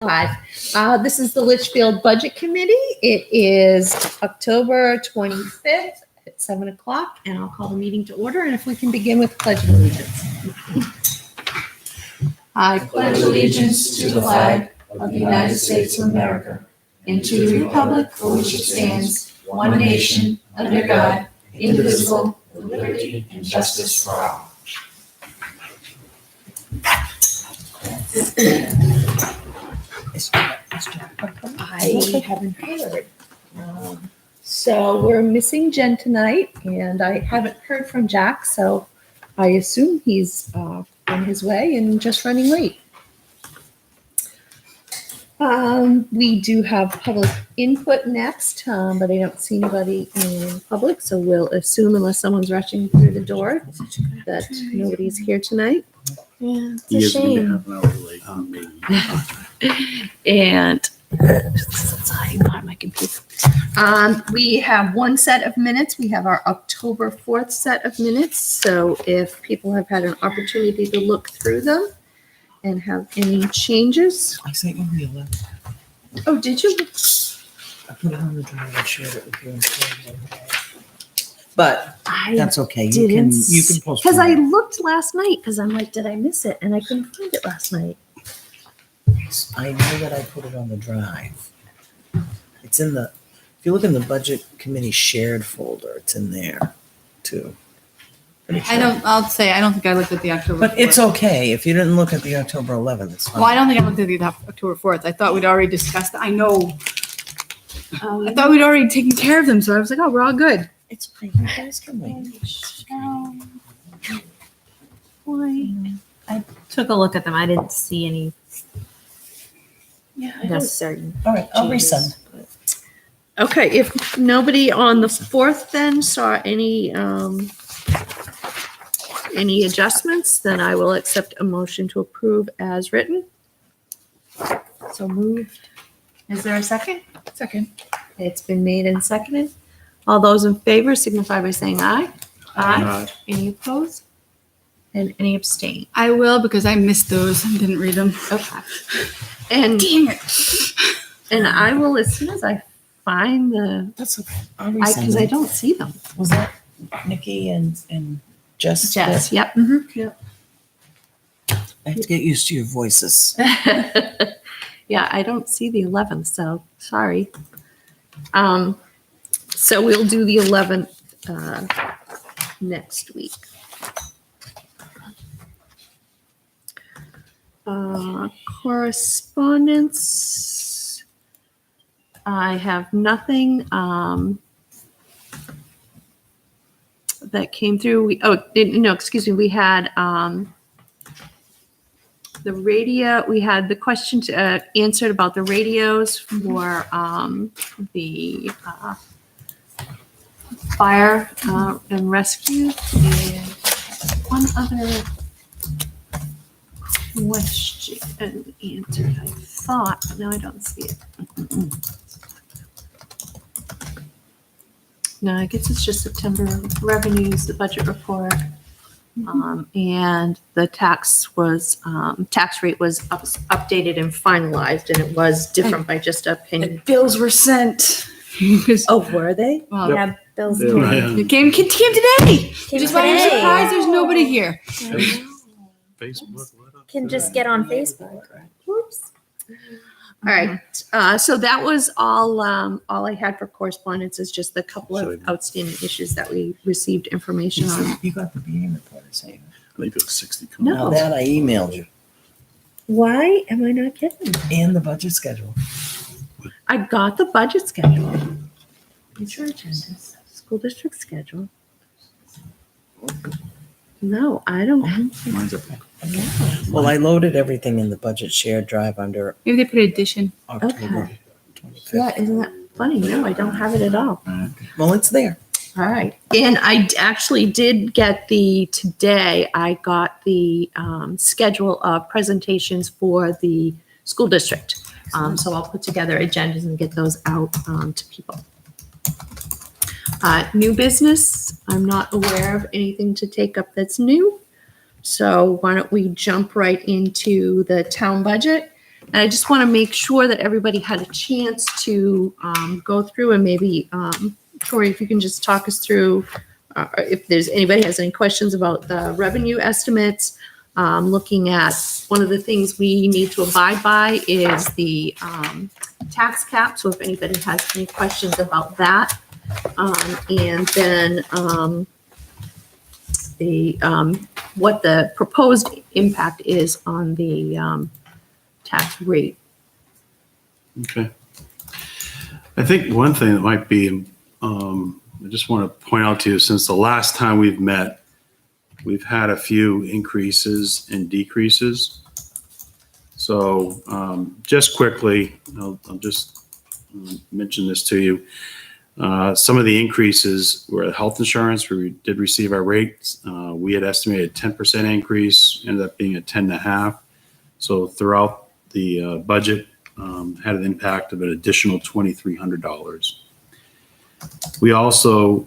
Live. This is the Litchfield Budget Committee. It is October 25th at 7 o'clock, and I'll call the meeting to order. And if we can begin with Pledge of Allegiance. I pledge allegiance to the flag of the United States of America and to the republic for which it stands, one nation, under God, indivisible, with liberty and justice for all. I haven't heard. So we're missing Jen tonight, and I haven't heard from Jack, so I assume he's on his way and just running late. We do have public input next, but I don't see anybody in public, so we'll assume, unless someone's rushing through the door, that nobody's here tonight. Yeah, it's a shame. And I'm on my computer. We have one set of minutes. We have our October 4th set of minutes. So if people have had an opportunity to look through them and have any changes. I sent you the 11th. Oh, did you? I put it on the drive and shared it with you. But that's okay. You can post because I looked last night because I'm like, did I miss it? And I couldn't find it last night. I know that I put it on the drive. It's in the, if you look in the budget committee shared folder, it's in there too. Sure. I don't think I looked at the October 4th. But it's okay. If you didn't look at the October 11th, it's fine. Well, I don't think I looked at the October 4th. I thought we'd already discussed it. I know. I thought we'd already taken care of them. So I was like, oh, we're all good. It's fine. You guys can wait. I took a look at them. I didn't see any Yeah. necessary. All right, I'll changes, resend. but- Okay, if nobody on the 4th then saw any adjustments, then I will accept a motion to approve as written. So moved. Is there a second? Second. It's been made and seconded. All those in favor signify by saying aye. Aye. Any opposed? And any abstain? I will because I missed those and didn't read them. Okay. And Dang it. and I will, as soon as I find the, That's okay. I'll resend because I them. don't see them. Was that Nikki and Jess? Jess, yep. I have to get used to your voices. Yeah, I don't see the 11th, so sorry. So we'll do the 11th next week. Correspondence. I have nothing that came through. We had the radio. We had the questions answered about the radios for the fire and rescue. And one other question answered, I thought, but now I don't see it. No, I guess it's just September revenues, the budget report. And the tax rate was updated and finalized, and it was different by just a penny. And bills were sent. Oh, were they? Well, Yeah, Bill's it came today. Which is why I'm today. surprised there's nobody here. Facebook. Can just get on Facebook. Whoops. All right. So that was all I had for correspondence, is just the couple of outstanding issues that we received information on. You got the meeting report, I say. I think it was 60. No. Now that I emailed you Why am I not getting it? and the budget schedule. I got the budget schedule. Future agendas, school district schedule. No, I don't. Mine's okay. Well, I loaded everything in the budget shared drive under Maybe they put addition. October 25th. Yeah, isn't that funny? No, I don't have it at all. Well, it's there. All right. And I actually did get today I got the schedule of presentations for the school district. So I'll put together agendas and get those out to people. New business, I'm not aware of anything to take up that's new. So why don't we jump right into the town budget? And I just want to make sure that everybody had a chance to go through and maybe, Tori, if you can just talk us through if there's anybody has any questions about the revenue estimates. Looking at one of the things we need to abide by is the tax cap. So if anybody has any questions about that, and then what the proposed impact is on the tax rate. Okay. I think one thing that might be, I just want to point out to you, since the last time we've met, we've had a few increases and decreases. So just quickly, I'll just mention this to you. Some of the increases were health insurance, where we did receive our rates. We had estimated 10% increase, ended up being a 10.5. So throughout the budget, had an impact of an additional $2,300. We also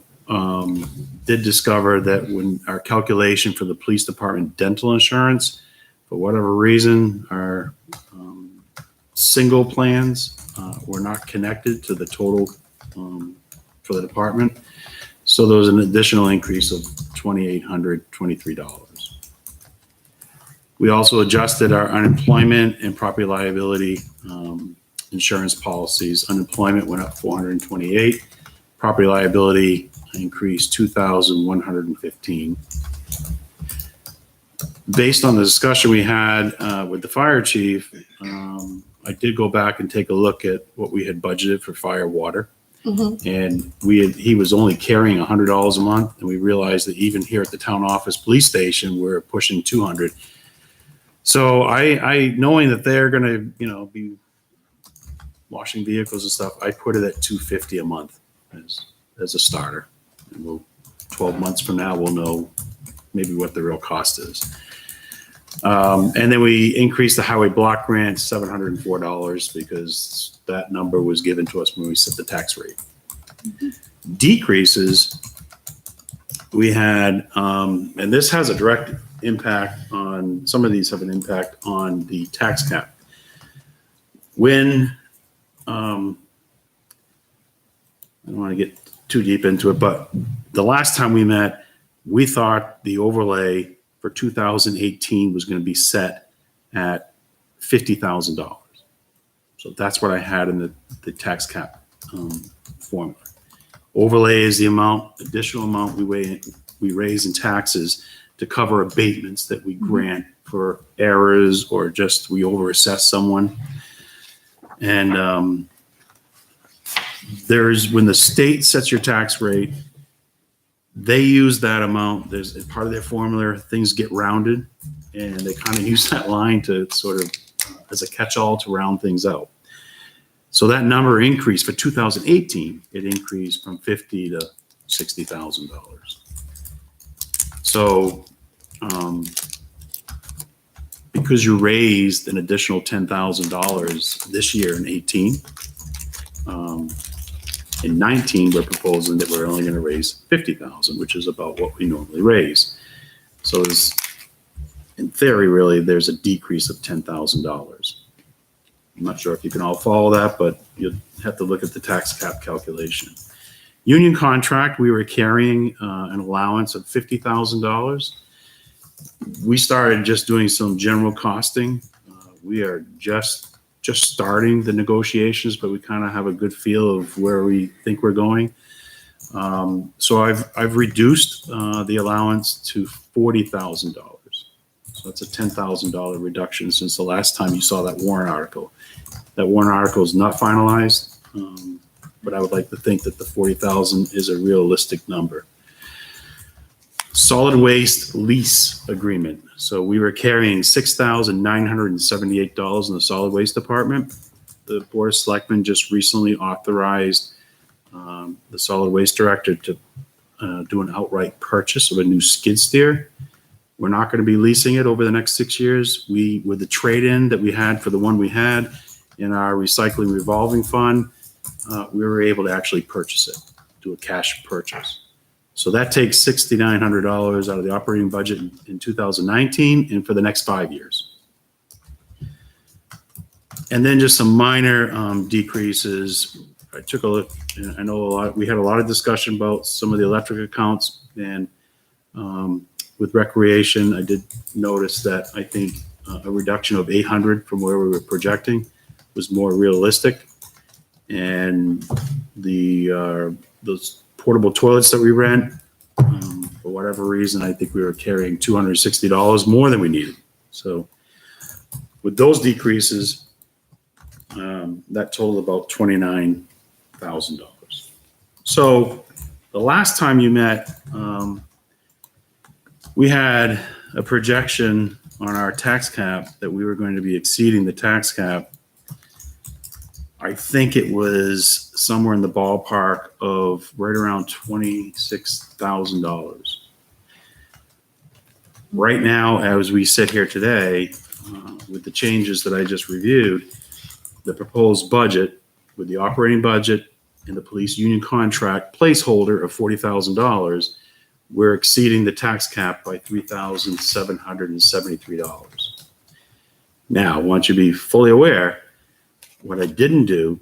did discover that when our calculation for the police department dental insurance, for whatever reason, our single plans were not connected to the total for the department. So there was an additional increase of $2,823. We also adjusted our unemployment and property liability insurance policies. Unemployment went up 428. Property liability increased 2,115. Based on the discussion we had with the fire chief, I did go back and take a look at what we had budgeted for fire water. And he was only carrying $100 a month, and we realized that even here at the town office police station, we're pushing 200. So I knowing that they're going to, be washing vehicles and stuff, I put it at $250 a month as a starter. And 12 months from now, we'll know maybe what the real cost is. And then we increased the highway block grant $704 because that number was given to us when we set the tax rate. Decreases, we had, and this has a direct impact on, some of these have an impact on the tax cap. When, I don't want to get too deep into it, but the last time we met, we thought the overlay for 2018 was going to be set at $50,000. So that's what I had in the tax cap formula. Overlay is the additional amount we raise in taxes to cover abatements that we grant for errors or just we overassess someone. And when the state sets your tax rate, they use that amount. There's part of their formula, things get rounded, and they kind of use that line to sort of as a catch-all to round things out. So that number increased for 2018. It increased from $50,000 to $60,000. So because you raised an additional $10,000 this year in 18, in 19, we're proposing that we're only going to raise $50,000, which is about what we normally raise. So in theory, really, there's a decrease of $10,000. I'm not sure if you can all follow that, but you have to look at the tax cap calculation. Union contract, we were carrying an allowance of $50,000. We started just doing some general costing. We are just starting the negotiations, but we kind of have a good feel of where we think we're going. So I've reduced the allowance to $40,000. So that's a $10,000 reduction since the last time you saw that warrant article. That warrant article is not finalized, but I would like to think that the $40,000 is a realistic number. Solid waste lease agreement. So we were carrying $6,978 in the solid waste department. The Board of Selectmen just recently authorized the solid waste director to do an outright purchase of a new skid steer. We're not going to be leasing it over the next 6 years. With the trade-in that we had for the one we had in our recycling revolving fund, we were able to actually purchase it, do a cash purchase. So that takes $6,900 out of the operating budget in 2019 and for the next 5 years. And then just some minor decreases. I took a look, and I know we had a lot of discussion about some of the electric accounts, and with recreation, I did notice that I think a reduction of 800 from where we were projecting was more realistic. And those portable toilets that we rent, for whatever reason, I think we were carrying $260 more than we needed. So with those decreases, that totaled about $29,000. So the last time you met, we had a projection on our tax cap that we were going to be exceeding the tax cap. I think it was somewhere in the ballpark of right around $26,000. Right now, as we sit here today, with the changes that I just reviewed, the proposed budget with the operating budget and the police union contract placeholder of $40,000, we're exceeding the tax cap by $3,773. Now, I want you to be fully aware, what I didn't do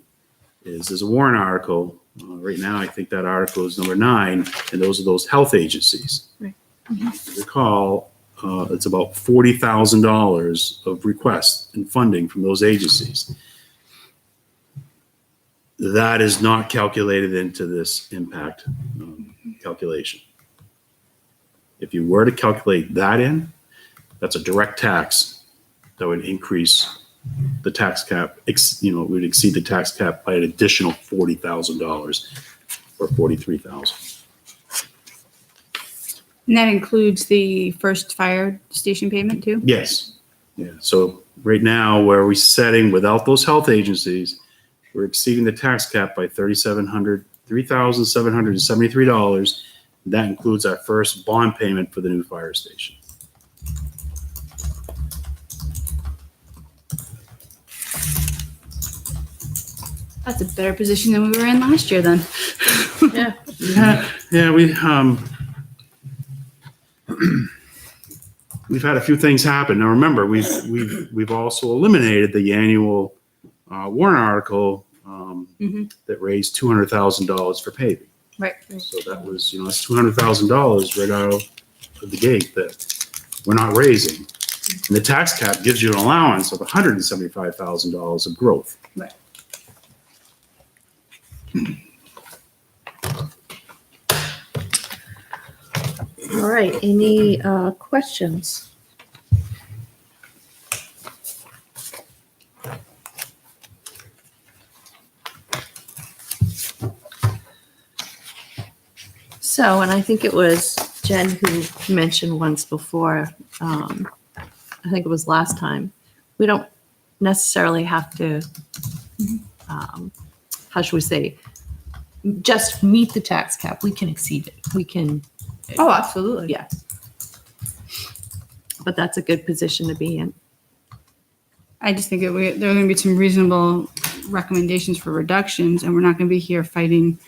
is there's a warrant article. Right now, I think that article is number 9, and those are those health agencies. Right. If you recall, it's about $40,000 of requests and funding from those agencies. That is not calculated into this impact calculation. If you were to calculate that in, that's a direct tax that would increase the tax cap. It would exceed the tax cap by an additional $40,000 or $43,000. And that includes the first fire station payment too? Yes. Yeah. So right now, where are we setting without those health agencies? We're exceeding the tax cap by $3,773. That includes our first bond payment for the new fire station. That's a better position than we were in last year then. Yeah. Yeah, we've had a few things happen. Now remember, we've also eliminated the annual warrant article that raised $200,000 for paving. Right. So that was, that's $200,000 right out of the gate that we're not raising. And the tax cap gives you an allowance of $175,000 of growth. Right. All right, any questions? So, and I think it was Jen who mentioned once before, I think it was last time, we don't necessarily have to, how should we say, just meet the tax cap. We can exceed it. We can. Oh, absolutely. Yeah. But that's a good position to be in. I just think there are going to be some reasonable recommendations for reductions, and we're not going to be here fighting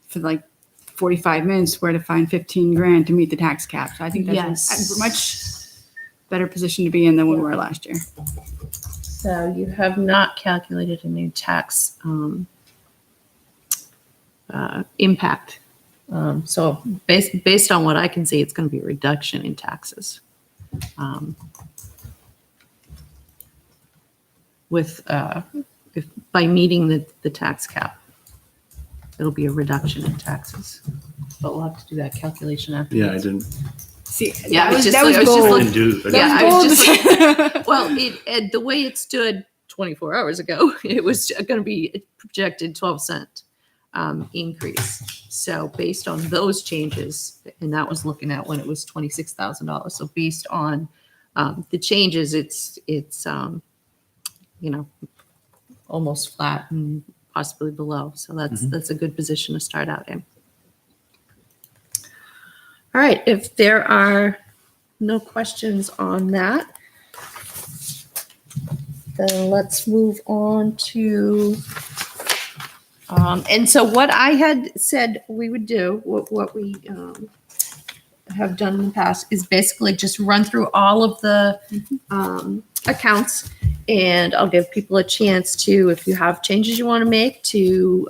for like 45 minutes where to find 15 grand to meet the tax cap. So I think that's a much better position to be in than we were last year. So you have not calculated a new tax impact. So based on what I can see, it's going to be a reduction in taxes. By meeting the tax cap, it'll be a reduction in taxes. But we'll have to do that calculation after. Yeah, I didn't See, Yeah, I was just gold. do. Yeah, I was just Gold. Well, the way it stood 24 hours ago, it was going to be a projected 12-cent increase. So based on those changes, and that was looking at when it was $26,000. So based on the changes, it's almost flat and possibly below. So that's a good position to start out in. All right, if there are no questions on that, then let's move on to, and so what I had said we would do, what we have done in the past is basically just run through all of the accounts And I'll give people a chance to, if you have changes you want to make, to,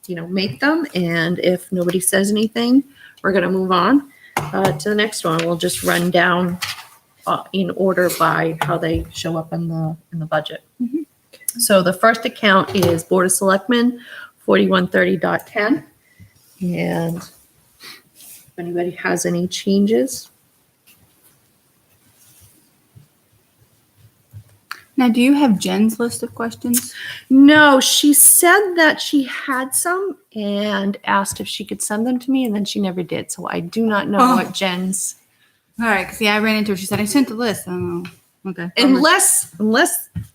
make them. And if nobody says anything, we're going to move on to the next one. We'll just run down in order by how they show up in the budget. So the first account is Board of Selectmen, 4130.10. And if anybody has any changes. Now, do you have Jen's list of questions? No, she said that she had some and asked if she could send them to me, and then she never did. So I do not know Oh. what Jen's, All right, because I ran into her. She said, I sent the list. I don't know. Okay. unless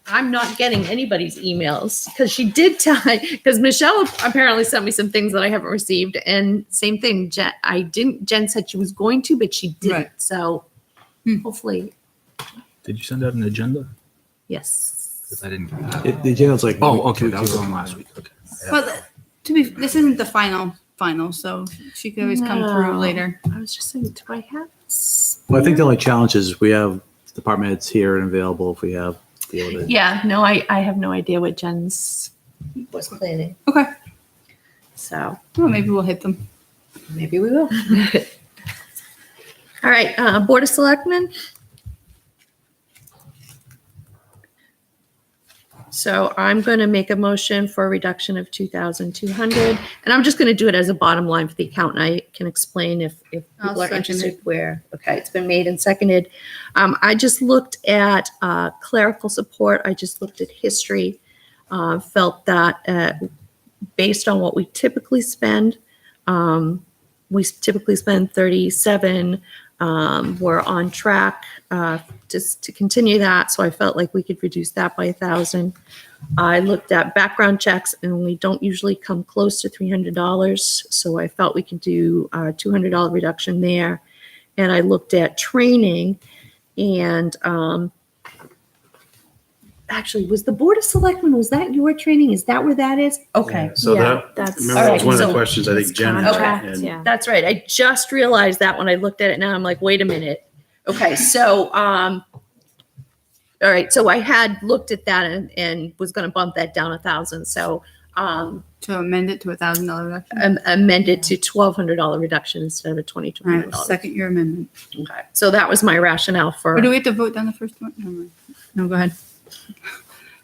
I'm not getting anybody's emails, because she did tell, because Michelle apparently sent me some things that I haven't received, and same thing, Jen said she was going to, but she didn't. Right. So Hmm. hopefully, Did you send out an agenda? yes. 'Cause I didn't. The agenda's like. Oh, okay, that was on last week. Okay. Well, this isn't the final, so she could always come through No. later. I was just saying, do I have? Well, I think the only challenge is we have department heads here and available if we have to be able to. Yeah, no, I have no idea what Jen's was planning. Okay. So Well, maybe we'll hit them. maybe we will. All right, Board of Selectmen. So I'm going to make a motion for a reduction of 2,200, and I'm just going to do it as a bottom line for the account, and I can explain if I'll people are second interested where. Okay, it's been made and seconded. I just looked at clerical support. I just looked at history. Felt that based on what we typically spend, we typically spend 37. We're on track just to continue that. So I felt like we could reduce that by 1,000. I looked at background checks, and we don't usually come close to $300. So I felt we could do a $200 reduction there. And I looked at training, and actually, was the Board of Selectmen, was that your training? Is that where that is? Okay. So Yeah, that, that's- remember, that was one of the So- questions I think Jen had. Contract, and- yeah. That's right. I just realized that when I looked at it now, I'm like, wait a minute. Okay, so, all right, so I had looked at that and was gonna bump that down 1,000, so, To amend it to $1,000 reduction. amended to $1,200 reduction instead of a All $2,200. right, second your amendment. Okay, so that was my rationale for. Or do we have to vote down the first one? Never mind. No, go ahead.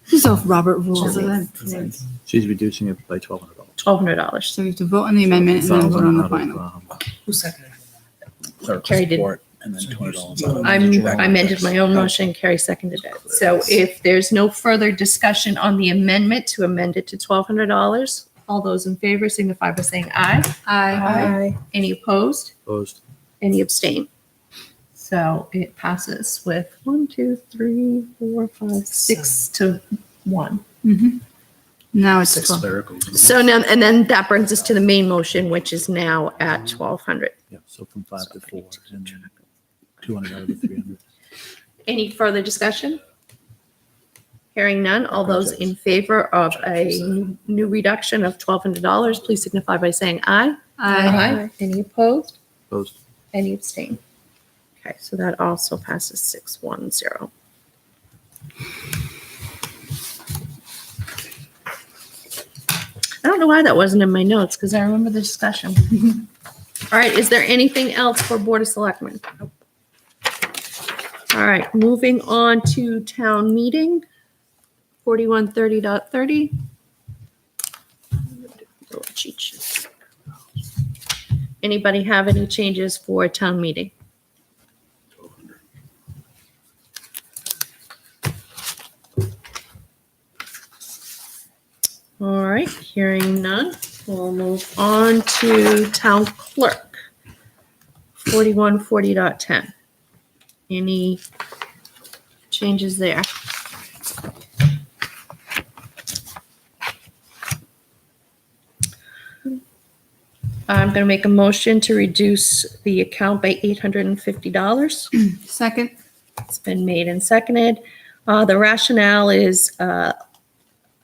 So Robert rules it. She's reducing it by $1,200. $1,200. So we have to vote on the amendment and then vote on the final. Who seconded that? Carrie did. Support, and then $20. I amended my own motion, Carrie seconded it. So if there's no further discussion on the amendment to amend it to $1,200, all those in favor signify by saying aye. Aye. Any opposed? Opposed? Any abstain? So it passes with 1, 2, 3, 4, 5, 6 to 1. Mhm. Now it's Six 12. clericals. So now, and then that brings us to the main motion, which is now at 1,200. Yeah, so from 5 to 4, and then 200 out of the 300. Any further discussion? Hearing none, all those in favor of a new reduction of $1,200, please signify by saying aye. Aye. Any opposed? Opposed? Any abstain? Okay, so that also passes 610. I don't know why that wasn't in my notes, because I remember the discussion. All right, is there anything else for Board of Selectmen? All right, moving on to town meeting, 4130.30. Little cheat sheet. Anybody have any changes for town meeting? All right, hearing none, we'll move on to town clerk, 4140.10. Any changes there? I'm going to make a motion to reduce the account by $850. Second. It's been made and seconded. The rationale is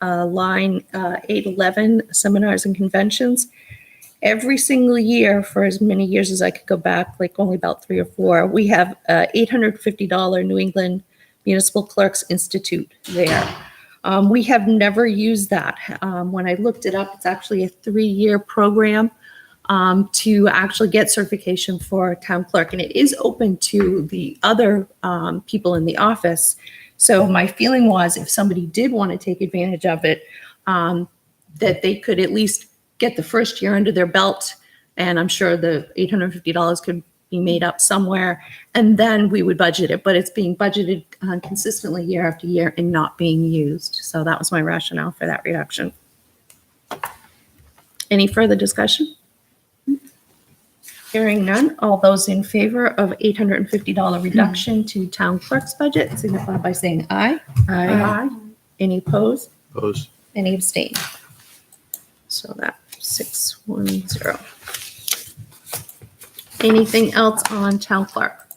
line 811, seminars and conventions. Every single year, for as many years as I could go back, like only about 3 or 4, we have $850 New England Municipal Clerks Institute there. We have never used that. When I looked it up, it's actually a 3-year program to actually get certification for town clerk, and it is open to the other people in the office. So my feeling was if somebody did want to take advantage of it, that they could at least get the first year under their belt, and I'm sure the $850 could be made up somewhere, and then we would budget it. But it's being budgeted consistently year after year and not being used. So that was my rationale for that reduction. Any further discussion? Hearing none, all those in favor of $850 reduction to town clerk's budget signify by saying aye. Aye. Any opposed? Opposed? Any abstain? So that 610. Anything else on town clerk?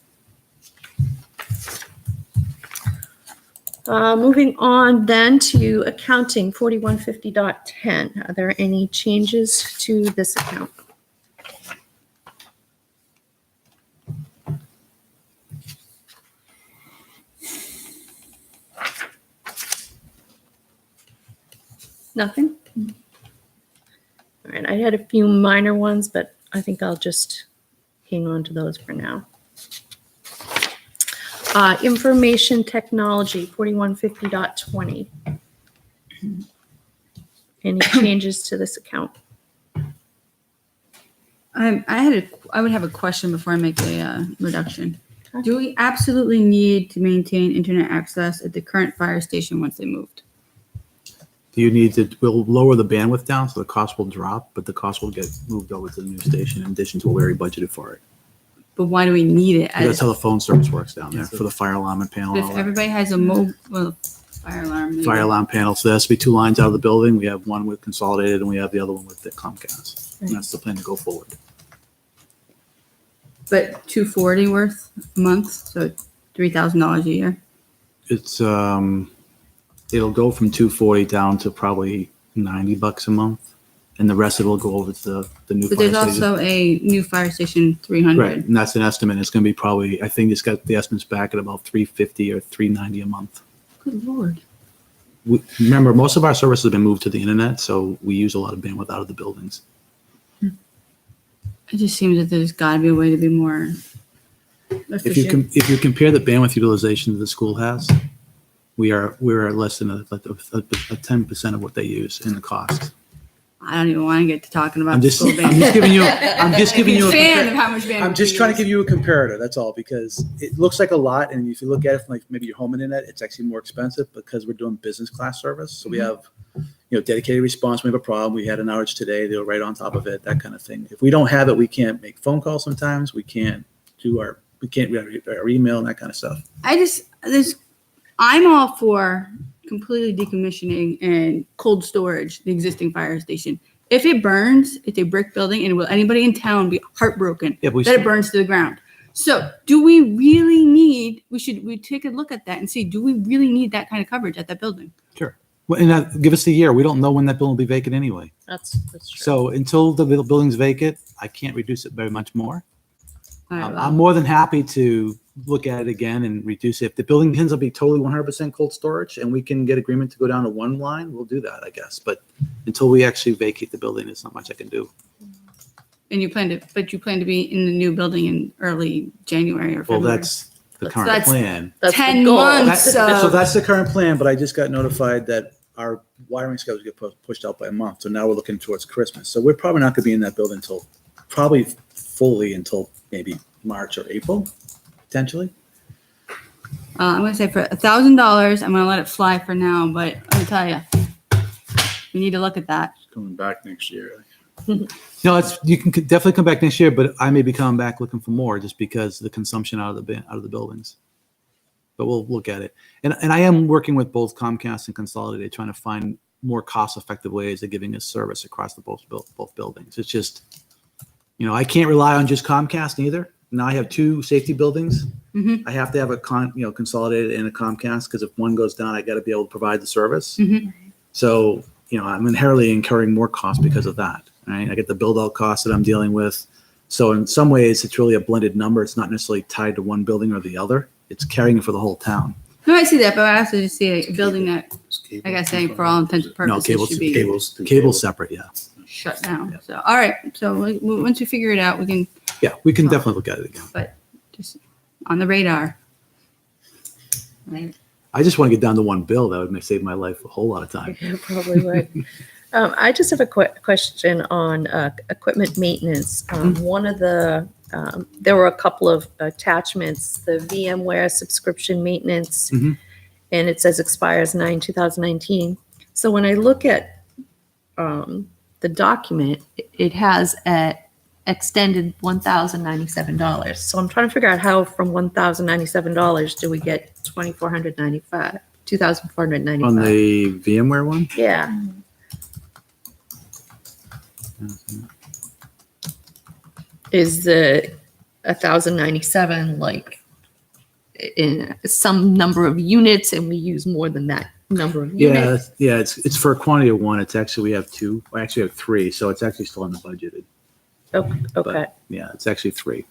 Moving on then to accounting 4150.10. Are there any changes to this account? Nothing? All right, I had a few minor ones, but I think I'll just hang on to those for now. Information technology, 4150.20. Any changes to this account? I would have a question before I make a reduction. Do we absolutely need to maintain internet access at the current fire station once they moved? Do you need to, we'll lower the bandwidth down so the cost will drop, but the cost will get moved over to the new station in addition to what we already budgeted for it. But why do we need it? That's how the phone service works down there for the fire alarm and panel. and If all that. everybody has a mobile fire alarm. maybe. Fire alarm panel. So there has to be 2 lines out of the building. We have one with Consolidated and we have the other one with the Comcast. And that's the plan to go forward. But $240 worth a month, so $3,000 a year. It's, it'll go from 240 down to probably $90 a month. And the rest of it will go over to the new But fire there's station. also a new fire station 300. Right, and that's an estimate. It's going to be probably, I think it's got the estimates back at about $350 or $390 a month. Good Lord. Remember, most of our services have been moved to the internet, so we use a lot of bandwidth out of the buildings. It just seems that there's got to be a way to be more efficient. If you compare the bandwidth utilization that the school has, we're less than a 10% of what they use in the cost. I don't even want to get to talking about I'm just school band. giving you a fan of how much bandwidth I'm just we trying to use. give you a comparator. That's all, because it looks like a lot, and if you look at it from like maybe your home internet, it's actually more expensive because we're doing business class service. So we have, dedicated response. We have a problem. We had an outage today. They were right on top of it. That kind of thing. If we don't have it, we can't make phone calls. Sometimes we can't read our email and that kind of stuff. I'm all for completely decommissioning and cold storage the existing fire station. If it burns, it's a brick building, and will anybody in town be heartbroken Yeah, but that it burns to the ground? So do we really need, we take a look at that and see, do we really need that kind of coverage at that building? Sure. Well, and give us a year. We don't know when that building will be vacant anyway. That's true. So until the building's vacant, I can't reduce it very much more. All right, well, I'm more than happy to look at it again and reduce it. If the building ends up being totally 100% cold storage and we can get agreement to go down to 1 line, we'll do that, I guess. But until we actually vacate the building, there's not much I can do. and you plan to be in the new building in early January or Well, February. that's the current That's- plan. That's the 10 goal. months. So that's the current plan, but I just got notified that our wiring schedules get pushed out by a month. So now we're looking towards Christmas. So we're probably not going to be in that building until probably fully until maybe March or April, potentially. I'm going to say for $1,000, I'm going to let it fly for now, but I'm going to tell you, we need to look at that. Coming back next year. No, you can definitely come back next year, but I may be coming back looking for more just because of the consumption out of the buildings. But we'll look at it. And I am working with both Comcast and Consolidated, trying to find more cost-effective ways of giving us service across the both buildings. It's just, I can't rely on just Comcast either. Now I have 2 safety buildings. Mhm. I have to have a Consolidated and a Comcast, because if one goes down, I got to be able to provide the service. Mhm. So, I'm inherently incurring more costs because of that. Right? I get the build out costs that I'm dealing with. So in some ways, it's really a blended number. It's not necessarily tied to one building or the other. It's carrying it for the whole town. No, I see that, but I also just see a building that, like I say, for all intents and No, purposes, cable's- should be Cable's separate, yeah. shut down. So, all right. So once we figure it out, we can, Yeah, we can definitely look at it again. just on the radar. Right. I just want to get down to one bill. That would save my life a whole lot of time. Yeah, probably would. I just have a quick question on equipment maintenance. One of the, there were a couple of attachments, the VMware subscription maintenance, Mhm. and it says expires 9/2019. So when I look at the document, it has a extended $1,097. So I'm trying to figure out how from $1,097 do we get $2,495? On the VMware one? Yeah. Is the 1,097 like in some number of units and we use more than that number of units? Yeah, it's for a quantity of one. It's actually, we have two, we actually have three, so it's actually still in the budgeted. Okay, Yeah, it's actually three.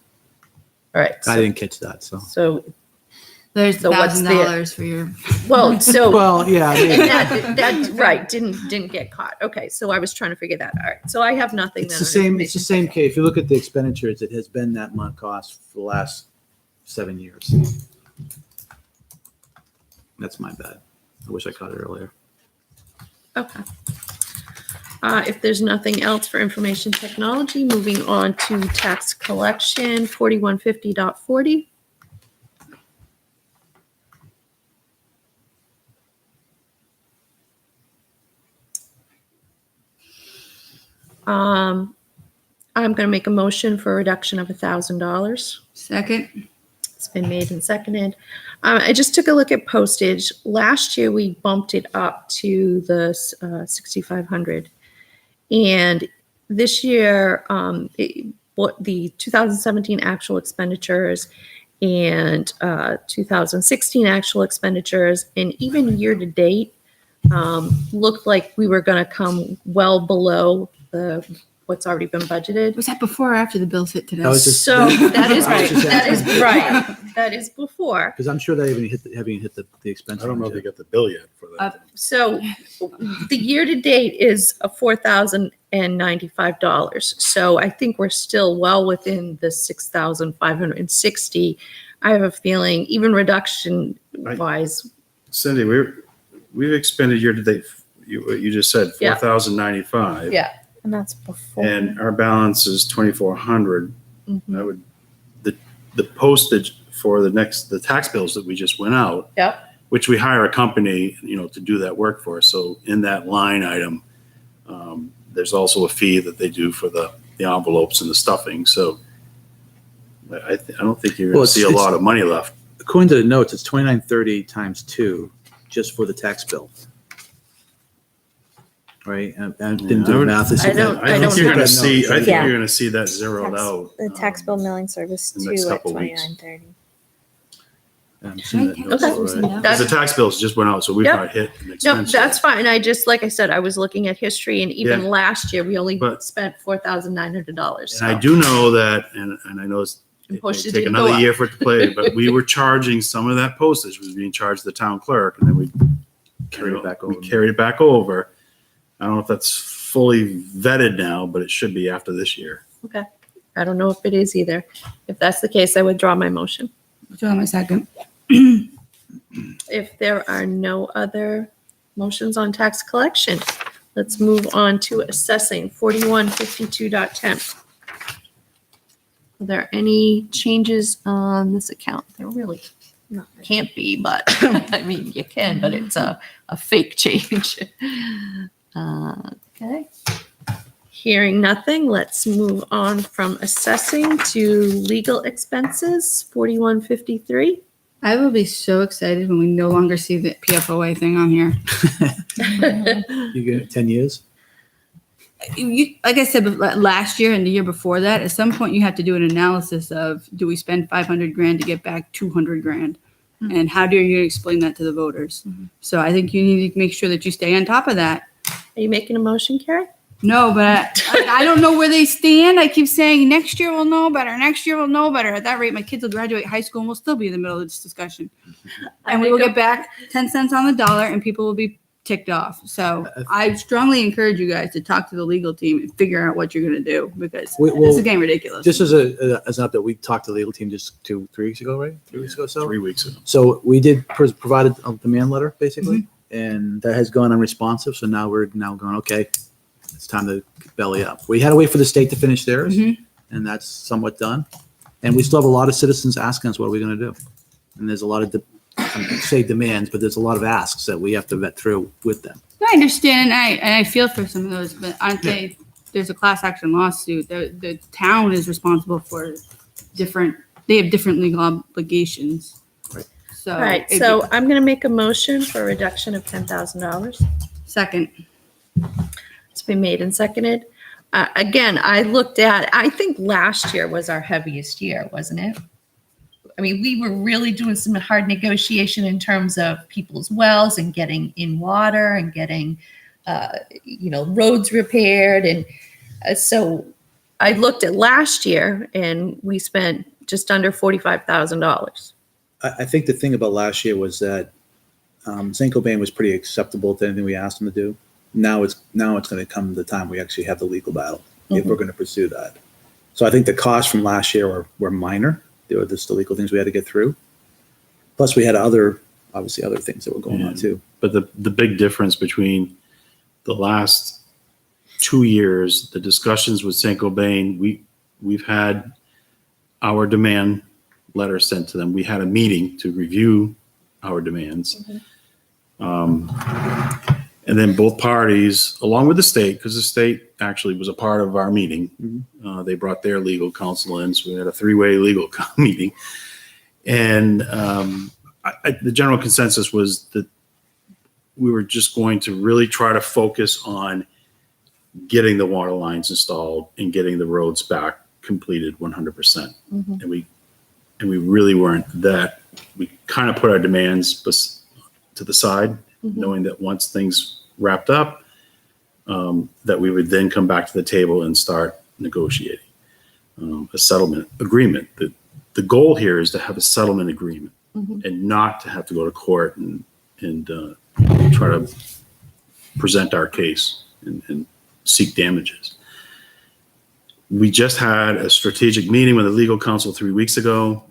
all right. I didn't catch that, so. So, There's So what's the- $1,000 for your. well, so. Well, yeah, I mean, And that, right, didn't get caught. Okay, so I was trying to figure that out. All right, so I have nothing. it's then the on same, it's the information. same case. If you look at the expenditures, it has been that month cost for the last 7 years. That's my bad. I wish I caught it earlier. Okay. If there's nothing else for information technology, moving on to tax collection, 4150.40. I'm going to make a motion for a reduction of $1,000. Second. It's been made and seconded. I just took a look at postage. Last year, we bumped it up to the 6,500. And this year, what the 2017 actual expenditures and 2016 actual expenditures, and even year to date, looked like we were going to come well below what's already been budgeted. Was that before or after the bills hit today? That was just- So that is I was right. just That is asking. right. That is before. Because I'm sure they haven't hit the expense. I don't know if line they yet. got the bill yet for that. So the year to date is a $4,095. So I think we're still well within the 6,560. I have a feeling even reduction wise, Cindy, we've expended year to date, you just said Yeah. 4,095. yeah. And that's before. And our balance is 2,400. Mhm. That would, the postage for the tax bills that we just went out. Yep. Which we hire a company, to do that work for us. So in that line item, there's also a fee that they do for the envelopes and the stuffing. So I don't think you're Well, going to see a it's- lot of money left. According to the notes, it's 2,930 times 2 just for the tax bill. Right? And I didn't Yeah, do I the would- math. It's- I don't- I think you're going to see, I think Yeah. you're going to see that zeroed Tax- out. The tax bill mailing service the next too at couple weeks. 2930. I'm assuming that note's Okay. all right. Because the tax bills just went out, so we've Yep. not hit an No, expense. that's yet. fine. I just, like I said, I was looking at history and even Yeah. last year, we only But- spent $4,900. And I do know that, and I know it And may postage take didn't go another up. year for it to play, but we were charging some of that postage was being charged to the town clerk, and then we Carried it back We over. carried it back over. I don't know if that's fully vetted now, but it should be after this year. I don't know if it is either. If that's the case, I withdraw my motion. Withdraw my second. If there are no other motions on tax collection, let's move on to assessing 4152.10. Are there any changes on this account? There really can't be, but I mean, you can, but it's a fake change. Okay. Hearing nothing, let's move on from assessing to legal expenses, 4153. I will be so excited when we no longer see the PFOA thing on here. You get 10 years? Like I said, last year and the year before that, at some point you have to do an analysis of, do we spend 500 grand to get back 200 grand? And how do you explain that to the voters? So I think you need to make sure that you stay on top of that. Are you making a motion, Carrie? No, but I don't know where they stand. I keep saying next year we'll know better. Next year we'll know better. At that rate, my kids will graduate high school and we'll still be in the middle of this discussion. And we will get back 10 cents on the dollar and people will be ticked off. So I strongly encourage you guys to talk to the legal team and figure out what you're going to do because Well, this is getting ridiculous. Just as an update, we talked to the legal team just 2-3 weeks ago, right? 3 weeks ago, so. 3 weeks ago. So we did provide a demand letter, basically, and that has gone unresponsive. So now we're going, okay, it's time to belly up. We had to wait for the state to finish theirs, and that's somewhat done. And we still have a lot of citizens asking us, what are we going to do? And there's a lot of, say demands, but there's a lot of asks that we have to vet through with them. I understand, and I feel for some of those, but aren't they? There's a class action lawsuit. The town is responsible for different. They have different legal obligations. Right. So, All right, so I'm going to make a motion for a reduction of $10,000. second, It's been made and seconded. Again, I think last year was our heaviest year, wasn't it? I mean, we were really doing some hard negotiation in terms of people's wells and getting in water and getting, roads repaired. And so I looked at last year and we spent just under $45,000. I think the thing about last year was that St. Cobain was pretty acceptable to anything we asked them to do. Now it's going to come the time we actually have the legal battle if we're going to pursue that. So I think the costs from last year were minor. They were just the legal things we had to get through. Plus, we had obviously other things that were going on too. But the big difference between the last 2 years, the discussions with St. Cobain, we've had our demand letter sent to them. We had a meeting to review our demands. And then both parties, along with the state, because the state actually was a part of our meeting, they brought their legal counsel in. So we had a 3-way legal meeting. And the general consensus was that we were just going to really try to focus on getting the water lines installed and getting the roads back completed 100%. And we really weren't that. We kind of put our demands to the side, knowing that once things wrapped up, that we would then come back to the table and start negotiating a settlement agreement. The goal here is to have a settlement agreement and not to have to go to court and try to present our case and seek damages. We just had a strategic meeting with the legal counsel 3 weeks ago.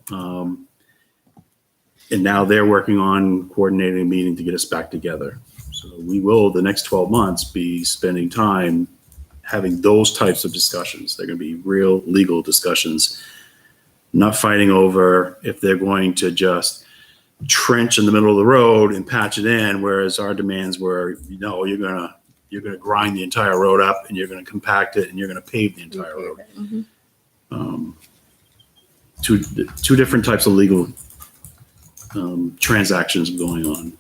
And now they're working on coordinating a meeting to get us back together. So we will, the next 12 months, be spending time having those types of discussions. They're going to be real legal discussions, not fighting over if they're going to just trench in the middle of the road and patch it in, whereas our demands were, you're going to grind the entire road up and you're going to compact it and you're going to pave the entire road. Two different types of legal transactions going on.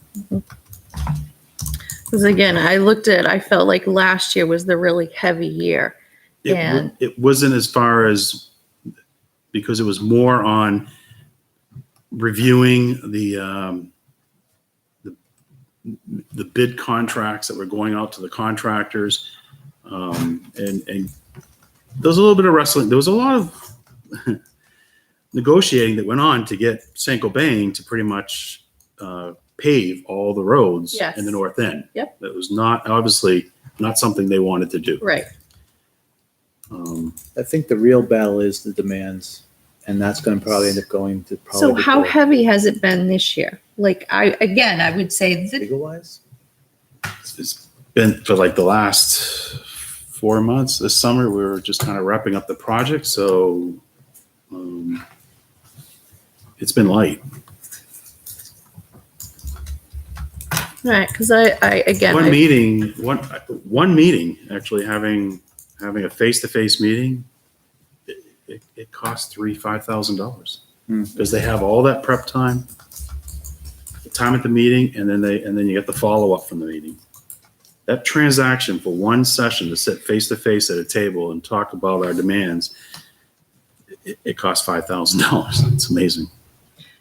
Because again, I felt like last year was the really heavy year. It wasn't as far as, because it was more on reviewing the bid contracts that were going out to the contractors. And there was a little bit of wrestling. There was a lot of negotiating that went on to get St. Cobain to pretty much pave all the roads in the north end. Yep. That was obviously not something they wanted to do. Right. I think the real battle is the demands, and that's going to probably end up going to probably. So how heavy has it been this year? Like I would say that legal wise? It's been for like the last 4 months. This summer, we were just kind of wrapping up the project. So it's been light. Right, because I One meeting, actually having a face-to-face meeting, it costs $5,000 because they have all that prep time, the time at the meeting, and then you get the follow-up from the meeting. That transaction for one session to sit face-to-face at a table and talk about our demands, it costs $5,000. It's amazing.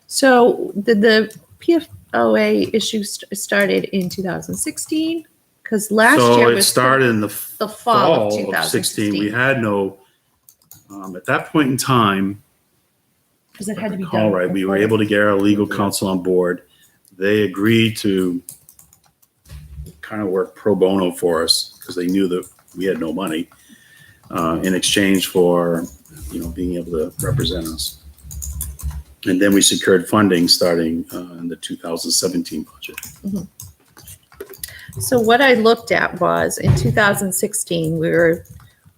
So did the PFOA issue started in 2016? Because last So year it was started in the the fall of fall of 16. We 2016. had no, at that point in time, Because it had to be recall done. right, we were before. able to get our legal counsel on board. They agreed to kind of work pro bono for us because they knew that we had no money in exchange for, being able to represent us. And then we secured funding starting in the 2017 budget. So what I looked at was in 2016, we were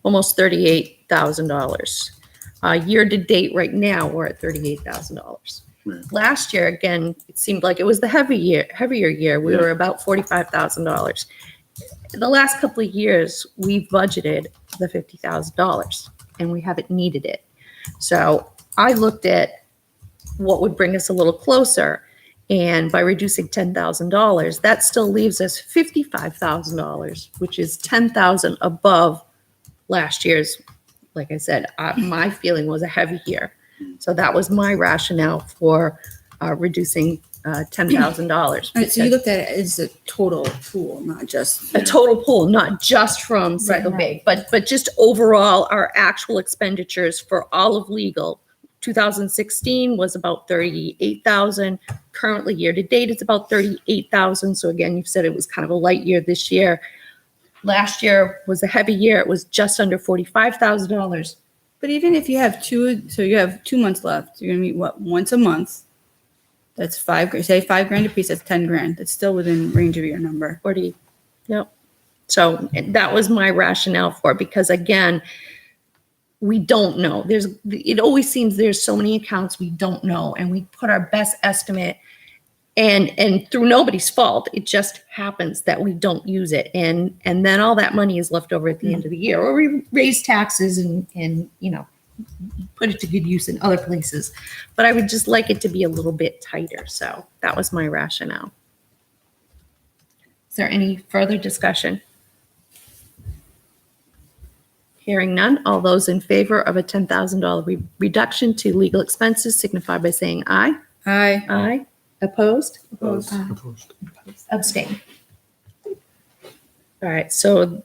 almost $38,000. Year to date right now, we're at $38,000. Right. Last year, again, it seemed like it was the heavier year. We Yeah. were about $45,000. The last couple of years, we've budgeted the $50,000 and we haven't needed it. So I looked at what would bring us a little closer. And by reducing $10,000, that still leaves us $55,000, which is $10,000 above last year's. Like I said, my feeling was a heavy year. So that was my rationale for reducing $10,000. All right, so you looked at it as a total pool, not just. A total pool, not just from Single Bay, but just overall our actual expenditures for all of legal. 2016 was about 38,000. Currently, year to date, it's about 38,000. So again, you've said it was kind of a light year this year. Last year was a heavy year. It was just under $45,000. But even if you have you have 2 months left, you're gonna meet once a month. That's say $5,000 a piece, that's 10 grand. That's still within range of your number. 40, yep. So that was my rationale for it, because again, we don't know. It always seems there's so many accounts we don't know, and we put our best estimate, and through nobody's fault, it just happens that we don't use it, and then all that money is left over at the end of the year, or we raise taxes and put it to good use in other places. But I would just like it to be a little bit tighter. So that was my rationale. Is there any further discussion? Hearing none, all those in favor of a $10,000 reduction to legal expenses signify by saying aye. Aye. Aye. Opposed? Opposed. Abstain. All right, so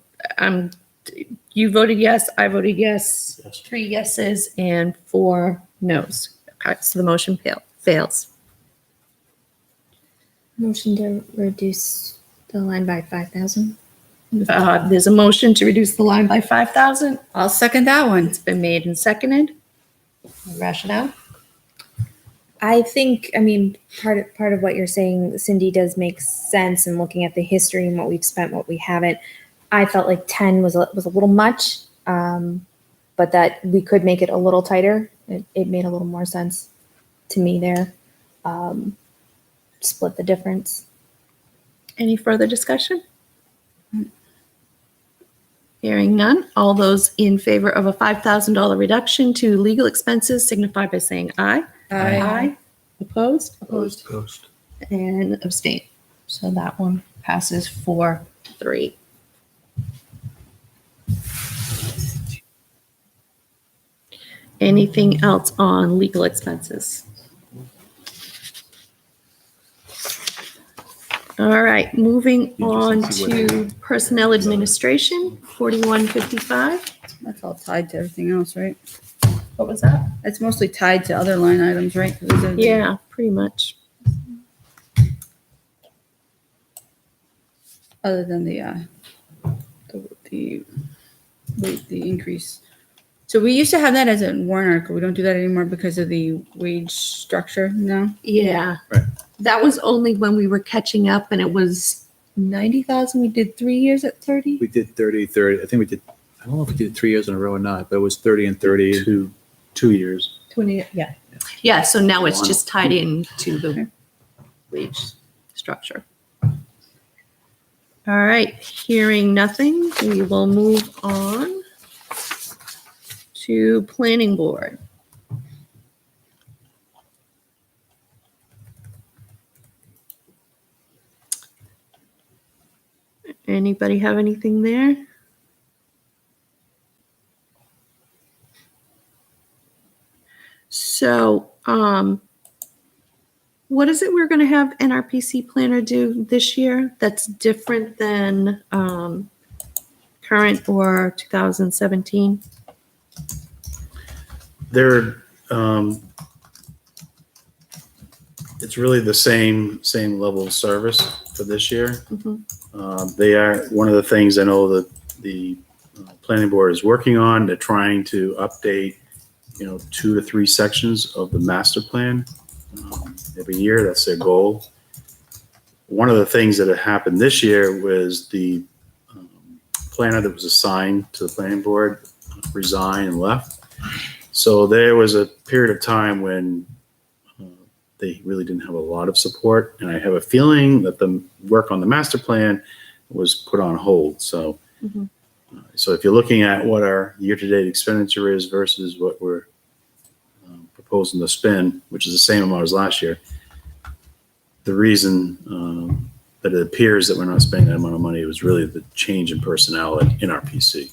you voted yes, I voted yes, Yes. 3 yeses and 4 noes. Okay, so the motion fails. Motion to reduce the line by 5,000. There's a motion to reduce the line by 5,000. I'll second that one. It's been made and seconded. Rationale? I think, part of what you're saying, Cindy, does make sense in looking at the history and what we've spent, what we haven't. I felt like 10 was a little much, but that we could make it a little tighter. It made a little more sense to me there. Split the difference. Any further discussion? Hearing none, all those in favor of a $5,000 reduction to legal expenses signify by saying aye. Aye. Opposed? Post. And abstain. So that one passes 4-3. Anything else on legal expenses? All right, moving on to personnel administration, 4155. That's all tied to everything else, right? What was that? That's mostly tied to other line items, right? Yeah, pretty much. Other than the increase. So we used to have that as a warrant article. We don't do that anymore because of the wage structure now. Yeah. Right. That was only when we were catching up, and it was 90,000. We did 3 years at 30. We did 30. I think we did, I don't know if we did it 3 years in a row or not, but it was 30 and 30. 2 years. 20, yeah. Yeah, so now it's just tied into the wage structure. All right, hearing nothing, we will move on to planning board. Anybody have anything there? So, What is it we're going to have NRPC planner do this year that's different than current or 2017? They're, it's really the same level of service for this year. They are, one of the things I know that the planning board is working on, they're trying to update, 2 to 3 sections of the master plan every year. That's their goal. One of the things that had happened this year was the planner that was assigned to the planning board resigned and left. So there was a period of time when they really didn't have a lot of support. And I have a feeling that the work on the master plan was put on hold. So, so if you're looking at what our year-to-date expenditure is versus what we're proposing to spend, which is the same amount as last year, the reason that it appears that we're not spending that amount of money was really the change in personnel at NRPC.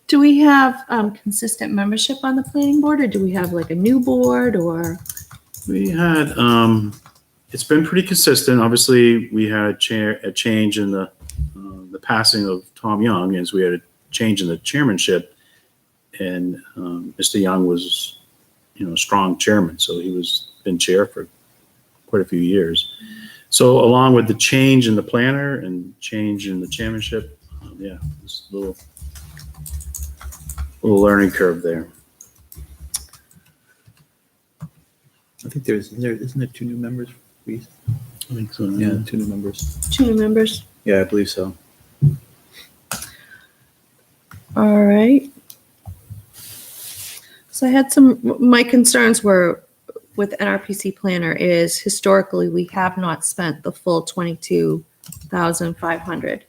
Do we have consistent membership on the planning board, or do we have like a new board, or? We had, it's been pretty consistent. Obviously, we had a change in the passing of Tom Young, as we had a change in the chairmanship, and Mr. Young was, a strong chairman, so he was been chair for quite a few years. So along with the change in the planner and change in the chairmanship, this little learning curve there. I think isn't there 2 new members? I think so. Yeah, 2 new members. 2 new members. Yeah, I believe so. All right. So I had my concerns were with NRPC planner is historically we have not spent the full 22,500.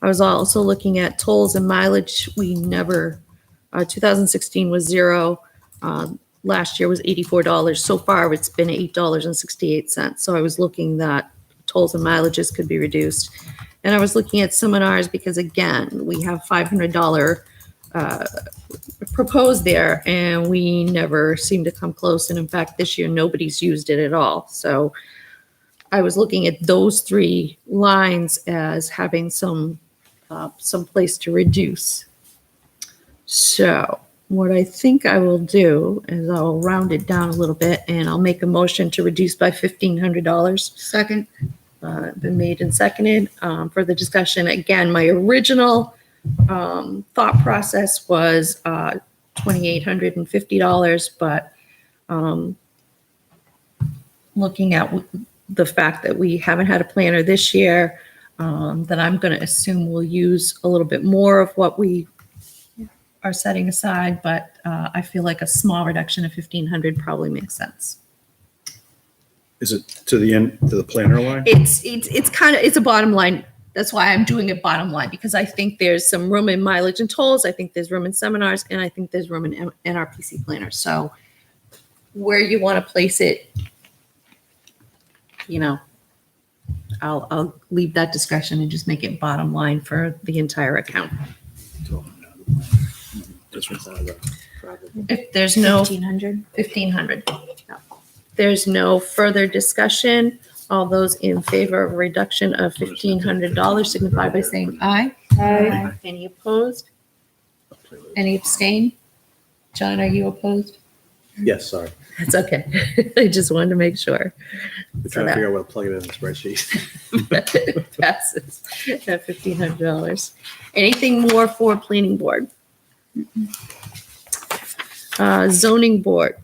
I was also looking at tolls and mileage. We never, 2016 was $0. Last year was $84. So far, it's been $8.68. So I was looking that tolls and mileages could be reduced. And I was looking at seminars because, again, we have $500 proposed there, and we never seem to come close. And in fact, this year, nobody's used it at all. So I was looking at those 3 lines as having some place to reduce. So what I think I will do is I'll round it down a little bit, and I'll make a motion to reduce by $1,500. Second. Been made and seconded. For the discussion, again, my original thought process was $2,850, but looking at the fact that we haven't had a planner this year, that I'm going to assume we'll use a little bit more of what we are setting aside, but I feel like a small reduction of $1,500 probably makes sense. Is it to the planner line? It's kind of, it's a bottom line. That's why I'm doing it bottom line, because I think there's some room in mileage and tolls. I think there's room in seminars, and I think there's room in NRPC planners. So where you want to place it, I'll leave that discretion and just make it bottom line for the entire account. If there's no 1,500. 1,500. There's no further discussion. All those in favor of a reduction of $1,500 signify by saying aye. Aye. Any opposed? Any abstain? John, are you opposed? Yes, sorry. That's okay. I just wanted to make sure. We're trying to figure out where to plug it in the spreadsheet. It passes at $1,500. Anything more for planning board? Zoning board.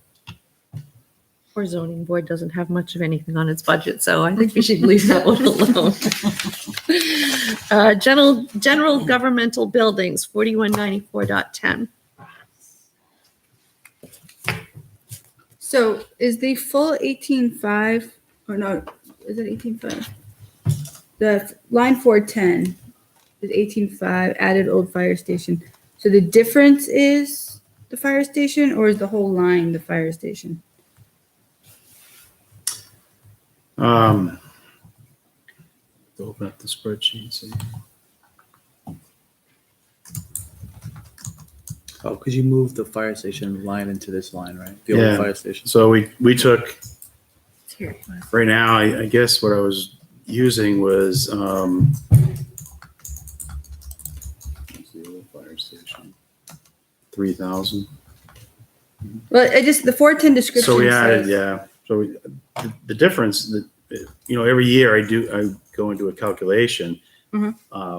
Poor zoning board doesn't have much of anything on its budget, so I think we should leave that one alone. General governmental buildings, 4194.10. So is the full 18.5 or no? Is it 18.5? The line 410 is 18.5 added old fire station. So the difference is the fire station, or is the whole line the fire station? Open up the spreadsheet. See. Oh, because you moved the fire station line into this line, right? The Yeah. old fire station. So we took right now, I guess what I was using was, what's the old fire station? 3,000. Well, it just, the 410 description So we added, says- yeah, so the difference, every year I go into a calculation. Mhm.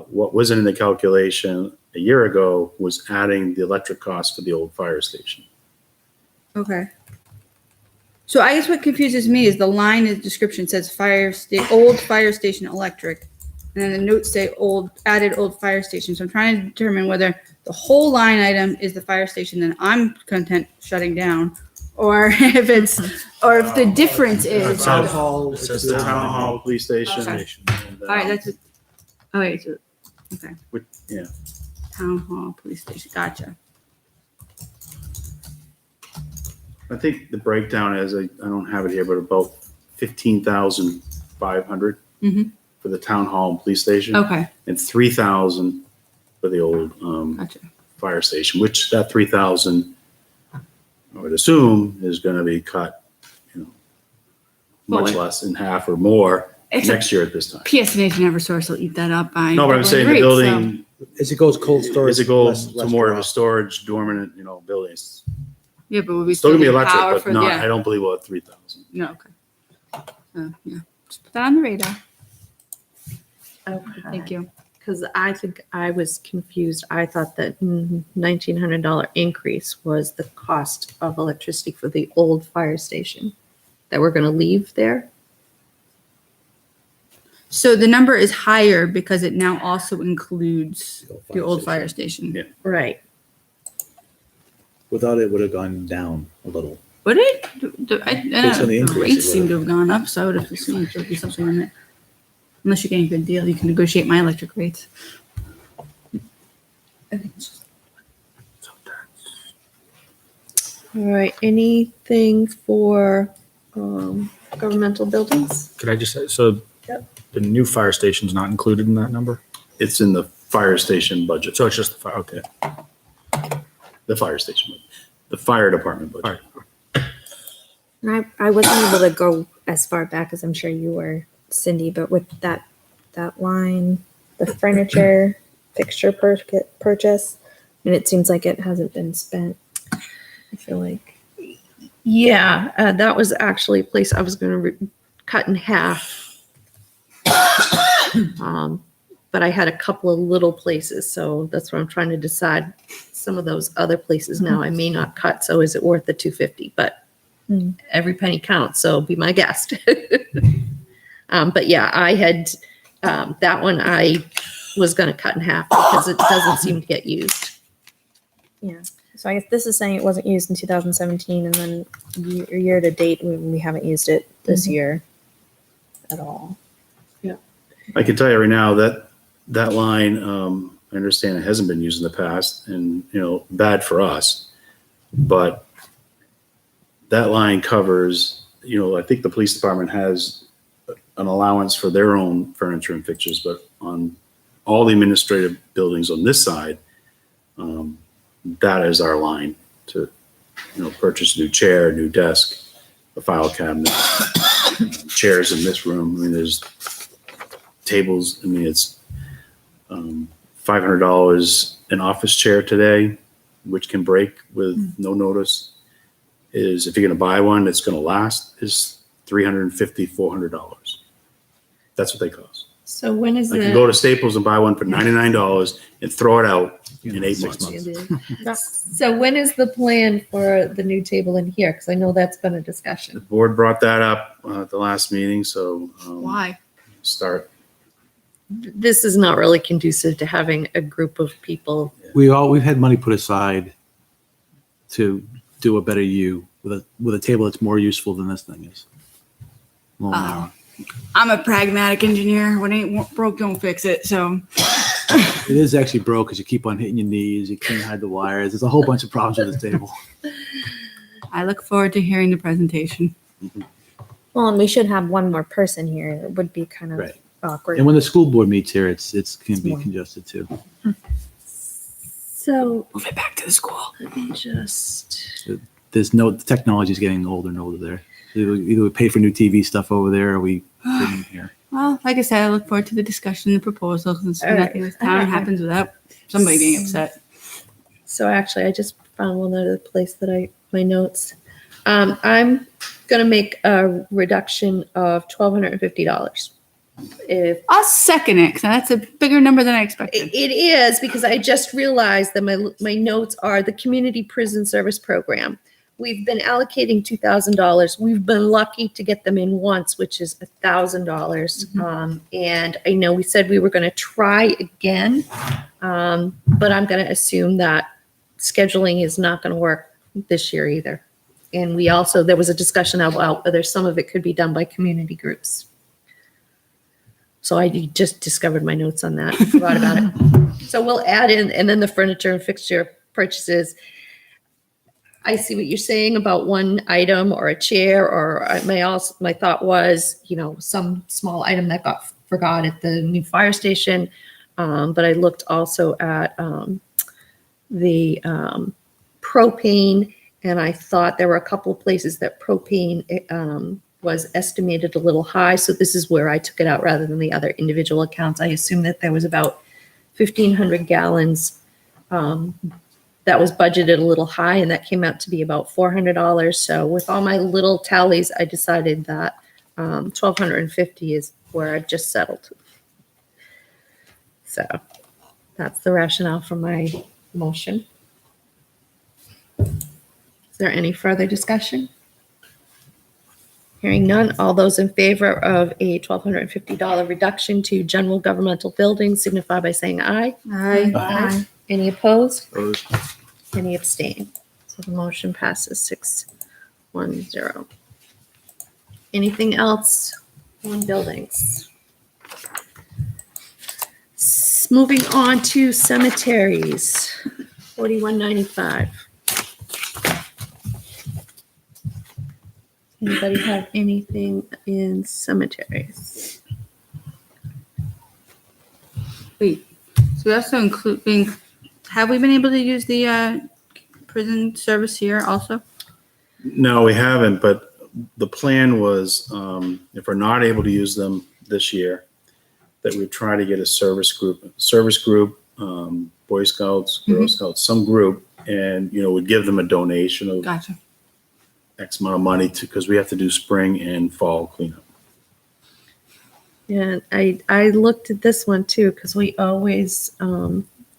What wasn't in the calculation a year ago was adding the electric cost for the old fire station. Okay. So I guess what confuses me is the line in the description says old fire station electric. And then the notes say added old fire station. So I'm trying to determine whether the whole line item is the fire station, then I'm content shutting down. Or if the difference is. Town hall. It says the town hall, police station. Okay. and, All right, that's it. Oh, wait, so, okay. Yeah. Town hall, police station, gotcha. I think the breakdown is, I don't have it here, but about 15,500 Mhm. for the town hall and police station, Okay, and 3,000 for the old gotcha. fire station, which that 3,000, I would assume, is going to be cut, Well, much less, in half or more Except next year at this time. PSNH and Eversource will eat that up by. No, but I'm saying the rates, so- building, As it goes cold storage. as it goes less- to less more of a drop. storage dormant, buildings. Yeah, but would we Still gonna be get electric, power but for- not, yeah. I don't believe we'll have 3,000. No, okay. Yeah, just put that on the radar. Thank you. Because I think I was confused. I thought that $1,900 increase was the cost of electricity for the old fire station that we're going to leave there. So the number is higher because it now also includes the old fire station. Yeah. Right. Without it, would have gone down a little. Would it? Based on the increase, Rates it seem would. to have gone up, so I would have assumed there'd be something in it. Unless you're getting a good deal, you can negotiate my electric rates. All right. Anything for governmental buildings? Could I just say, so Yep. the new fire station's not included in that number? It's in the fire station budget, So it's just the fire, okay. the fire station, the fire department budget. And I wasn't able to go as far back as I'm sure you were, Cindy, but with that line, the furniture fixture purchase, and it seems like it hasn't been spent. I feel like. Yeah, that was actually a place I was going to cut in half. But I had a couple of little places, so that's what I'm trying to decide. Some of those other places now I may not cut, so is it worth the $250? But every penny counts, so be my guest. But yeah, I had that one I was going to cut in half because it doesn't seem to get used. Yeah. So I guess this is saying it wasn't used in 2017, and then year to date, we haven't used it this year at all. I can tell you right now that that line, I understand it hasn't been used in the past and, bad for us. But that line covers, I think the police department has an allowance for their own furniture and fixtures, but on all the administrative buildings on this side, that is our line to, purchase a new chair, a new desk, a file cabinet, chairs in this room. I mean, there's tables. I mean, it's $500 an office chair today, which can break with no notice. Is if you're going to buy one that's going to last, is $350, $400. That's what they cost. So when is I can go to Staples and buy one for $99 and throw it out in 8 6 months. So when is the plan for the new table in here? Because I know that's been a The discussion. board brought that up at the last meeting, so Why? start. This is not really conducive to having a group of people. We've had money put aside to do a better U with a table that's more useful than this thing is. Well, now, I'm a pragmatic engineer. What ain't broke, don't fix it. So it is actually broke because you keep on hitting your knees. You can't hide the wires. There's a whole bunch of problems with this table. I look forward to hearing the presentation. Well, and we should have one more person here. It would be kind of Right. awkward. And when the school board meets here, it can be congested too. So Move it back to the school. let me just. The technology is getting older and older there. Either we pay for new TV stuff over there or we put in here. Well, like I said, I look forward to the discussion, the proposals, and so nothing in this town happens without somebody being upset. So actually, I just found one other place that my notes. I'm going to make a reduction of $1,250. If I'll second it, because that's a bigger number than I expected. it is, because I just realized that my notes are the Community Prison Service Program. We've been allocating $2,000. We've been lucky to get them in once, which is $1,000. And I know we said we were going to try again, but I'm going to assume that scheduling is not going to work this year either. And there was a discussion about whether some of it could be done by community groups. So I just discovered my notes on that. Forgot about it. So we'll add in, and then the furniture and fixture purchases. I see what you're saying about one item or a chair, or my thought was, some small item that got forgot at the new fire station. But I looked also at the propane, and I thought there were a couple of places that propane was estimated a little high. So this is where I took it out rather than the other individual accounts. I assumed that there was about 1,500 gallons that was budgeted a little high, and that came out to be about $400. So with all my little tallies, I decided that $1,250 is where I've just settled. So that's the rationale for my motion. Is there any further discussion? Hearing none, all those in favor of a $1,250 reduction to general governmental buildings signify by saying aye. Aye. Any opposed? Opposed? Any abstain? So the motion passes 6-1-0. Anything else on buildings? Moving on to cemeteries, 4195. Anybody have anything in cemeteries? Wait, so we also have we been able to use the prison service here also? No, we haven't, but the plan was, if we're not able to use them this year, that we try to get a service group, Boy Scouts, Girl Scouts, some group, and, would give them a donation of Gotcha. X amount of money because we have to do spring and fall cleanup. Yeah, I looked at this one too, because we always,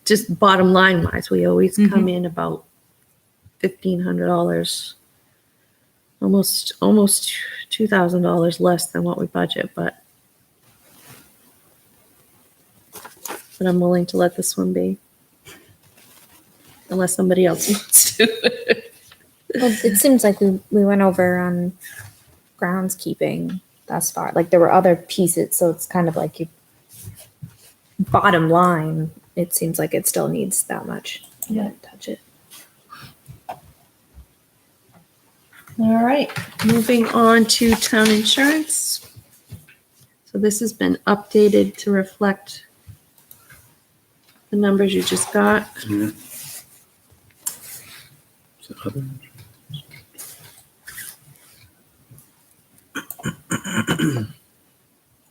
just bottom line wise, we always come in about $1,500, almost $2,000 less than what we budget, but I'm willing to let this one be, unless somebody else wants to. Well, it seems like we went over on groundskeeping thus far. Like there were other pieces, so it's kind of like you. Bottom line, it seems like it still needs that much. Yeah, touch it. All right, moving on to town insurance. So this has been updated to reflect the numbers you just got. Yeah. So other-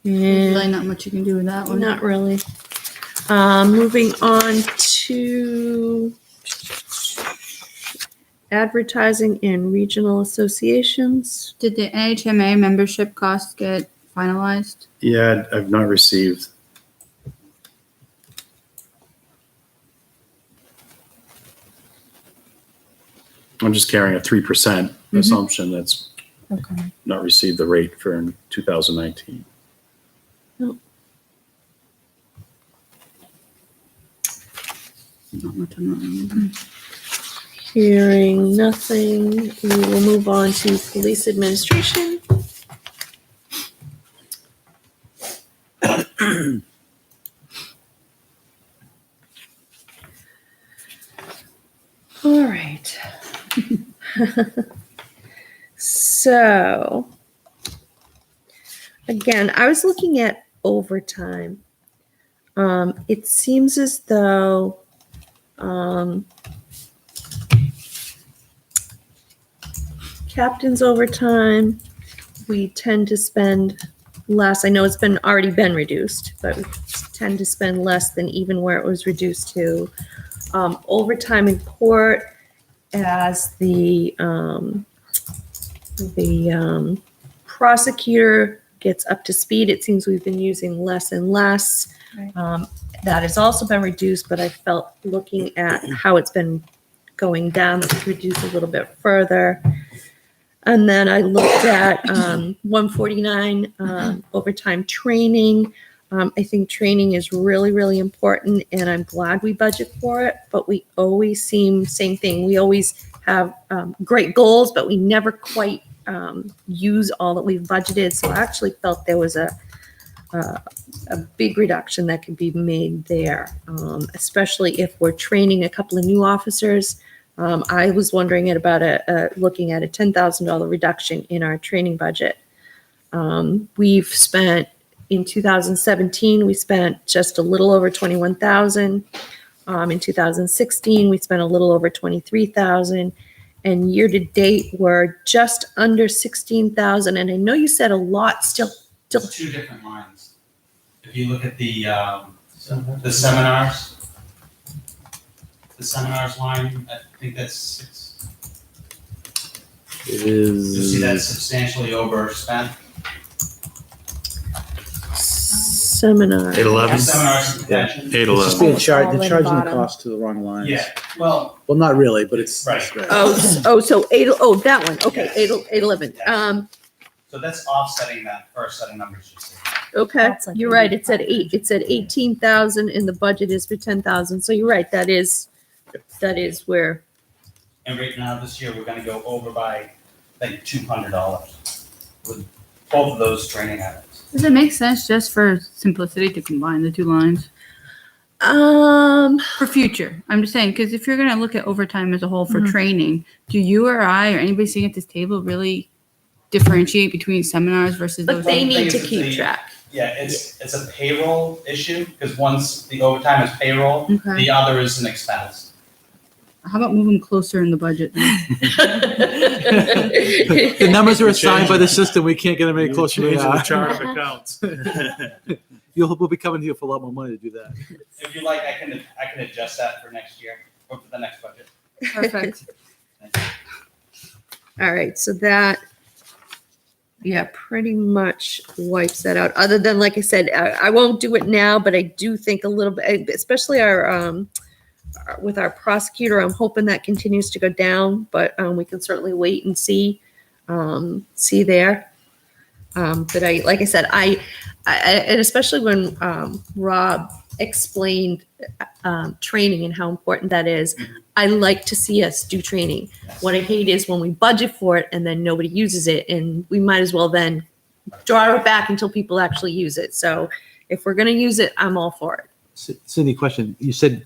Really not much you can do with that one. Not really. Moving on to advertising in regional associations. Did the NHMA membership costs get finalized? Yeah, I've not received. I'm just carrying a 3% assumption that's Okay. not received the rate for 2019. Not much on that one. Hearing nothing, we will move on to police administration. All right. So, again, I was looking at overtime. It seems as though captain's overtime we tend to spend less. I know it's already been reduced, but we tend to spend less than even where it was reduced to. Overtime in court, as the prosecutor gets up to speed, it seems we've been using less and less. Right. That has also been reduced, but I felt looking at how it's been going down, that was reduced a little bit further. And then I looked at 149 overtime training. I think training is really, really important, and I'm glad we budget for it, but we always seem, same thing, we always have great goals, but we never quite use all that we've budgeted. So I actually felt there was a big reduction that could be made there, especially if we're training a couple of new officers. I was wondering about looking at a $10,000 reduction in our training budget. We've spent, in 2017, we spent just a little over 21,000. In 2016, we spent a little over 23,000. And year to date, we're just under 16,000. And I know you said a lot still. It's two different lines. If you look at the seminars, line, I think that's 6. It You'll see that's is, substantially overspent. Seminar. 811? Seminars and conventions. It's 811. just being charged, All they're in charging the bottom. cost to the wrong lines. Yeah, well, Well, not really, but it's. Right. So that one. Okay, Yes. 811. so that's offsetting that first set of numbers you see. Okay, That's like you're right. It's at 85. It's at 18,000 and the budget is for 10,000. So you're right. That is where, And right now, this year, we're gonna go over by, I think, $200 with both of those training items. Does it make sense just for simplicity to combine the two lines for future? I'm just saying, because if you're going to look at overtime as a whole for training, do you or I or anybody sitting at this table really differentiate between seminars versus but those? they One need thing to is that keep they- track. Yeah, it's a payroll issue, because once the overtime is payroll, Okay. the other is an expense. How about moving closer in the budget? the numbers are assigned by the system. We can't get them any closer than they Changing the are. chart of accounts. We'll be coming to you for a lot more money to do that. If you like, I can adjust that for next year, or for the next budget. Perfect. All right, so that, yeah, pretty much wipes that out. Other than, like I said, I won't do it now, but I do think a little bit, especially with our prosecutor, I'm hoping that continues to go down, but we can certainly wait and see there. But like I said, I and especially when Rob explained training and how important that is, I like to see us do training. What I hate is when we budget for it and then nobody uses it, and we might as well then draw it back until people actually use it. So if we're going to use it, I'm all for it. Cindy, question. You said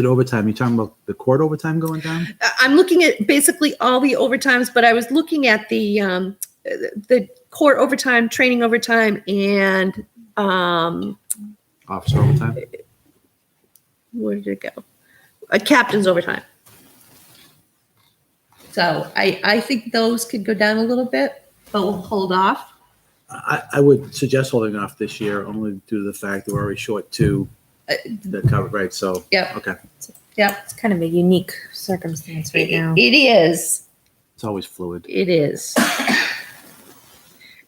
overtime. You talking about the court overtime going down? I'm looking at basically all the overtimes, but I was looking at the court overtime, training overtime, and Officer overtime? where did it go? A captain's overtime. So I think those could go down a little bit, but we'll hold off. I would suggest holding off this year only due to the fact that we're already short 2 that covered, right? So, Yep. okay. Yep. It's kind of a unique circumstance right now. It is. It's always fluid. It is.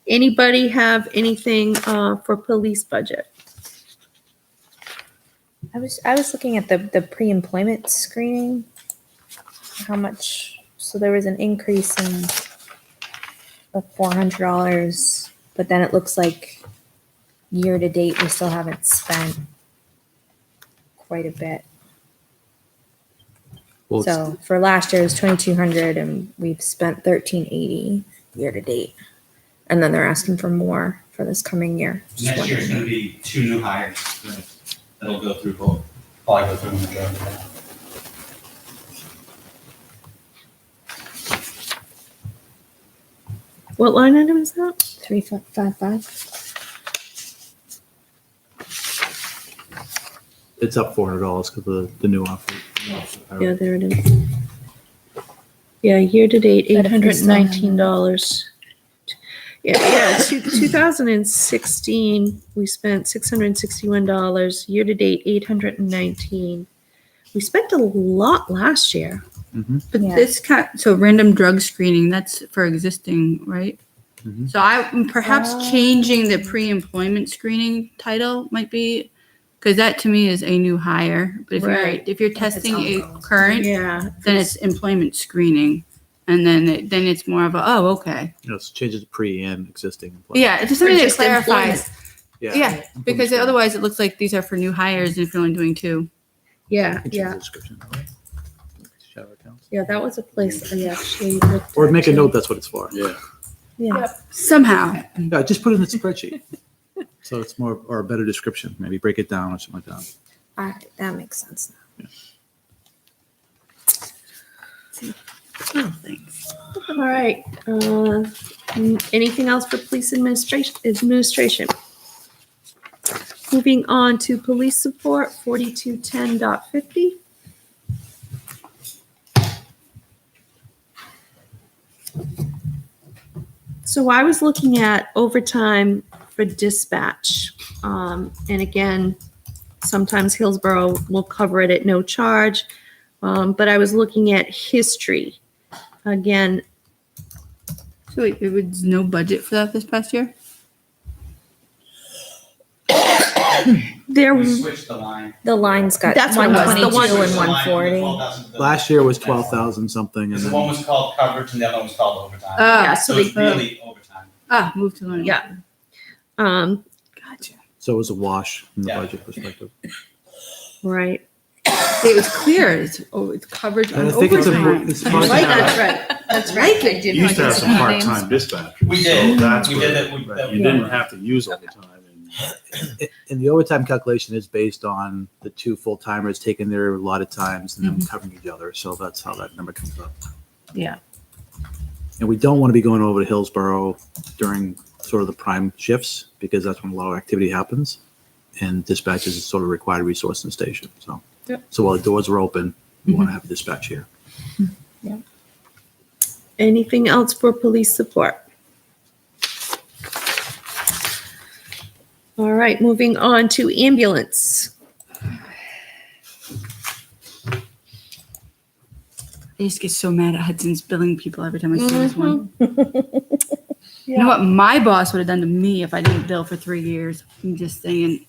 Anybody have anything for police budget? I was looking at the pre-employment screening. How much? So there was an increase of $400, but then it looks like year to date we still haven't spent quite a bit. Well, it's- So for last year it was 2,200, and we've spent 1,380 year to date. And then they're asking for more for this coming year. Just Next year's wondering. gonna be 2 new hires that'll go through both, probably go through the majority of that. What line item is that? 355. it's up $400 because of the new offer. Yeah, there it is. Yeah, year to date, But if we still have- $819. Yeah, 2016, we spent $661. Year to date, 819. We spent a lot last year. But Yeah. this so random drug screening, that's for existing, right? Mhm. So perhaps changing the pre-employment screening title might be, because that to me is a new hire. But Right. if you're testing a ongoing. current, Yeah. then it's employment screening. And then it's more of a, oh, okay. Let's change it to pre and existing. employees. Yeah, it's just something that just clarifies. Yeah. Yeah, because otherwise it looks like these are for new hires and if you're only doing 2. Yeah, Change yeah, the description, right? Shadow accounts. yeah. That was a place I actually looked Or at, make a too. note that's what it's for. Yeah. Yeah. Somehow. Yeah, just put it in the spreadsheet. So it's more, or a better description, maybe break it down or something like that. All right, that makes sense. Oh, thanks. All right. Anything else for police administration? Moving on to police support, 4210.50. So I was looking at overtime for dispatch. And again, sometimes Hillsborough will cover it at no charge. But I was looking at history. Again, So wait, there was no budget for that this past year? there We switched the line. The line's got That's what it was, the 122 one- and Switched the line from the 140. 12,000 to Last year was 12,000 something and Because the then one was called coverage and the other one was called overtime. yeah, so So it's they, really overtime. Move to line. Yeah. Gotcha. so it was a wash from the Yeah. budget perspective. right. It was clear. It's coverage And on I think it's overtime. it's I hard to like have- that's right. That's right. I did You used to have like some those part-time dispatchers. We did. So that's We where, did that. right, you didn't have to use overtime. And And the overtime calculation is based on the 2 full-timers taking their allotted times and then covering each other. So that's how that number comes up. Yeah. And we don't want to be going over to Hillsborough during sort of the prime shifts because that's when a lot of activity happens. And dispatch is sort of a required resource in the station. So, Yep. so while the doors are open, we want to have a dispatch here. Anything else for police support? All right, moving on to ambulance. I just get so mad at Hudson's billing people every time I see this one. You know what my boss would have done to me if I didn't bill for 3 years? I'm just saying.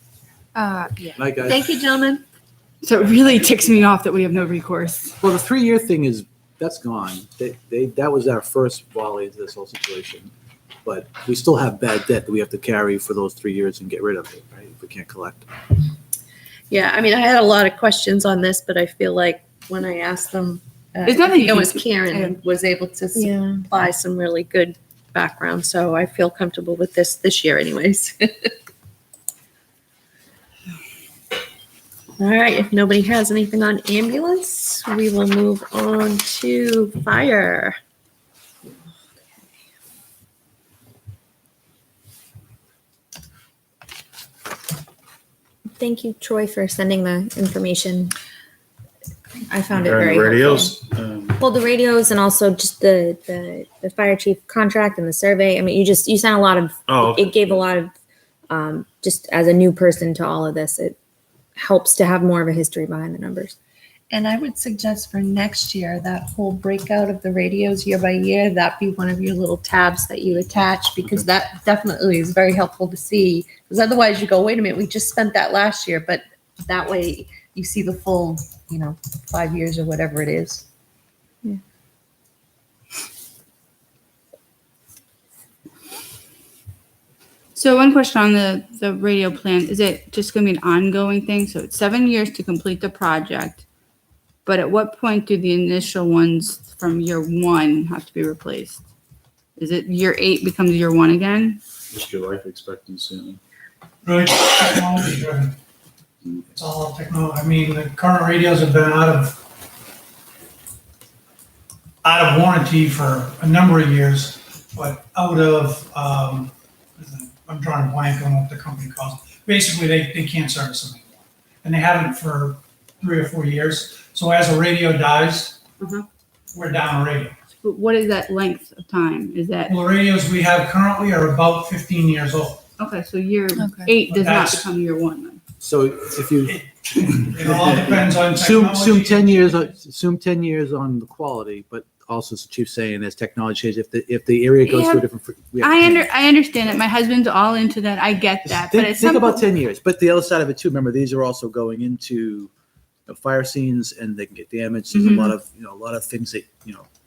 Yeah. Like I, Thank you, gentlemen. So it really ticks me off that we have no recourse. well, the 3-year thing is that's gone. That was our first volley into this whole situation. But we still have bad debt that we have to carry for those 3 years and get rid of it, right? If we can't collect. Yeah, I mean, I had a lot of questions on this, but I feel like when I asked them, There's nothing you it can was do. Karen was able to Yeah. supply some really good background, so I feel comfortable with this year anyways. All right, if nobody has anything on ambulance, we will move on to fire. Thank you, Troy, for sending the information. I found it Regarding very radios, helpful. Well, the radios and also just the fire chief contract and the survey. I mean, you sent a lot of. Oh, okay. It gave a lot of just as a new person to all of this. It helps to have more of a history behind the numbers. And I would suggest for next year, that whole breakout of the radios year by year, that be one of your little tabs that you attach, because that definitely is very helpful to see. Because otherwise you go, wait a minute, we just spent that last year, but that way you see the full, 5 years or whatever it is. So one question on the radio plan, is it just going to be an ongoing thing? So it's 7 years to complete the project. But at what point do the initial ones from year 1 have to be replaced? Is it year 8 becomes year 1 again? Just your life expectancy. Really, technology driven. It's all technology. I mean, the current radios have been out of warranty for a number of years, but out of, I'm drawing a blank on what the company calls it. Basically, they can't service them anymore. And they haven't for 3 or 4 years. So as a radio dies, we're down a radio. but what is that length of time? Is that, Well, the radios we have currently are about 15 years old. okay, so year Okay. 8 does not That's- become year 1 then? So if you It all depends on assume technology. 10 years, assume 10 years on the quality, but also as the chief's saying, as technology changes, if the area goes to a different. We have to change. I understand that. My husband's all into that. I get that. But at Think some about point, 10 years, but the other side of it too, remember, these are also going into fire scenes and they can get damaged. There's Mhm. a lot of things that,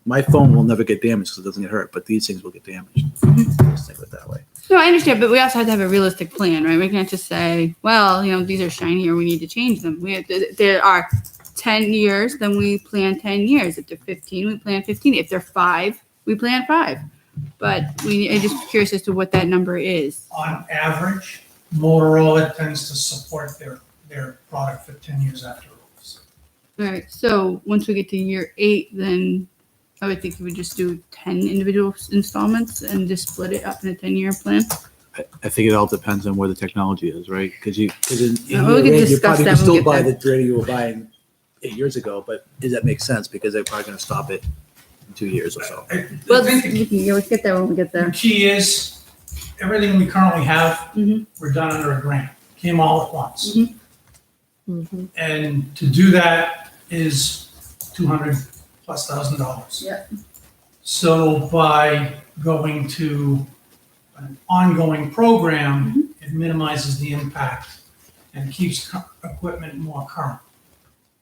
my phone will never get damaged because it doesn't get hurt, but these things will get damaged. Just think of it that way. no, I understand, but we also have to have a realistic plan, right? We can't just say, well, these are shiny or we need to change them. There are 10 years, then we plan 10 years. If they're 15, we plan 15. If they're 5, we plan 5. But I'm just curious as to what that number is. On average, Motorola tends to support their product for 10 years after release. All right. So once we get to year 8, then I would think we would just do 10 individual installments and just split it up in a 10-year plan. I think it all depends on where the technology is, right? Because in Yeah, we can you discuss probably that can when we still get buy there. the radio you were buying 8 years ago, but does that make sense? Because they're probably going to stop it in 2 years or so. I Well, think let's get there when we get the there. key is, everything we currently have, Mhm. we're done under a grant, came all at once. Mhm. Mhm. And to do that is $200,000+. Yeah. So by going to an ongoing program, it minimizes the impact and keeps equipment more current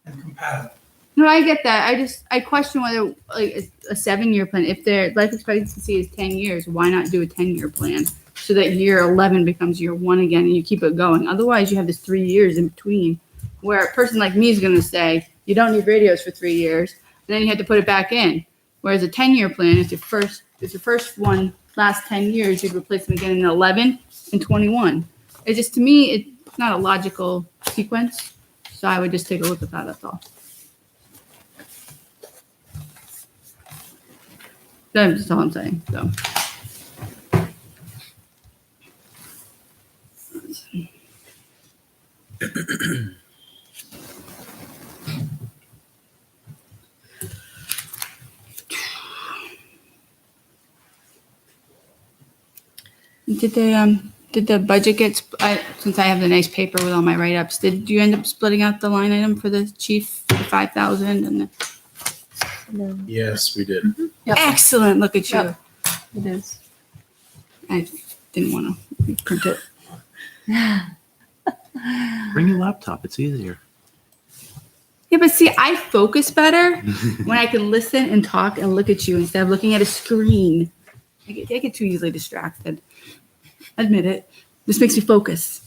and compatible. No, I get that. I question whether like a 7-year plan, if their life expectancy is 10 years, why not do a 10-year plan so that year 11 becomes year 1 again and you keep it going? Otherwise, you have this 3 years in between where a person like me is going to say, you don't need radios for 3 years, and then you have to put it back in. Whereas a 10-year plan, if your first one lasts 10 years, you'd replace them again in 11 and 21. It just, to me, it's not a logical sequence. So I would just take a look at that, that's all. That's all I'm saying, so. Did the budget get, since I have the nice paper with all my write-ups, did you end up splitting out the line item for the chief, the 5,000 and the? Yes, we did. Yep. Excellent, look at you. Yep. It is. I didn't want to print it. Bring your laptop. It's easier. Yeah, but see, I focus better when I can listen and talk and look at you instead of looking at a screen. I get too easily distracted. Admit it. This makes me focus.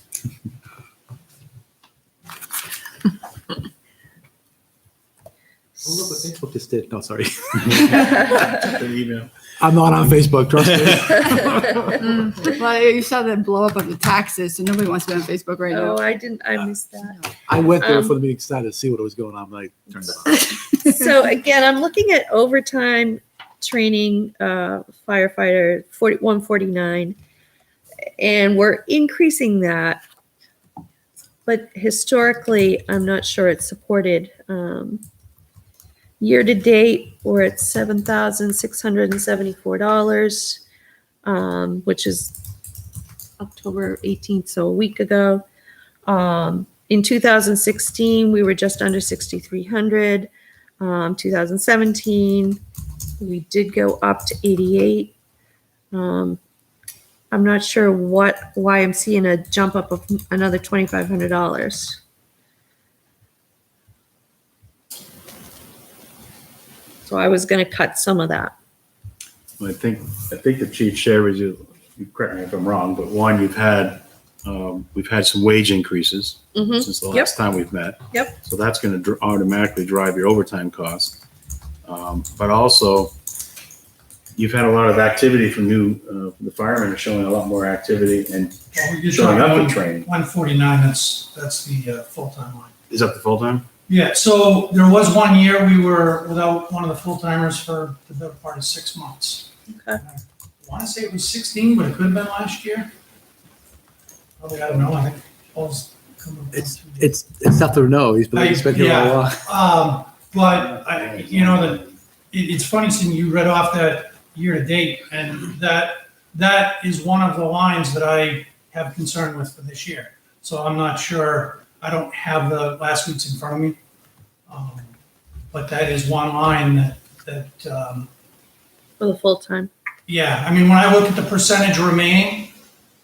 Oh, look what Facebook just did. No, sorry. An email. I'm not on Facebook, trust me. Well, you saw the blow up of the taxes, so nobody wants to be on Facebook right now. Oh, I missed that. I went there for the meeting Saturday to see what was going on. I turned it on. So again, I'm looking at overtime training, firefighter 149, and we're increasing that. But historically, I'm not sure it's supported. Year to date, we're at $7,674, which is October 18th, so a week ago. In 2016, we were just under 6,300. 2017, we did go up to 88. I'm not sure why I'm seeing a jump up of another $2,500. So I was going to cut some of that. I think the chief shared with you correct me if I'm wrong, but one, we've had some wage increases Mhm. since the Yep. last time we've met. Yep. So that's going to automatically drive your overtime costs. But also, you've had a lot of activity from the firemen are showing a lot more activity and Well, we just showing showing up for training. 149, that's the full-time line. Is that the full-time? Yeah, so there was one year we were without one of the full-timers for the better part of 6 months. Okay. I want to say it was 16, but it could have been last year. Probably, I don't know, I think Paul's coming. up on 2 years. It's tough to know. He's been here all along. But the it's funny seeing you read off that year-to-date, and that is one of the lines that I have concern with for this year. So I'm not sure, I don't have the last week's in front of me. But that is one line that, For the full-time. yeah, I mean, when I look at the percentage remaining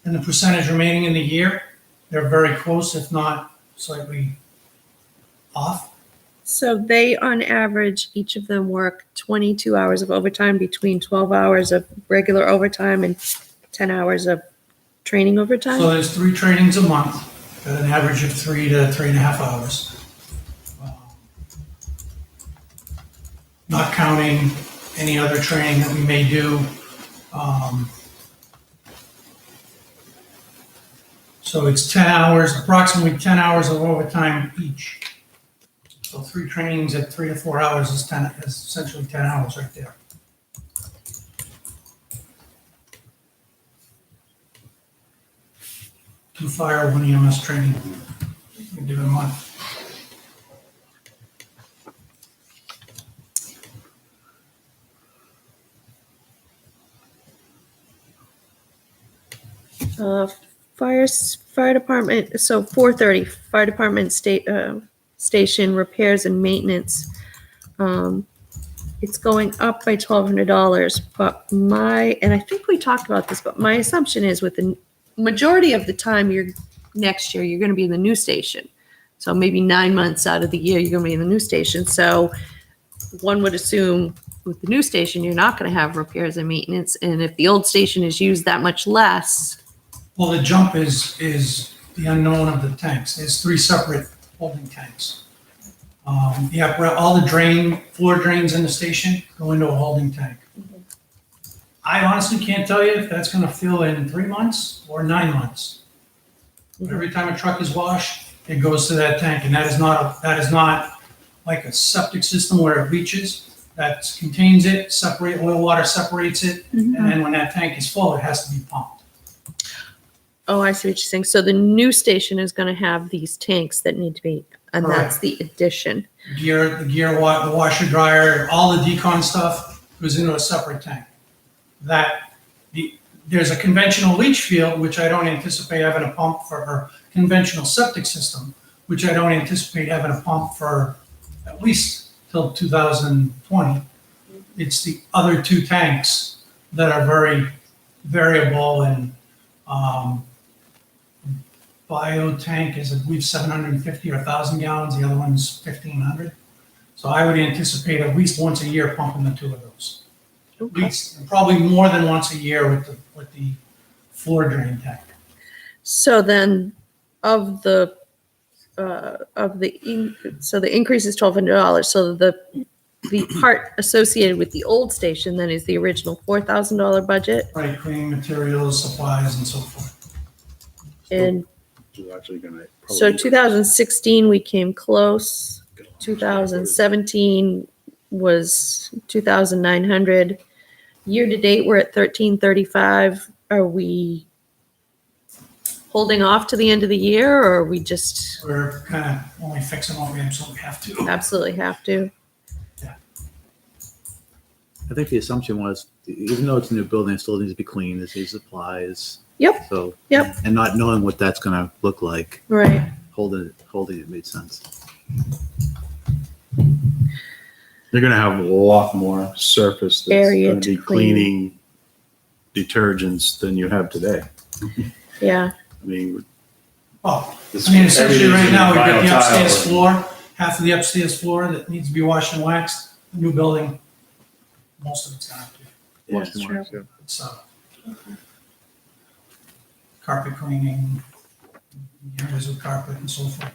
and the percentage remaining in the year, they're very close, if not slightly off. So they, on average, each of them work 22 hours of overtime between 12 hours of regular overtime and 10 hours of training overtime? So there's 3 trainings a month at an average of 3 to 3.5 hours. Not counting any other training that we may do. So it's 10 hours, approximately 10 hours of overtime each. So 3 trainings at 3 to 4 hours is essentially 10 hours right there. Two fire, 1 EMS training. We do a month. Fire department, so 430, fire department station repairs and maintenance. It's going up by $1,200, but and I think we talked about this, but my assumption is with the majority of the time next year, you're gonna be in the new station. So maybe 9 months out of the year, you're gonna be in the new station. So one would assume with the new station, you're not gonna have repairs and maintenance. And if the old station is used that much less, Well, the jump is the unknown of the tanks. There's 3 separate holding tanks. All the floor drains in the station go into a holding tank. I honestly can't tell you if that's gonna fill in 3 months or 9 months. But every time a truck is washed, it goes to that tank, and that is not like a septic system where it leaches. That contains it, oil water separates it, and then when that tank is full, it has to be pumped. oh, I see what you're saying. So the new station is gonna have these tanks that need to be, and that's the addition. The washer, dryer, all the decon stuff goes into a separate tank. There's a conventional leach field, which I don't anticipate having a pump for, or conventional septic system, which I don't anticipate having a pump for at least till 2020. It's the other 2 tanks that are very variable, and bio tank is, I believe, 750 or 1,000 gallons, the other one's 1,500. So I would anticipate at least once a year pumping the 2 of those. At least, probably more than once a year with the floor drain tank. So then so the increase is $1,200. So the part associated with the old station then is the original $4,000 budget. Right, cleaning materials, supplies, and so forth. And Which is actually gonna. so 2016, we came close. 2017 was 2,900. Year to date, we're at 1,335. Are we holding off to the end of the year, or are we just We're kind of only fixing what we absolutely have to. absolutely have to? I think the assumption was, even though it's a new building, it still needs to be clean, it needs supplies. Yep. So. Yep. And not knowing what that's gonna look like, Right. holding it made sense. You're gonna have a lot more surface that's Area gonna to be cleaning detergents than you have today. Yeah. I mean, Well, this- I mean, essentially, right everything's now, we've got the vinyl upstairs tile. floor, half of the upstairs floor that needs to be washed and waxed. The new building, most of it's gonna have to. Yeah, That's true. yeah. So, carpet cleaning, areas with carpet and so forth.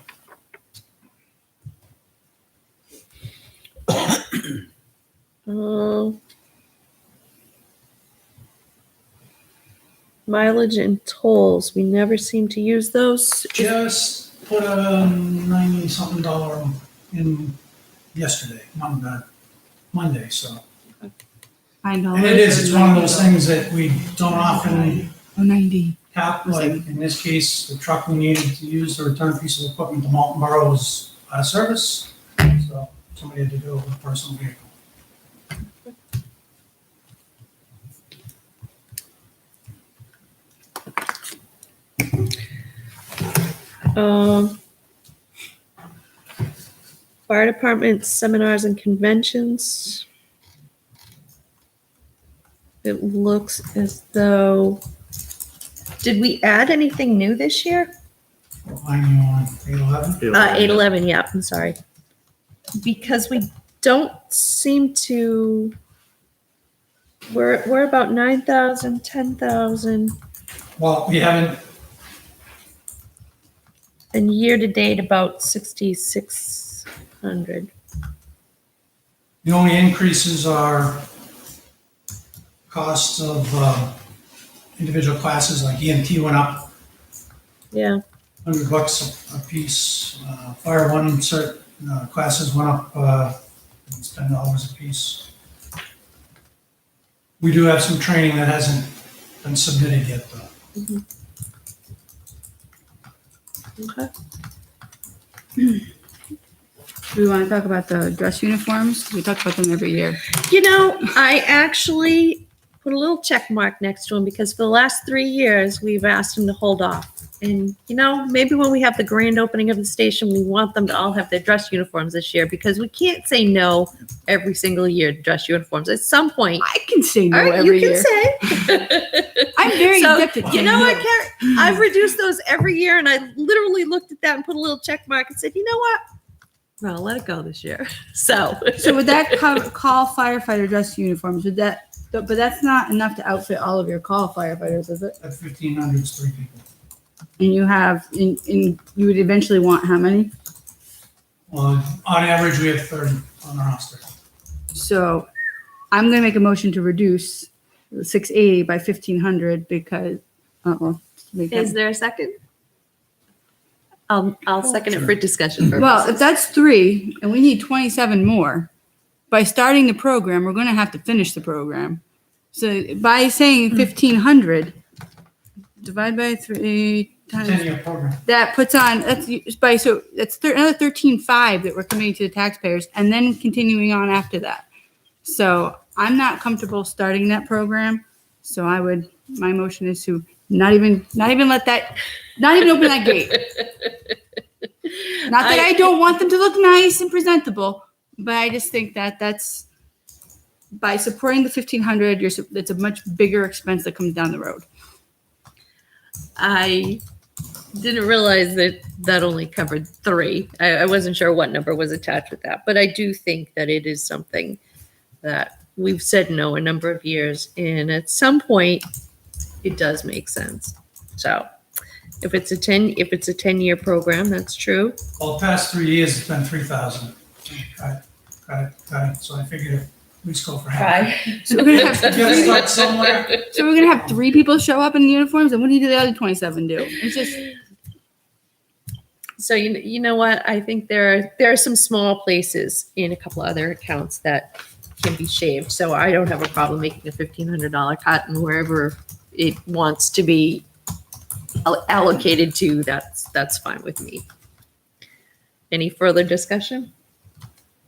Mileage and tolls, we never seem to use those. Just put a $90-something in yesterday, Monday, so. $9. And it is, it's one of those things that we don't often Oh, 90. have, like, in this case, the truck we needed to use to return a piece of equipment to Molten Borough was out of service, so somebody had to do it with a personal vehicle. Fire department seminars and conventions. It looks as though, did we add anything new this year? Line you on 811? 811, yeah, I'm sorry. Because we don't seem to, we're about 9,000, 10,000, Well, we haven't, and year to date about 6,600. the only increases are costs of individual classes, like EMT went up Yeah, $100 a piece. Fire one cert classes went up it's $10 a piece. We do have some training that hasn't been submitted yet, though. okay. Do we want to talk about the dress uniforms? We talk about them every year. You know, I actually put a little check mark next to him because for the last 3 years, we've asked him to hold off. And, you know, maybe when we have the grand opening of the station, we want them to all have their dress uniforms this year because we can't say no every single year to dress uniforms. At some point, I can say no all right, every you year. can say. I'm very So, addicted to you know what, no. Karen? I've reduced those every year, and I literally looked at that and put a little check mark and said, you know what? No, let it go this year. So So would that call firefighter dress uniforms? Would that? But that's not enough to outfit all of your call firefighters, is it? At 1,500 is 3 people. And you have, you would eventually want how many? Well, on average, we have 30 on our roster. So I'm going to make a motion to reduce the 680 by 1,500 because, is there a second? I'll second it for discussion purposes. well, if that's 3 and we need 27 more, by starting the program, we're going to have to finish the program. So by saying 1,500, divide by 3 times. 10-year program. That puts on, that's by, so that's another 13.5 that we're committing to the taxpayers and then continuing on after that. So I'm not comfortable starting that program. So my motion is to not even let that, not even open that gate. Not that I don't want them to look nice and presentable, but I just think that that's, by supporting the 1,500, it's a much bigger expense that comes down the road. I didn't realize that only covered 3. I wasn't sure what number was attached with that, but I do think that it is something that we've said no a number of years, and at some point, it does make sense. So, if it's a 10-year program, that's true. Well, the past 3 years, it's been 3,000. Got it. So I figured at least go for half. So we're gonna have You gotta start somewhere. So we're gonna have 3 people show up in uniforms, and what do the other 27 do? It's just So you know what? I think there are some small places in a couple other accounts that can be shaved. So I don't have a problem making a $1,500 cut, and wherever it wants to be allocated to, that's fine with me. Any further discussion?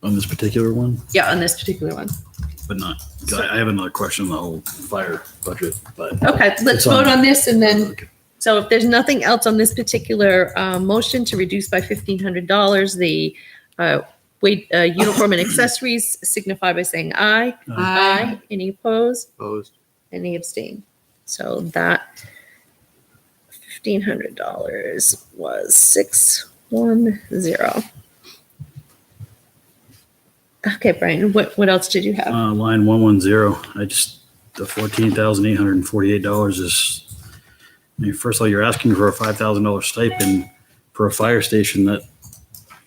On this particular one, Yeah, on this particular one. but not, I have another question on the whole fire budget, but. Okay, let's It's on- vote on this, and then Okay. so if there's nothing else on this particular motion to reduce by $1,500, the uniform and accessories signify by saying aye. Aye. Any opposed? Opposed? Any abstain? So that $1,500 was 610. Okay, Brian, what else did you have? Line 110, the $14,848 is, first of all, you're asking for a $5,000 stipend for a fire station that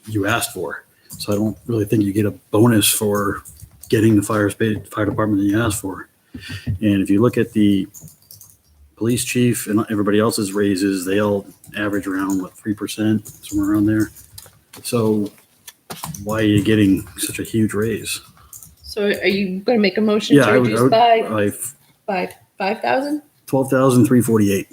you asked for. So I don't really think you get a bonus for getting the fire department that you asked for. And if you look at the police chief and everybody else's raises, they all average around 3%, somewhere around there. So why are you getting such a huge raise? So are you going to make a motion Yeah, to I would, reduce by I 5,000? 12,348.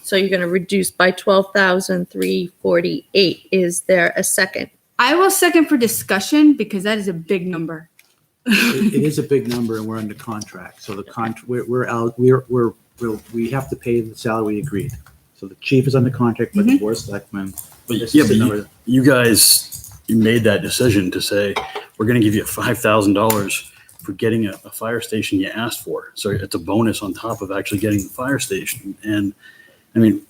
So you're going to reduce by 12,348. Is there a second? I will second for discussion because that is a big number. It is a big number and we're under contract. So the we have to pay the salary we agreed. So the chief is under contract with the board of selectmen. But This yeah, is but the number. you guys, you made that decision to say, we're going to give you $5,000 for getting a fire station you asked for. So it's a bonus on top of actually getting the fire station. And I mean,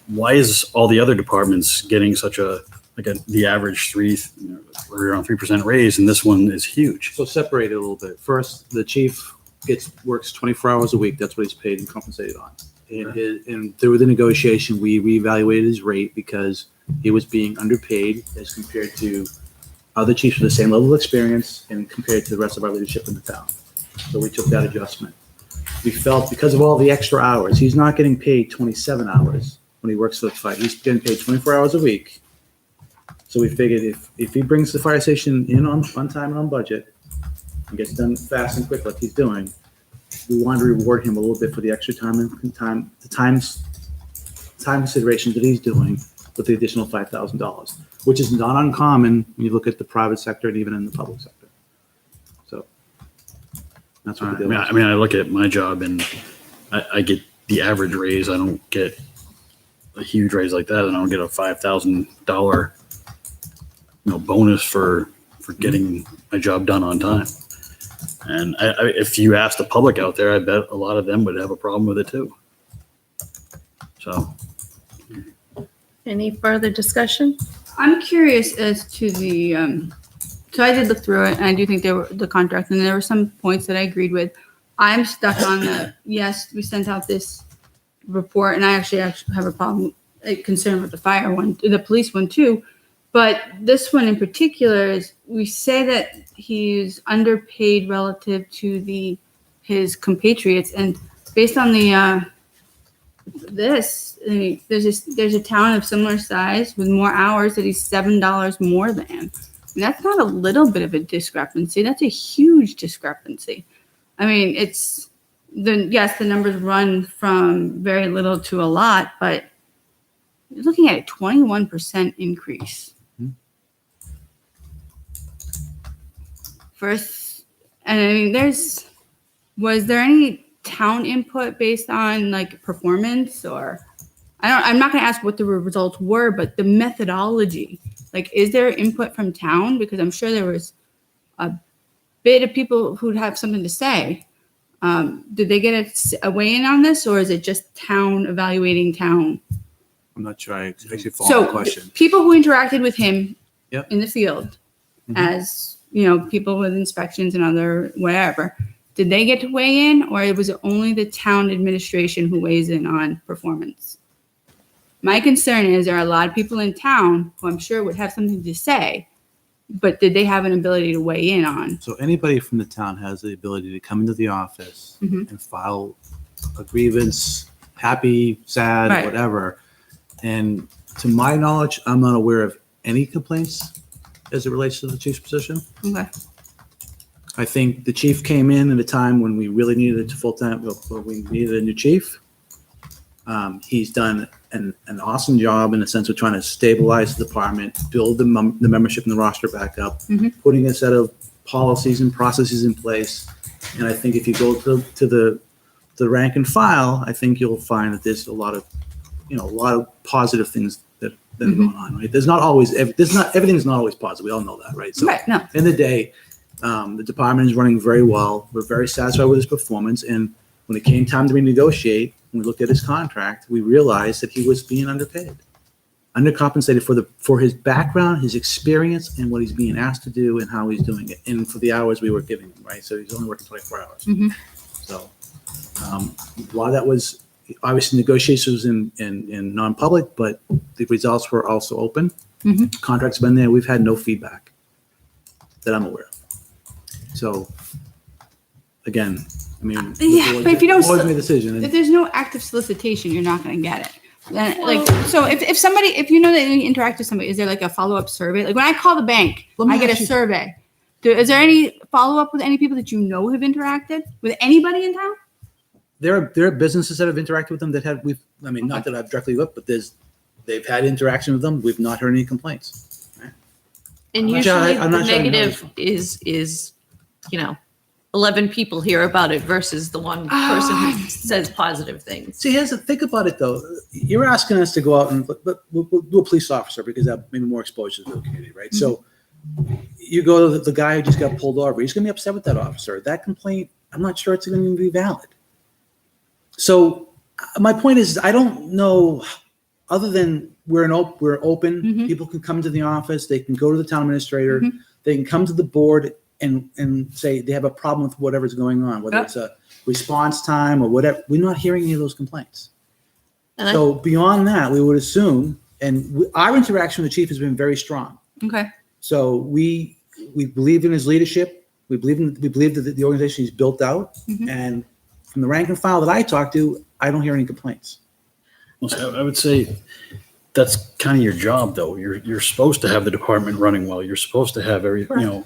why is all the other departments getting such the average around 3% raise, and this one is huge? So separate it a little bit. First, the chief works 24 hours a week. That's what he's paid and compensated on. And through the negotiation, we reevaluated his rate because he was being underpaid as compared to other chiefs with the same level of experience and compared to the rest of our leadership in the town. So we took that adjustment. We felt because of all the extra hours, he's not getting paid 27 hours when he works for the fire. He's getting paid 24 hours a week. So we figured if he brings the fire station in on time and on budget and gets done fast and quick like he's doing, we wanted to reward him a little bit for the extra time and time considerations that he's doing with the additional $5,000, which is not uncommon when you look at the private sector and even in the public sector. So that's what we did. I mean, I look at my job and I get the average raise. I don't get a huge raise like that, and I don't get a $5,000 bonus for getting my job done on time. And if you ask the public out there, I bet a lot of them would have a problem with it too. So. Any further discussion? I'm curious as to the, so I did look through it and I do think there were the contract and there were some points that I agreed with. I'm stuck on yes, we sent out this report and I actually have a problem, a concern with the fire one, the police one too. But this one in particular is we say that he's underpaid relative to his compatriots, and based on the there's a town of similar size with more hours that he's $7 more than. And that's not a little bit of a discrepancy. That's a huge discrepancy. I mean, the numbers run from very little to a lot, but you're looking at a 21% increase. First, and I mean, was there any town input based on like performance or I'm not going to ask what the results were, but the methodology, like, is there input from town? Because I'm sure there was a bit of people who'd have something to say. Did they get a weigh in on this, or is it just town evaluating town? I'm not sure I actually follow the question. People who interacted with him Yep. in the field as, people with inspections and other whatever, did they get to weigh in, or was it only the town administration who weighs in on performance? My concern is there are a lot of people in town who I'm sure would have something to say, but did they have an ability to weigh in on? So anybody from the town has the ability to come into the office Mhm. and file a grievance, happy, sad, Right. whatever. And to my knowledge, I'm not aware of any complaints as it relates to the chief's position. Okay. I think the chief came in at a time when we really needed a full-time, well, we needed a new chief. He's done an awesome job in the sense of trying to stabilize the department, build the membership and the roster back up, Mhm. putting a set of policies and processes in place. And I think if you go to the rank and file, I think you'll find that there's a lot of positive things that are going on, right? Everything's not always positive. We all know that, right? So Right. No. end of the day, the department is running very well. We're very satisfied with his performance. And when it came time to renegotiate, when we looked at his contract, we realized that he was being underpaid, undercompensated for his background, his experience, and what he's being asked to do and how he's doing it, and for the hours we were giving him, right? So he's only working 24 hours. Mhm. So a lot of that was obviously negotiations in non-public, but the results were also open. Mhm. Contract's been there. We've had no feedback that I'm aware of. So again, I mean, Yeah, but if you don't- the board made a decision. If And there's no active solicitation, you're not going to get it. Then, so if somebody, if you know that you interact with somebody, is there like a follow-up survey? Like when I call the bank, Let me I get a ask you- survey. Is there any follow-up with any people that you know have interacted with anybody in town? there are businesses that have interacted with them that have not that I've directly looked, but they've had interaction with them. We've not heard any complaints. And I'm not sure- usually I'm the not sure I know negative is, 11 people hear about it versus the one person who says positive things. See, think about it though. You're asking us to go out and, but we'll do a police officer because that maybe more exposure to the community, right? So you go to the guy who just got pulled over. He's going to be upset with that officer. That complaint, I'm not sure it's going to be valid. So my point is, I don't know, other than we're open, people can come to the office, they can go to the town administrator, they can come to the board and say they have a problem with whatever's going on, whether it's a response time or whatever. We're not hearing any of those complaints. And So beyond that, we would assume, and our interaction with the chief has been very strong. Okay. So we believe in his leadership. We believe that the organization he's built out. And from the rank and file that I talk to, I don't hear any complaints. Well, so I would say that's kind of your job, though. You're supposed to have the department running well. You're supposed to have everything doing.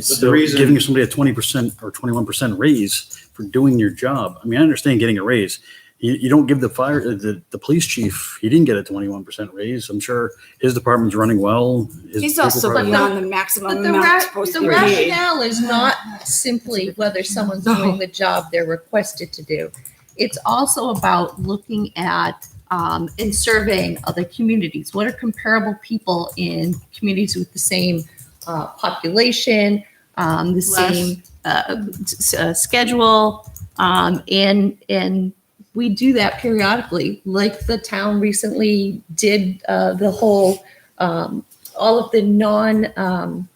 So the reason- giving somebody a 20% or 21% raise for doing your job. I mean, I understand getting a raise. You don't give the police chief. He didn't get a 21% raise. I'm sure his department's running well. He's also But beyond the maximum But the, amount supposed to the be paid. rationale is not simply whether someone's doing the job they're requested to do. It's also about looking at and surveying other communities. What are comparable people in communities with the same population, the same schedule, and we do that periodically. Like the town recently did the whole all of the non-union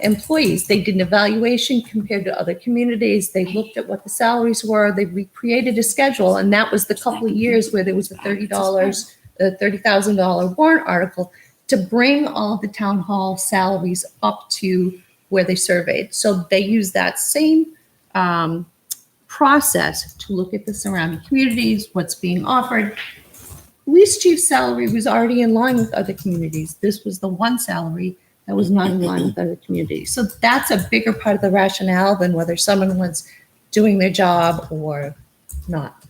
employees. They did an evaluation compared to other communities. They looked at what the salaries were. They recreated a schedule, and that was the couple of years where there was a $30,000 warrant article to bring all of the town hall salaries up to where they surveyed. So they use that same process to look at the surrounding communities, what's being offered. Police chief's salary was already in line with other communities. This was the one salary that was not in line with other communities. So that's a bigger part of the rationale than whether someone was doing their job or not.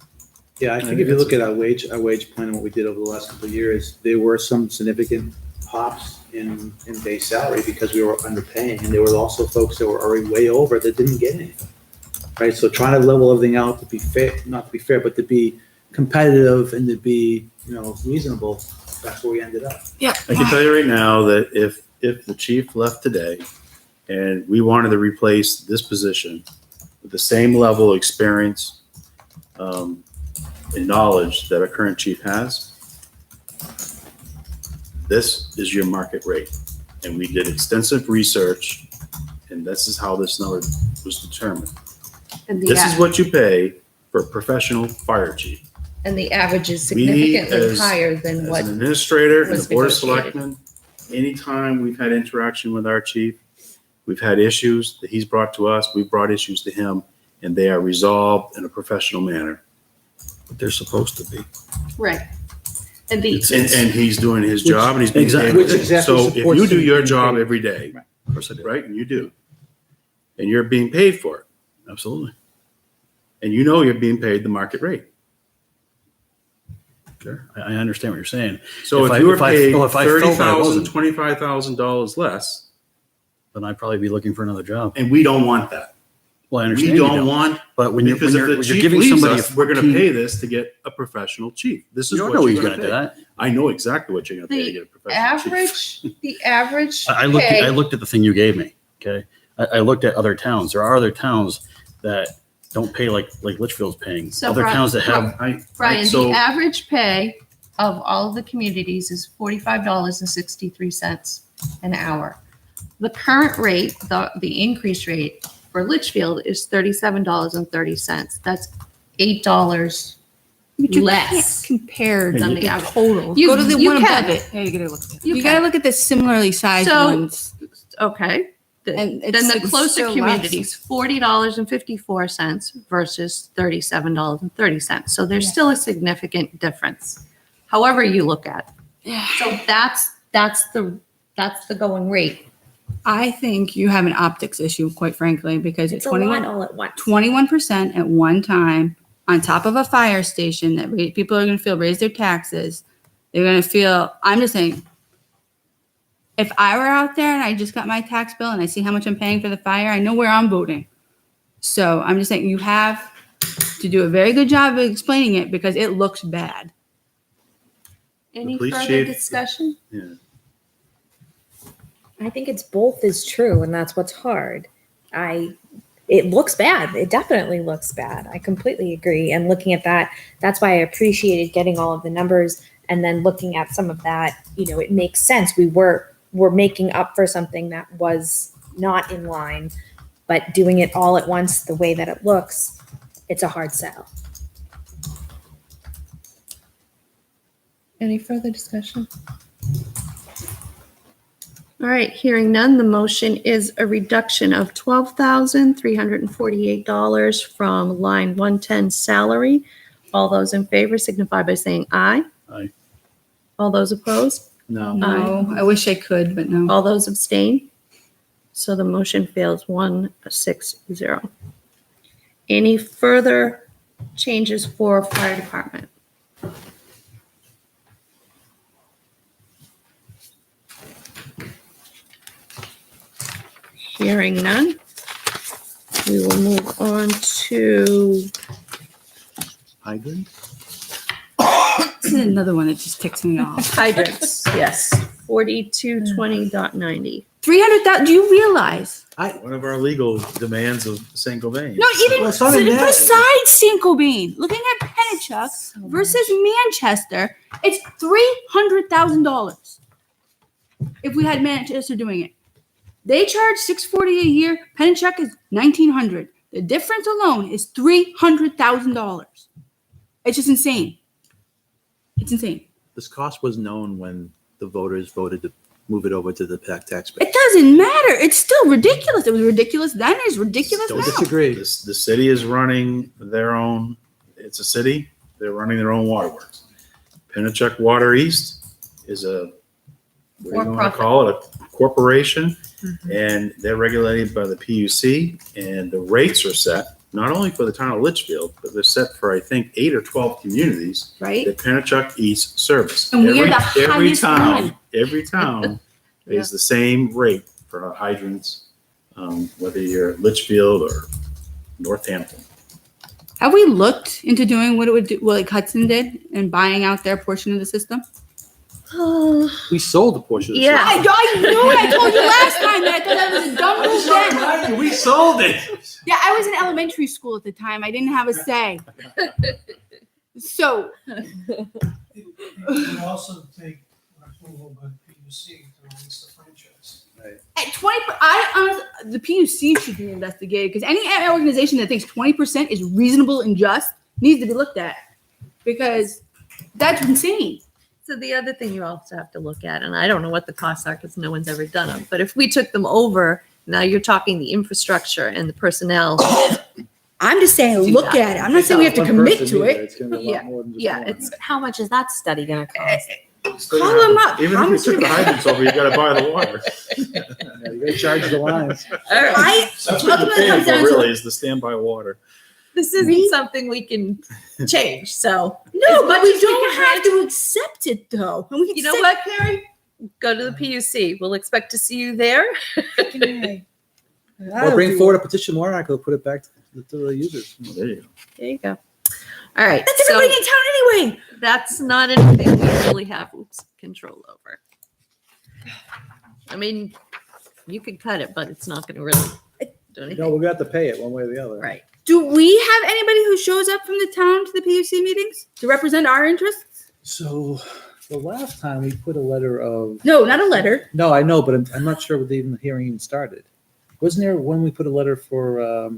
Yeah, I think if you look at our wage plan and what we did over the last couple of years, there were some significant pops in base salary because we were underpaying, and there were also folks that were already way over that didn't get anything. Right, so trying to level everything out to be fair, not to be fair, but to be competitive and to be, reasonable. That's where we ended up. I can tell you right now that if the chief left today and we wanted to replace this position with the same level of experience and knowledge that our current chief has, this is your market rate. And we did extensive research, and this is how this number was determined. And This is what you pay for a professional fire chief. and the average is significantly as- higher than As what. an administrator and was the board of negotiated. selectmen, anytime we've had interaction with our chief, we've had issues that he's brought to us, we've brought issues to him, and they are resolved in a professional manner. What they're supposed to be. Right. And the, And he's doing his job and he's being Exactly. paid. Which for it. exactly So if supports you do him your being job paid. every day, Of course I do. right, and you do, and you're being paid for it, Absolutely. and you know you're being paid the market rate. Sure. I understand what you're saying. So If if I- you were if I- paid well, if I felt that I $30,000, wasn't- $25,000 less, Then I'd probably be looking for another job. and we don't want that. Well, I We understand you don't want, But when you're, because when if you're, the when you're chief giving leaves somebody us, we're gonna 14 pay this to get a professional chief. This is You don't what know you're he's gonna going to do pay. that. I know exactly what you're gonna pay to get a professional chief. the average I looked at the thing you gave me. Okay. I looked at other towns. There are other towns that don't pay like Litchfield's paying. So Other Brian- towns that have, Brian, So- the average pay of all of the communities is $45.63 an hour. The current rate, the increase rate for Litchfield is $37.30. That's $8 But you less can't compare than the the average. total. You- Go to the you one can. above it. Yeah, you gotta look at it. You You gotta can. look at the similarly sized So- ones. Okay. And Then it's the closer still less. communities, $40.54 versus $37.30. So there's still a significant difference, however you look at it. Yeah. So that's the going rate. I think you have an optics issue, quite frankly, because It's at a lot 21, all at once. 21% at one time on top of a fire station that people are going to feel raise their taxes. They're going to feel, I'm just saying, if I were out there and I just got my tax bill and I see how much I'm paying for the fire, I know where I'm voting. So I'm just saying you have to do a very good job of explaining it because it looks bad. Any police further chief- discussion? Yeah. I think it's both is true, and that's what's hard. It looks bad. It definitely looks bad. I completely agree. And looking at that, that's why I appreciated getting all of the numbers and then looking at some of that, it makes sense. We're making up for something that was not in line, but doing it all at once the way that it looks, it's a hard sell. Any further discussion? All right, hearing none, the motion is a reduction of $12,348 from line 110 salary. All those in favor signify by saying aye. Aye. All those opposed? No. No, I wish I could, but no. All those abstain? So the motion fails 160. Any further changes for fire department? Hearing none, we will move on to, Hydrant? This is another one that just ticks me off. hydrants, yes, 4220.90. 300,000. Do you realize? One of our legal demands of St. Gobain. No, even Well, it's not in that. besides St. Cobain, looking at Pennachuck versus Manchester, it's $300,000. If we had Manchester doing it, they charge $640 a year. Pennachuck is $1,900. The difference alone is $300,000. It's just insane. It's insane. This cost was known when the voters voted to move it over to the tax base. It doesn't matter. It's still ridiculous. It was ridiculous then. It's ridiculous Don't now. disagree. The city is running their own, it's a city, they're running their own waterworks. Pennachuck Water East is a, what do you want to For-profit. call it, a corporation, and they're regulated by the PUC, and the rates are set, not only for the town of Litchfield, but they're set for, I think, 8 or 12 communities Right? that Pennachuck East service. And we are the Every highest town, one. every town pays the same rate for hydrants, whether you're Litchfield or Northampton. Have we looked into doing what it would do, what like Hudson did and buying out their portion of the system? We sold a portion of the Yeah. I know. I told you last time that I thought that was a dumb move then. We sold it. Yeah, I was in elementary school at the time. I didn't have a say. So It would also take approval by the PUC to release the franchise. at 20, the PUC should be investigated because any organization that thinks 20% is reasonable and just needs to be looked at because that's insane. So the other thing you also have to look at, and I don't know what the costs are because no one's ever done them, but if we took them over, now you're talking the infrastructure and the personnel. I'm just saying, Do look that. at it. I'm not saying we have to commit to it. Yeah, it's How much is that study going to cost? Call them up. Even How if we much took you the got? hydrants over, you gotta buy the water. You gotta charge the lines. all right. That's what you're Ultimately, it paying comes for down to- really is the standby water. This isn't something we can change. So No, As but much we as we don't can have to accept it though. And we can you know say- what, Carrie? Go to the PUC. We'll expect to see you there. Or bring forward a petition warrant article, put it back to the users. There you go. There you go. All right. That's so everybody in town anyway. that's not anything we really have control over. I mean, you could cut it, but it's not going to really do anything. No, we're gonna have to pay it one way or the other. Right. Do we have anybody who shows up from the town to the PUC meetings to represent our interests? So the last time we put a letter of, No, not a letter. no, I know, but I'm not sure what the hearing even started. Wasn't there when we put a letter for, what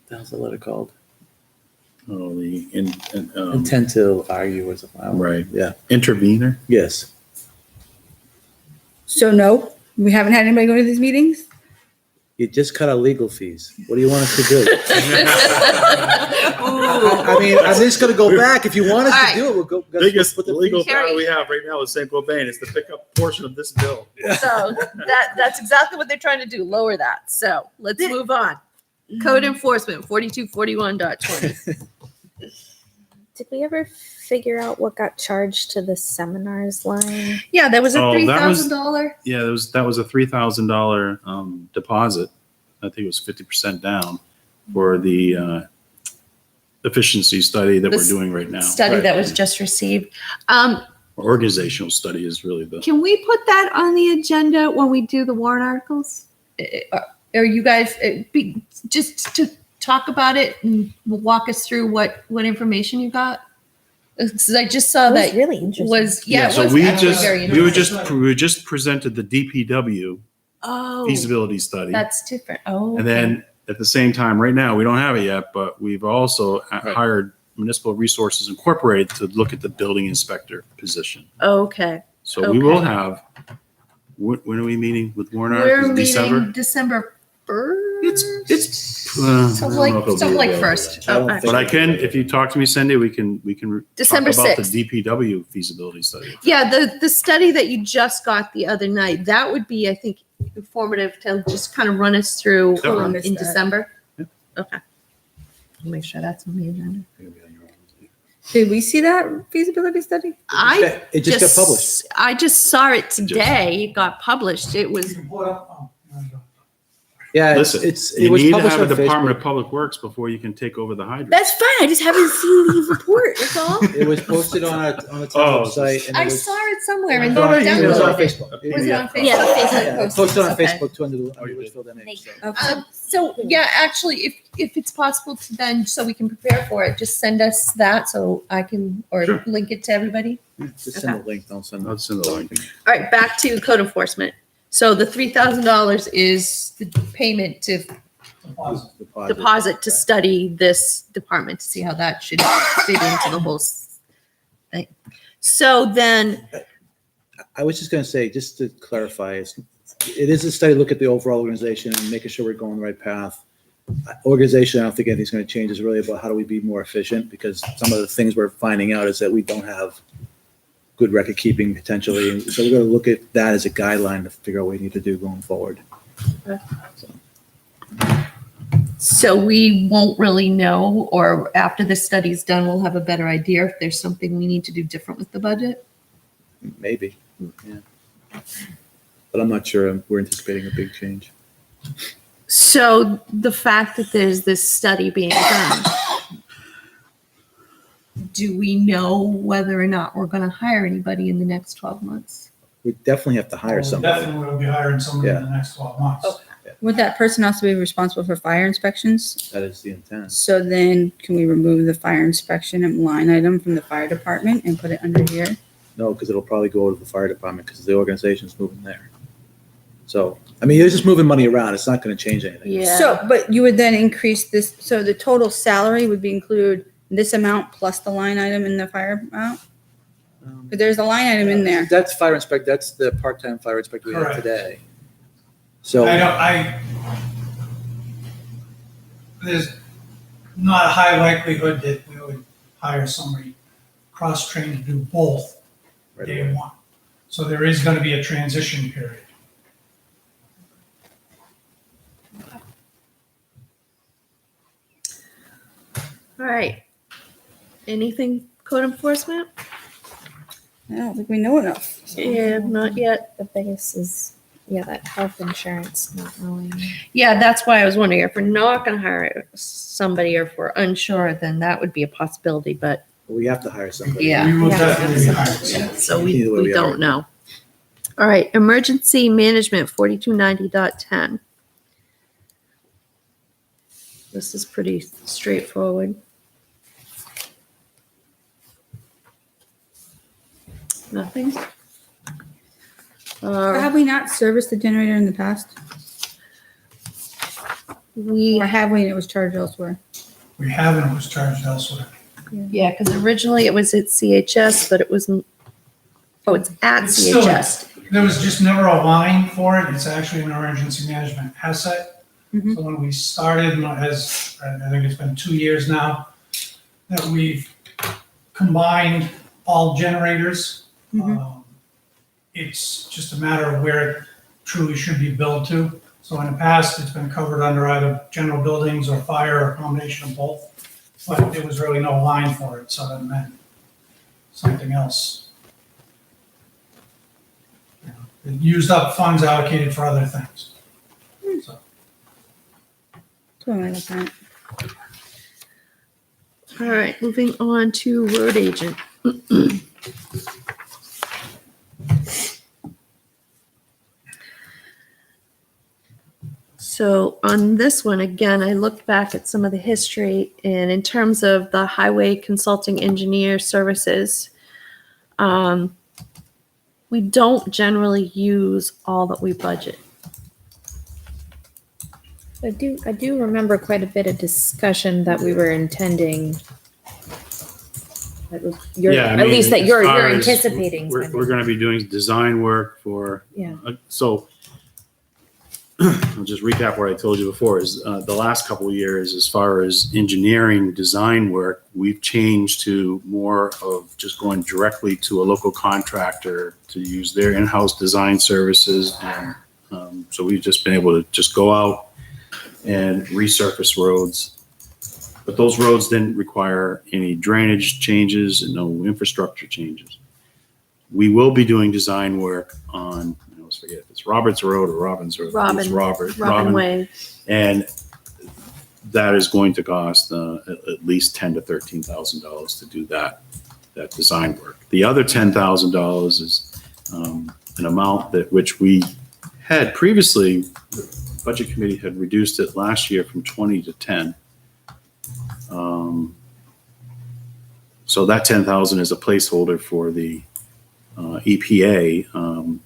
the hell's the letter called? Oh, the Intent to argue or something. Right. Yeah. intervener. Yes. So no, we haven't had anybody go to these meetings. You just cut our legal fees. What do you want us to do? I mean, I'm just gonna go back. If you want us All to right. do it, we'll go. Biggest put the legal fees. power we have right now with St. Gobain is to pick up a portion of this bill. So that's exactly what they're trying to do, lower that. So let's move on. Code enforcement, 4241.20. Did we ever figure out what got charged to the seminars line? Yeah, there was a Oh, that was- $3,000. Yeah, that was a $3,000 deposit. I think it was 50% down for the efficiency study that we're This doing right now. Study Right. that was just received. Organizational study is really the. Can we put that on the agenda when we do the warrant articles? Are you guys, just to talk about it and walk us through what information you got? 'Cause I just saw That was that really interesting. was, yeah, it So was we actually just, very we were interesting. we just presented the DPW Oh, feasibility study. that's different. Oh. And then at the same time, right now, we don't have it yet, but we've also hired Municipal Resources Incorporated to look at the building inspector position. Okay. So we will Okay. have, when are we meeting with warrant We're articles? December? meeting December 1st? It's, something I don't know if like it'll be available. first. I don't Okay. But I can, if you talk to me, Cindy, we can December talk about the 6th. DPW feasibility study. Yeah, the study that you just got the other night, that would be, I think, informative to just kind of run us through Yep. in December. Yep. Okay. I'll make sure that's on the agenda. Did we see that feasibility study? It just got published. I just saw it today. It got published. It You was, can pull it up. Oh, there you go. Yeah, Listen, it you was need to published have a on Department Facebook. of Public Works before you can take over the hydrant. that's fine. I just haven't seen the report. That's all. It was posted on the town Oh, website. And I it was, saw it somewhere and it was on downloaded it. Facebook. Was it on Facebook? Yeah, Yeah, it was posted on Okay. Facebook too under Oh, you did. Litchfield NH. So. So yeah, actually, if it's possible to then, so we can prepare for it, just send us that so I can, or Sure. link it to everybody. Just send the link. Don't send. I'll send the link. All right, back to code enforcement. So the $3,000 is the payment to Deposit. deposit to study this department to see how that should fit into the whole thing. So then, I was just going to say, just to clarify, it is a study look at the overall organization and making sure we're going the right path. Organization, I don't think anything's going to change. It's really about how do we be more efficient, because some of the things we're finding out is that we don't have good record keeping potentially. And so we're going to look at that as a guideline to figure out what we need to do going forward. so we won't really know, or after the study's done, we'll have a better idea if there's something we need to do different with the budget. Maybe. Yeah. But I'm not sure. We're anticipating a big change. So the fact that there's this study being done, do we know whether or not we're going to hire anybody in the next 12 months? We definitely have to hire Well, somebody. Definitely will be hiring someone in the next 12 months. Okay. Would that person also be responsible for fire inspections? That is the intent. So then can we remove the fire inspection and line item from the fire department and put it under here? No, because it'll probably go to the fire department because the organization's moving there. So, I mean, you're just moving money around. It's not going to change anything. Yeah. So, but you would then increase this, so the total salary would be include this amount plus the line item in the fire amount? But there's a line item in there. That's fire inspector. That's the part-time fire inspector we have Correct. today. So, There's not a high likelihood that we would hire somebody cross-trained to do both right day away. one. So there is gonna be a transition period. All right. Anything code enforcement? I don't think we know enough. Yeah, not yet. The biggest is, yeah, that health insurance, not knowing. Yeah, that's why I was wondering if we're not going to hire somebody or if we're unsure, then that would be a possibility. But we have to hire somebody. yeah, We will Yeah. definitely be hiring. so Either way, we we don't are. know. All right, emergency management 4290.10. This is pretty straightforward. Nothing. Have we not serviced the generator in the past? We Or have we and it was charged elsewhere? We haven't, it was charged elsewhere. Yeah, because originally it was at CHS, but it was, it's at It's still- CHS. There was just never a line for it. It's actually an emergency management asset. Mhm. So when we started, and as I think it's been 2 years now, that we've combined all generators. Mhm. It's just a matter of where it truly should be billed to. So in the past, it's been covered under either general buildings or fire or a combination of both. but there was really no line for it, so that meant something else. You know, it used up funds allocated for other things. So, So I like that. All right, moving on to road agent. So on this one, again, I looked back at some of the history, and in terms of the highway consulting engineer services, we don't generally use all that we budget. I do remember quite a bit of discussion that we were intending. That was your, Yeah, I at mean, least that as you're far as anticipating. We're going to be doing design work for. Yeah. So I'll just recap what I told you before is the last couple of years, as far as engineering design work, we've changed to more of just going directly to a local contractor to use their in-house design services. And so we've just been able to just go out and resurface roads. But those roads didn't require any drainage changes and no infrastructure changes. We will be doing design work on, I always forget if it's Roberts Road or Robbins Road. It's Robin Way. And that is going to cost at least $10,000 to $13,000 to do that design work. The other $10,000 is an amount that which we had previously, the budget committee had reduced it last year from 20 to 10. So that 10,000 is a placeholder for the EPA MS4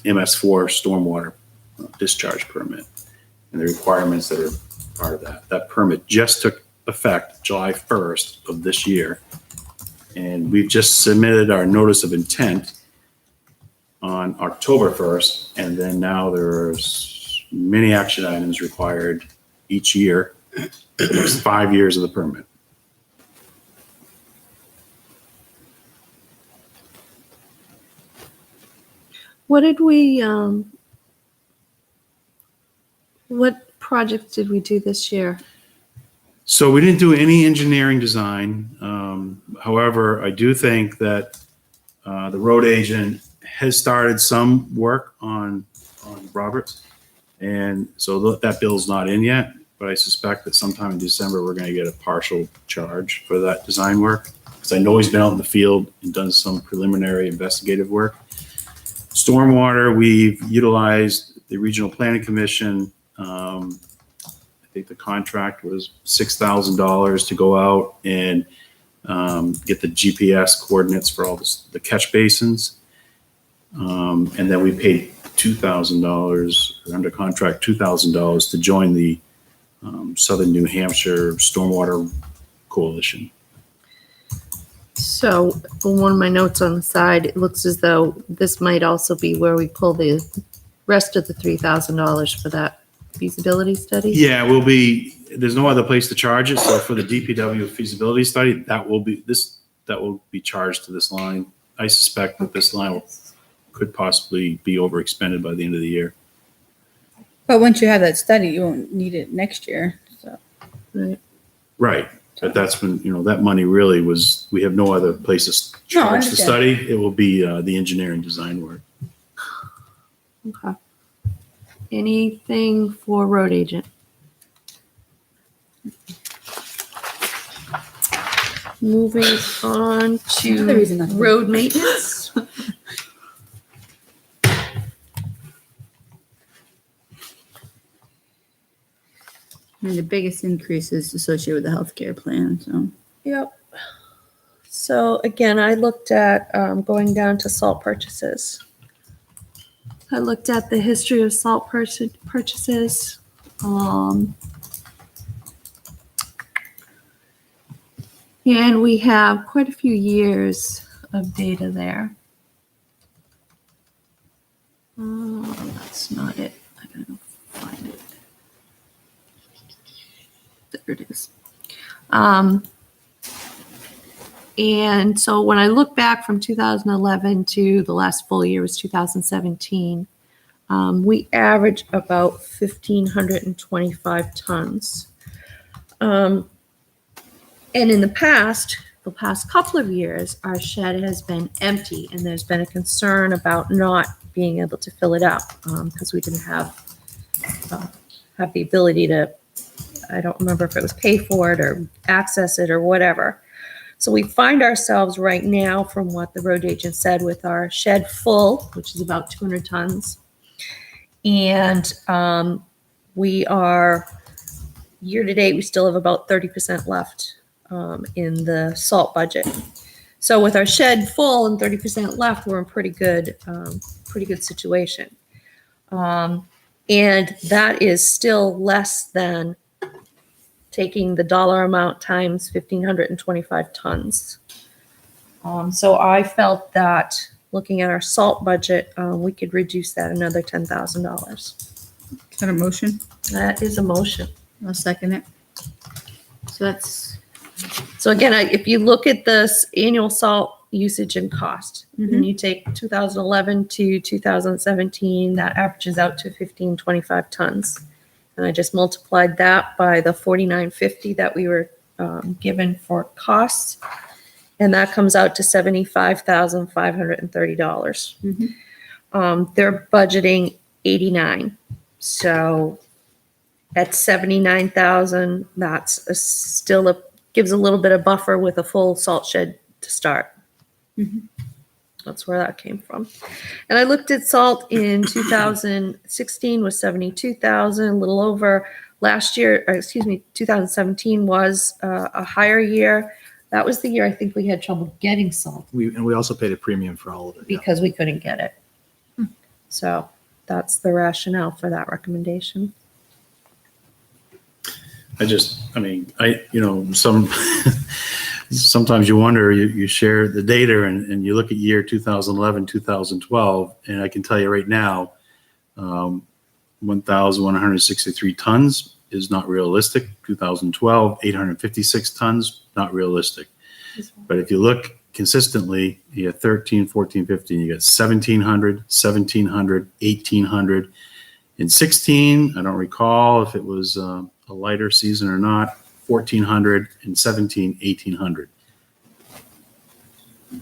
stormwater discharge permit and the requirements that are part of that. That permit just took effect July 1st of this year. And we've just submitted our notice of intent on October 1st. And then now there's many action items required each year. There's 5 years of the permit. What did we, what projects did we do this year? So we didn't do any engineering design. However, I do think that the road agent has started some work on Roberts. And so that bill's not in yet, but I suspect that sometime in December, we're going to get a partial charge for that design work. Because I know he's been out in the field and done some preliminary investigative work. Stormwater, we've utilized the Regional Planning Commission. I think the contract was $6,000 to go out and get the GPS coordinates for all the catch basins. And then we paid $2,000, under contract $2,000 to join the Southern New Hampshire Stormwater Coalition. So on one of my notes on the side, it looks as though this might also be where we pull the rest of the $3,000 for that feasibility study. Yeah, there's no other place to charge it. So for the DPW feasibility study, that will be charged to this line. I suspect that this line could possibly be overexpended by the end of the year. But once you have that study, you won't need it next year. So Right. But that's when, that money really was, we have no other place to No, I charge the understand. study. It will be the engineering design work. Okay. Anything for road agent? Moving on Another to reason not to- road maintenance. I mean, the biggest increase is associated with the healthcare plan. So Yep. So again, I looked at going down to salt purchases. I looked at the history of salt purchases. And we have quite a few years of data there. That's not it. I gotta find it. There it is. And so when I look back from 2011 to the last full year was 2017, we average about 1,525 tons. And in the past couple of years, our shed has been empty, and there's been a concern about not being able to fill it up because we didn't have the ability to, I don't remember if it was pay for it or access it or whatever. So we find ourselves right now, from what the road agent said, with our shed full, which is about 200 tons. And we are, year to date, we still have about 30% left in the salt budget. So with our shed full and 30% left, we're in pretty good situation. And that is still less than taking the dollar amount times 1,525 tons. So I felt that looking at our salt budget, we could reduce that another $10,000. Is that a motion? That is a motion. I'll second it. So that's, So again, if you look at this annual salt usage and cost, and you take 2011 to 2017, that averages out to 1,525 tons. And I just multiplied that by the $49.50 that we were given for costs, and that comes out to $75,530. They're budgeting 89, so at 79,000, that's gives a little bit of buffer with a full salt shed to start. That's where that came from. And I looked at salt in 2016 was 72,000, a little over. Last year, 2017 was a higher year. That was the year I think we had trouble getting salt And we also paid a premium for all of it. yeah. because we couldn't get it. So that's the rationale for that recommendation. Sometimes you wonder, you share the data and you look at year 2011, 2012, and I can tell you right now, 1,163 tons is not realistic. 2012, 856 tons, not realistic. But if you look consistently, you get 13, 14, 15, you get 1,700, 1,700, 1,800. In 16, I don't recall if it was a lighter season or not, 1,400, and 17, 1,800.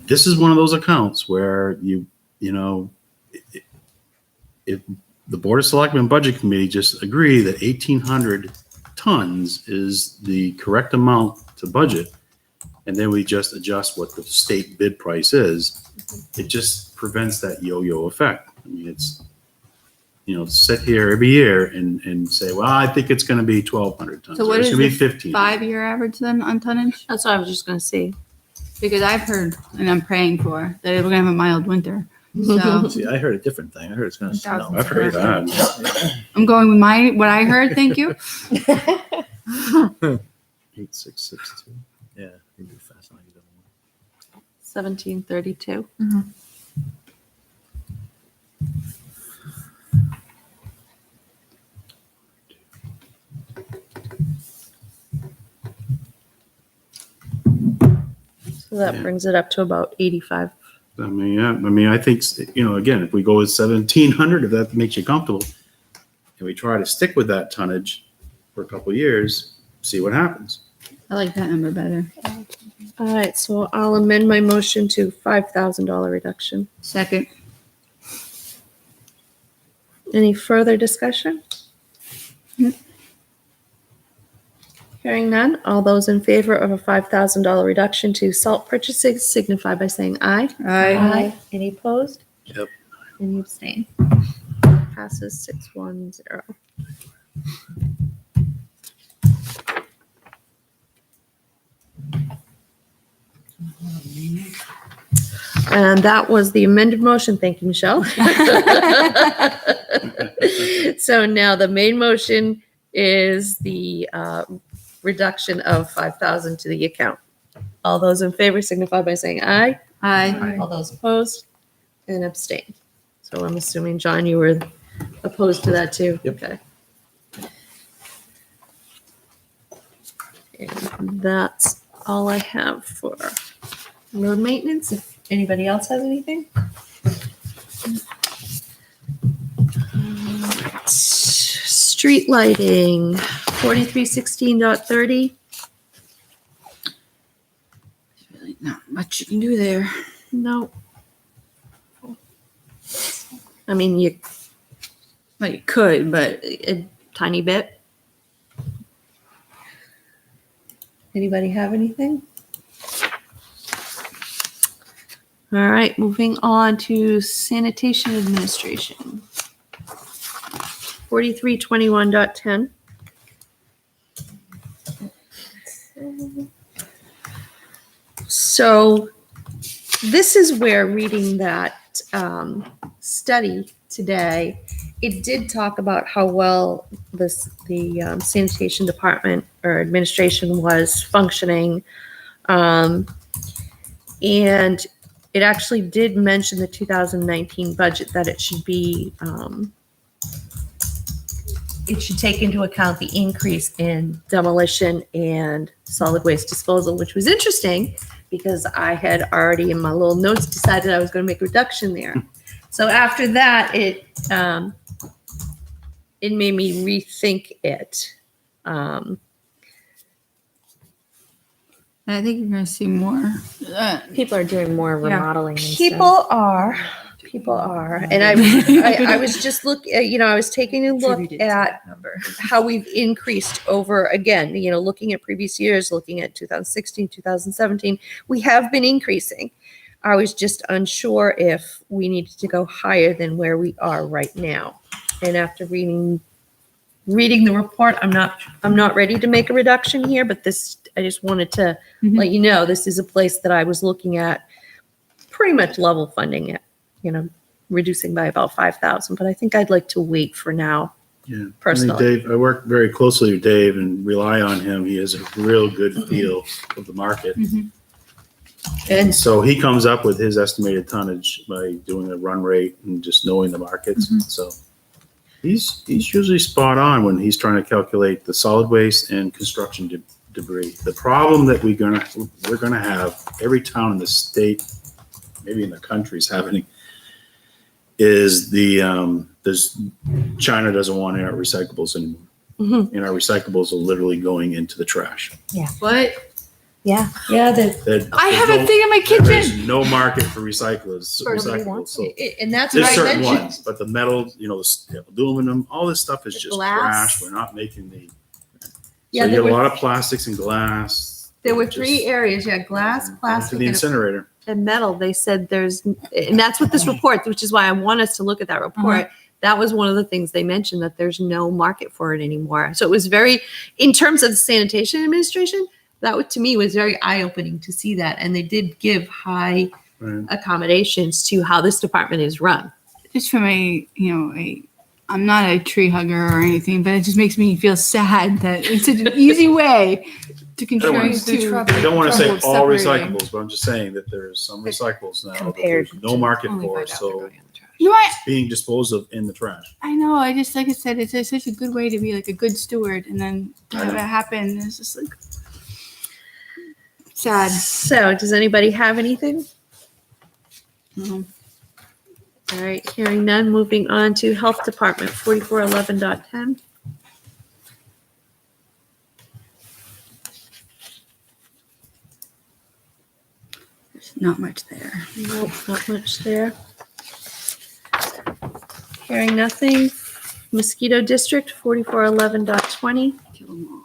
This is one of those accounts where if the Board of Selectmen Budget Committee just agree that 1,800 tons is the correct amount to budget, and then we just adjust what the state bid price is, it just prevents that yo-yo effect. I mean, it's, sit here every year and say, well, I think it's going to be 1,200 tons. So or what it's is going to be the 1,500. 5-year average then on tonnage? That's what I was just going to say. Because I've heard, and I'm praying for, that we're gonna have a mild winter. So See, I heard a different thing. I heard it's going to snow. Thousands. I've heard that. I'm going with what I heard. Thank you. 8662. Yeah, you do fast. 1732. So that brings it up to about 85. I mean, I think, again, if we go with 1,700, if that makes you comfortable, and we try to stick with that tonnage for a couple of years, see what happens. I like that number better. All right, so I'll amend my motion to $5,000 reduction. Second. Any further discussion? Hearing none, all those in favor of a $5,000 reduction to salt purchases signify by saying aye. Aye. Any opposed? Yep. Any abstain? Passes 6-1-0. And that was the amended motion. Thank you, Michelle. So now the main motion is the reduction of 5,000 to the account. All those in favor signify by saying aye. Aye. All those opposed and abstain. So I'm assuming, John, you were opposed to that too? Yep. Okay. And that's all I have for road maintenance. If anybody else has anything? Street lighting, 4316.30. much you can do there. No. I mean, Well, you could, but a tiny bit. Anybody have anything? All right, moving on to sanitation administration. 4321.10. So this is where reading that study today, it did talk about how well the sanitation department or administration was functioning. And it actually did mention the 2019 budget that it should be, it should take into account the increase in demolition and solid waste disposal, which was interesting because I had already in my little notes decided I was going to make a reduction there. So after that, it made me rethink it. I think you're going to see more. People are doing more Yeah. remodeling. And stuff. People are, and I was just I was taking a look at how we've increased over, again, looking at previous years, looking at 2016, 2017, we have been increasing. I was just unsure if we needed to go higher than where we are right now. And after reading the report, I'm not ready to make a reduction here, but I just wanted to let you know, this is a place that I was looking at pretty much level funding it, reducing by about 5,000, but I think I'd like to wait for now. Yeah. Personally. Dave, I work very closely with Dave and rely on him. He has a real good feel of the market. And So he comes up with his estimated tonnage by doing a run rate and just knowing the markets. So he's usually spot on when he's trying to calculate the solid waste and construction debris. The problem that we're gonna have, every town in the state, maybe in the country is having, is China doesn't want our recyclables anymore. Mhm. And our recyclables are literally going into the trash. What? Yeah. I have a thing in my There's kitchen. no market for recyclables. Nobody wants So and that's what there's I certain mentioned. ones, but the metal, the aluminum, all this stuff is The just glass. trash. We're not making Yeah, so you there get a were- lot of plastics and glass. There were Just three areas, glass, To plastic, the and incinerator. and metal. They said and that's what this report, which is why I want us to look at that report. That was one of the things they mentioned, that there's no market for it anymore. So it was in terms of the sanitation administration, to me was very eye-opening to see that. And they did give high Right. accommodations to how this department is run. Just from I'm not a tree hugger or anything, but it just makes me feel sad that it's such an easy way to contribute to. I don't want to say trouble all separating. recyclables, but I'm just saying that there's some recyclables now that Compared there's no market Only for, find out so they're going in the trash. No, it's being disposed of in the trash. I know. I just, like I said, it's such a good way to be like a good steward, and then to I have know. it happen is just like sad. So does anybody have anything? Mhm. All right, hearing none, moving on to Health Department, 4411.10. There's not much there. Nope, not much there. Hearing nothing. Mosquito District, 4411.20. Kill 'em all.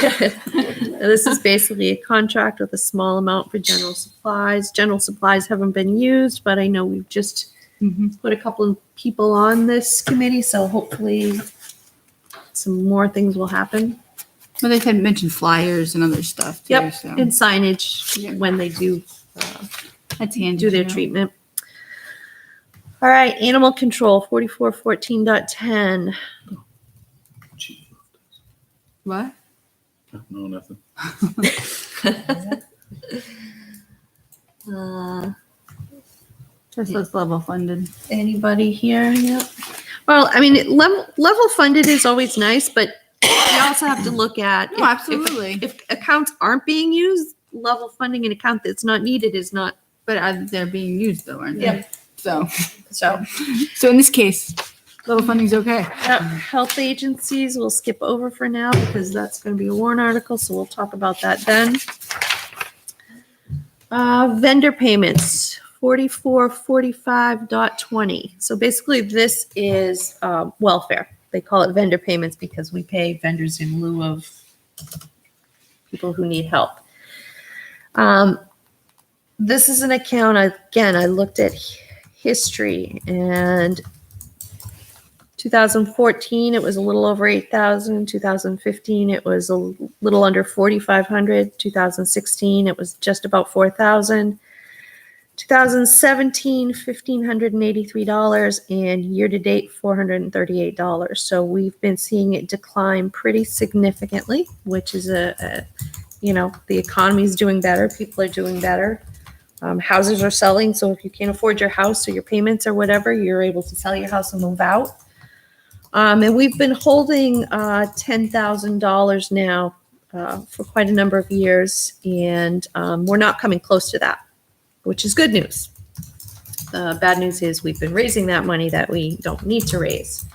Now, this is basically a contract with a small amount for general supplies. General supplies haven't been used, but I know we've just put a couple of people on this committee, so hopefully some more things will happen. Well, they had mentioned flyers and other stuff too. Yep, So and signage Yeah. when they do that's handy. do their to know. treatment. All right, animal control, 4414.10. What? No, nothing. Just looks level funded. Anybody here? Yep. Well, I mean, level funded is always nice, but you also have to look at No, absolutely. if accounts aren't being used, level funding an account that's not needed is not. But they're being used though, aren't they? Yep. So, So so in this case, Little funding's okay. Health agencies we'll skip over for now because that's going to be a warrant article, so we'll talk about that then. Vendor payments, 4445.20. So basically this is welfare. They call it vendor payments because we pay vendors in lieu of people who need help. This is an account, again, I looked at history, and 2014, it was a little over 8,000. 2015, it was a little under 4,500. 2016, it was just about 4,000. 2017, $1,583, and year-to-date, $438. So we've been seeing it decline pretty significantly, which is the economy is doing better. People are doing better. Houses are selling, so if you can't afford your house or your payments or whatever, you're able to sell your house and move out. And we've been holding $10,000 now for quite a number of years, and we're not coming close to that, which is good news. The bad news is we've been raising that money that we don't need to raise.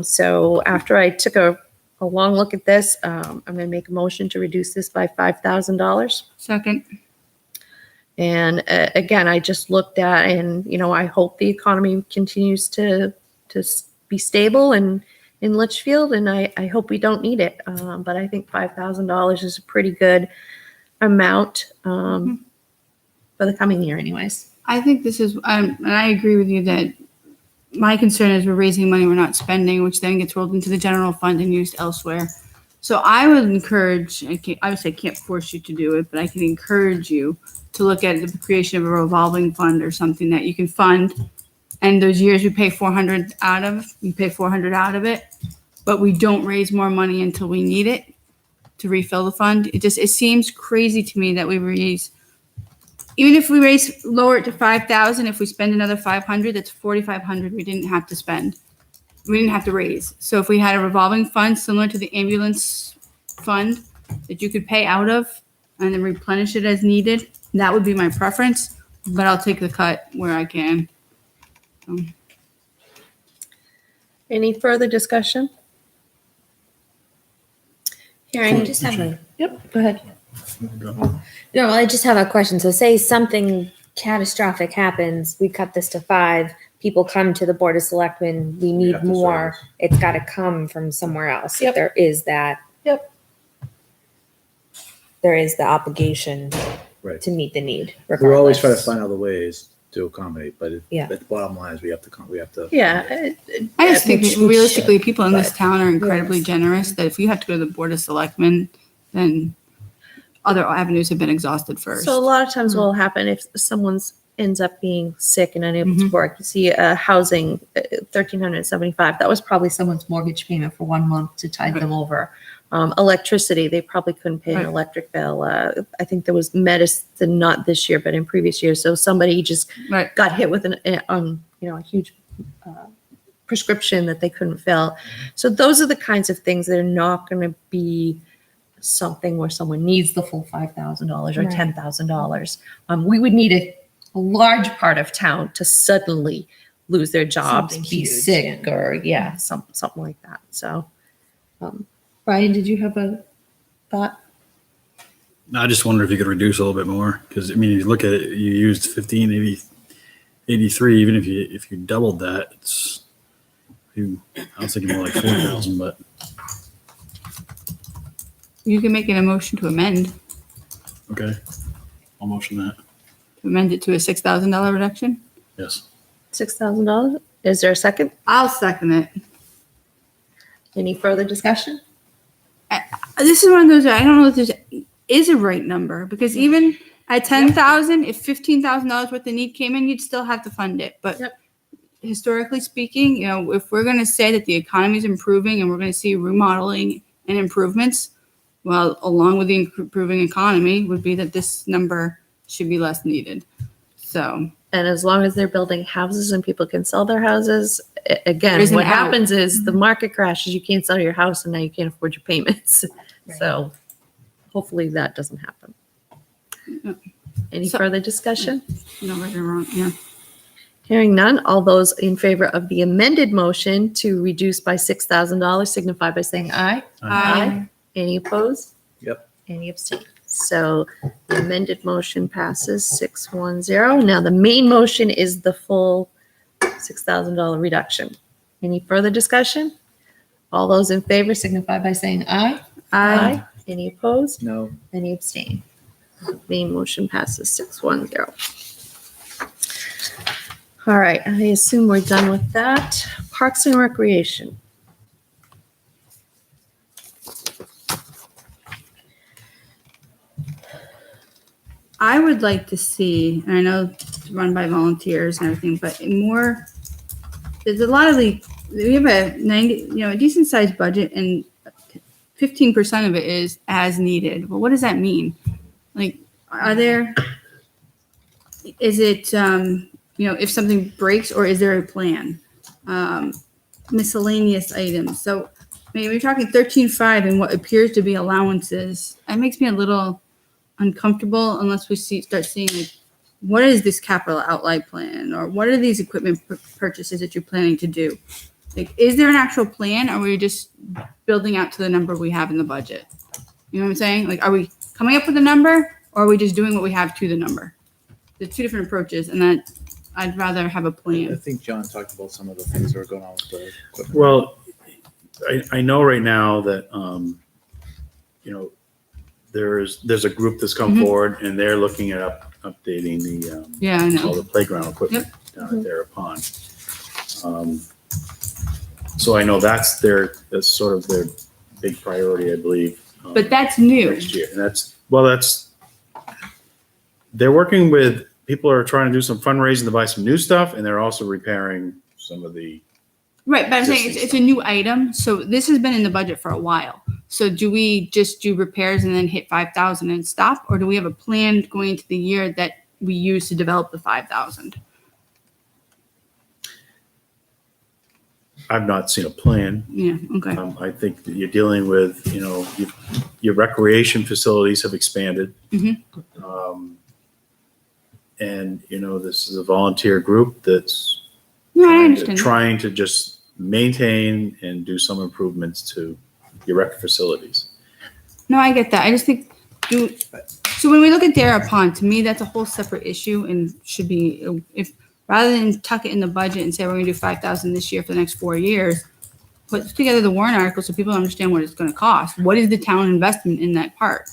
So after I took a long look at this, I'm going to make a motion to reduce this by $5,000. Second. And again, I just looked at, and I hope the economy continues to be stable in Litchfield, and I hope we don't need it. But I think $5,000 is a pretty good amount for the coming year, anyways. I think this is, and I agree with you that my concern is we're raising money we're not spending, which then gets rolled into the general fund and used elsewhere. So I would encourage, obviously I can't force you to do it, but I can encourage you to look at the creation of a revolving fund or something that you can fund. And those years we pay 400 out of, we pay 400 out of it, but we don't raise more money until we need it to refill the fund. It seems crazy to me that we raise, even if we lower it to 5,000, if we spend another 500, that's 4,500 we didn't have to spend. We didn't have to raise. So if we had a revolving fund similar to the ambulance fund that you could pay out of and then replenish it as needed, that would be my preference, but I'll take the cut where I can. Any further discussion? Hearing. I just have a Yep, go ahead. No, I just have a question. So say something catastrophic happens, we cut this to 5, people come to the Board of Selectmen, we need have to more, service. it's got to come from somewhere else. Yep. There is that. Yep. There is the obligation Right. to meet the need. We always try to regardless. find other ways to accommodate, but Yeah. the bottom line is we have to. Yeah. I just think Which that we realistically, should, people in this but- town are incredibly generous, that if you have to go to the Board of Selectmen, then other avenues have been exhausted first. So a lot of times what will happen if someone's ends up being sick and unable to work, you see housing, $1,375. That was probably someone's mortgage payment for 1 month to tide them over. Electricity, they probably couldn't pay an Right. electric bill. I think there was medicine, not this year, but in previous years. So somebody just Right. got hit with a huge prescription that they couldn't fill. So those are the kinds of things that are not going to be something where someone needs the full $5,000 or Right. $10,000. We would need a large part of town to suddenly lose their jobs, Something be huge, sick, yeah. or something like that. So, Brian, did you have a thought? No, I just wonder if you could reduce a little bit more, because I mean, if you look at it, you used 1583. Even if you doubled that, I was thinking more like 4,000, but You can make an emotion to amend okay, I'll motion that. it to a $6,000 reduction. Yes. $6,000? Is there a second? I'll second it. Any further discussion? This is one of those, I don't know if there's is a right number, because even at 10,000, if $15,000 worth of need came in, you'd still have to fund it. But Yep. historically speaking, if we're going to say that the economy is improving and we're going to see remodeling and improvements, well, along with the improving economy would be that this number should be less needed. So And as long as they're building houses and people can sell their houses, again, There's an what out. happens is the market crashes, you can't sell your house, and now you can't afford your payments. Right. So hopefully that doesn't happen. Yep. Any So- further discussion? no, right or wrong, yeah. Hearing none, all those in favor of the amended motion to reduce by $6,000 signify by saying aye. Aye. Any opposed? Yep. Any abstain? So the amended motion passes 610. Now the main motion is the full $6,000 reduction. Any further discussion? All those in favor signify by saying aye. Aye. Any opposed? No. Any abstain? Main motion passes 610. All right, I assume we're done with that. Parks and Recreation. I would like to see, and I know it's run by volunteers and everything, but more, there's a lot of we have a decent sized budget and 15% of it is as needed. But what does that mean? Like, is it, if something breaks, or is there a plan? Miscellaneous items. So maybe we're talking 13.5 and what appears to be allowances. That makes me a little uncomfortable unless we start seeing like, what is this capital outlay plan, or what are these equipment purchases that you're planning to do? Like, is there an actual plan, or are we just building out to the number we have in the budget? You know what I'm saying? Like, are we coming up with a number, or are we just doing what we have to the number? There's two different approaches, and that I'd rather have a I plan. think John talked about some of the things that are going on with the equipment. Well, I know right now that, there's a group that's come Mhm. forward and they're looking at updating the, Yeah, I all know. the playground equipment down at their pond. So I know that's sort of their big priority, I believe. But that's new. Next year. And they're working with, people are trying to do some fundraising to buy some new stuff, and they're also repairing some of the, Right, but I'm saying it's a new item, so this has been in the budget for a while. So do we just do repairs and then hit 5,000 and stop, or do we have a plan going into the year that we use to develop the 5,000? I've not seen a plan. Yeah, okay. I think that you're dealing with, your recreation facilities have expanded. Mhm. And, this is a volunteer group that's No, I understand. trying to just maintain and do some improvements to your rec facilities. No, I get that. I just think so when we look at Dara Pond, to me that's a whole separate issue and should be, if rather than tuck it in the budget and say we're gonna do 5,000 this year for the next 4 years, put together the warrant article so people understand what it's gonna cost. What is the town investment in that park?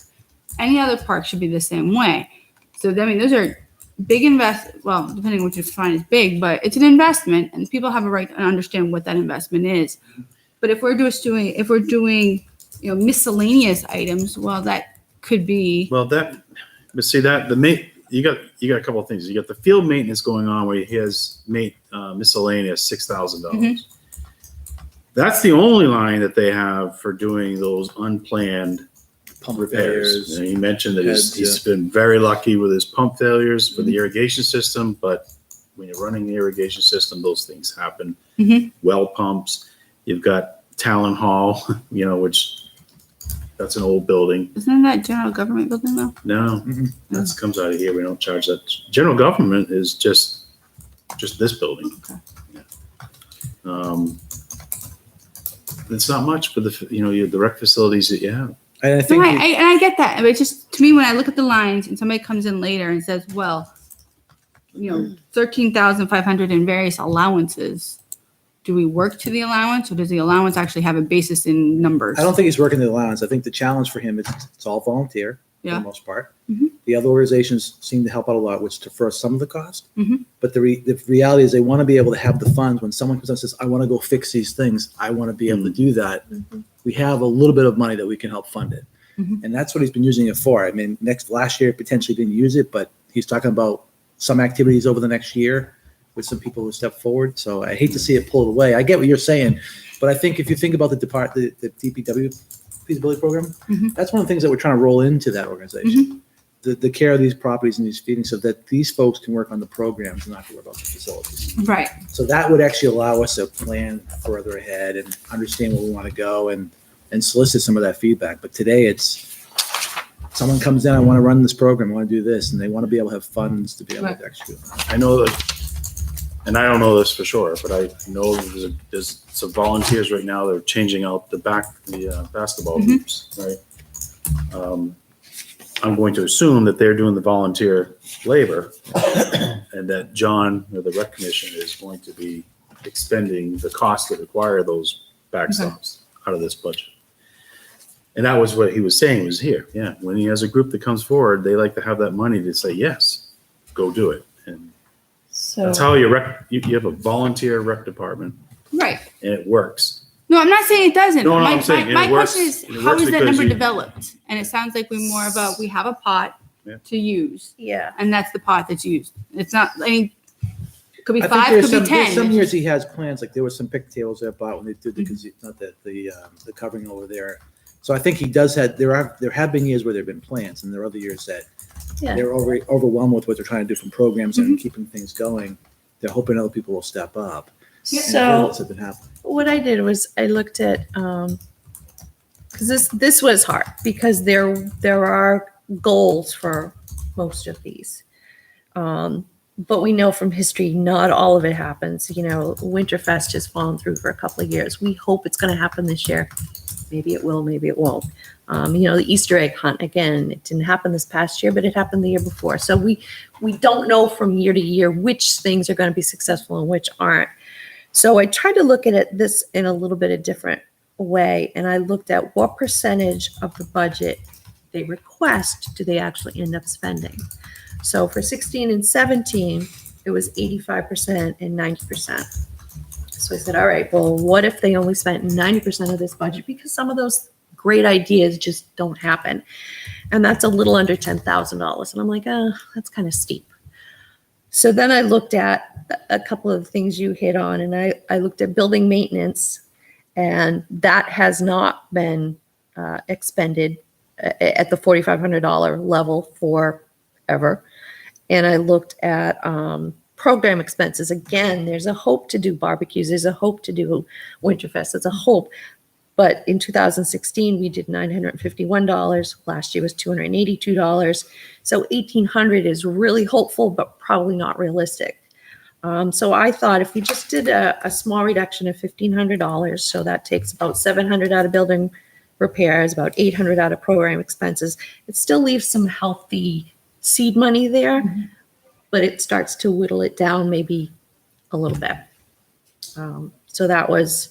Any other park should be the same way. So I mean, those are big well, depending on what you define as big, but it's an investment and people have a right to understand what that investment is. But if we're doing miscellaneous items, well, that could be. Well, but see that you got a couple of things. You got the field maintenance going on where he has miscellaneous $6,000. Mhm. That's the only line that they have for doing those unplanned Pump repairs. repairs. And he mentioned that Heads, he's been very lucky with his pump failures for the irrigation system, but when you're running the irrigation system, those things happen. Mhm. Well pumps. You've got Talon Hall, which that's an old building. Isn't that general government building though? No, Mhm. that comes out of here. We don't charge that. General government is just this building. Okay. It's not much for the rec facilities that you have. And I No, think I get that, but it's just to me when I look at the lines and somebody comes in later and says, well, 13,500 in various allowances. Do we work to the allowance, or does the allowance actually have a basis in numbers? I don't think he's working the allowance. I think the challenge for him is it's all volunteer for Yeah. the most part. Mhm. The other organizations seem to help out a lot, which defers some of the cost. Mhm. But the reality is they want to be able to have the funds when someone comes up and says, I want to go fix these things. I want to be able to do that. We have a little bit of money that we can help fund it. Mhm. And that's what he's been using it for. I mean, last year potentially didn't use it, but he's talking about some activities over the next year with some people who step forward. So I hate to see it pulled away. I get what you're saying, but I think if you think about the DPW feasibility program, Mhm. that's one of the things that we're trying to roll into that organization. The care of these properties and these feedings so that these folks can work on the programs and not have to worry about the facilities. Right. So that would actually allow us to plan further ahead and understand where we want to go and solicit some of that feedback. But today it's someone comes in, I want to run this program, I want to do this, and they want to be able to have funds to be able to execute. I know that and I don't know this for sure, but I know there's some volunteers right now, they're changing out the basketball hoops, right? I'm going to assume that they're doing the volunteer labor and that John, or the rec commission, is going to be expending the cost to acquire those backstops out of this budget. And that was what he was saying was here. Yeah. When he has a group that comes forward, they like to have that money to say, yes, go do it. And So that's how you have a volunteer rec department Right. and it works. No, I'm not saying it doesn't. No, no, my I'm saying it my works- question is, it how works is that because number you- developed? And it sounds like we're more about, we have a pot Yeah. to use, Yeah. and that's the pot that's used. It's not, I mean, could be I think five, there's could be there's some 10. years he has plans, like there were some pictails I bought when they did the, not that, the covering over there. So I think he does have, there have been years where there've been plans, and there are other years that Yeah. they're overwhelmed with what they're trying to do from programs and keeping things going. They're hoping other people will step up. And So that's been happening. what I did was I looked at, because this was hard because there are goals for most of these. But we know from history, not all of it happens. You know, Winterfest has fallen through for a couple of years. We hope it's going to happen this year. Maybe it will, maybe it won't. You know, the Easter egg hunt, again, it didn't happen this past year, but it happened the year before. So we don't know from year to year which things are going to be successful and which aren't. So I tried to look at this in a little bit of different way. And I looked at what percentage of the budget they request do they actually end up spending. So for 16 and 17, it was 85% and 90%. So I said, all right, well, what if they only spent 90% of this budget? Because some of those great ideas just don't happen. And that's a little under $10,000. And I'm like, oh, that's kind of steep. So then I looked at a couple of things you hit on, and I looked at building maintenance, and that has not been expended at the $4,500 level forever. And I looked at program expenses. Again, there's a hope to do barbecues. There's a hope to do Winterfest. There's a hope. But in 2016, we did $951. Last year was $282. So $1,800 is really hopeful, but probably not realistic. So I thought if we just did a small reduction of $1,500, so that takes about $700 out of building repairs, about $800 out of program expenses, it still leaves some healthy seed money there, but it starts to whittle it down maybe a little bit. So that was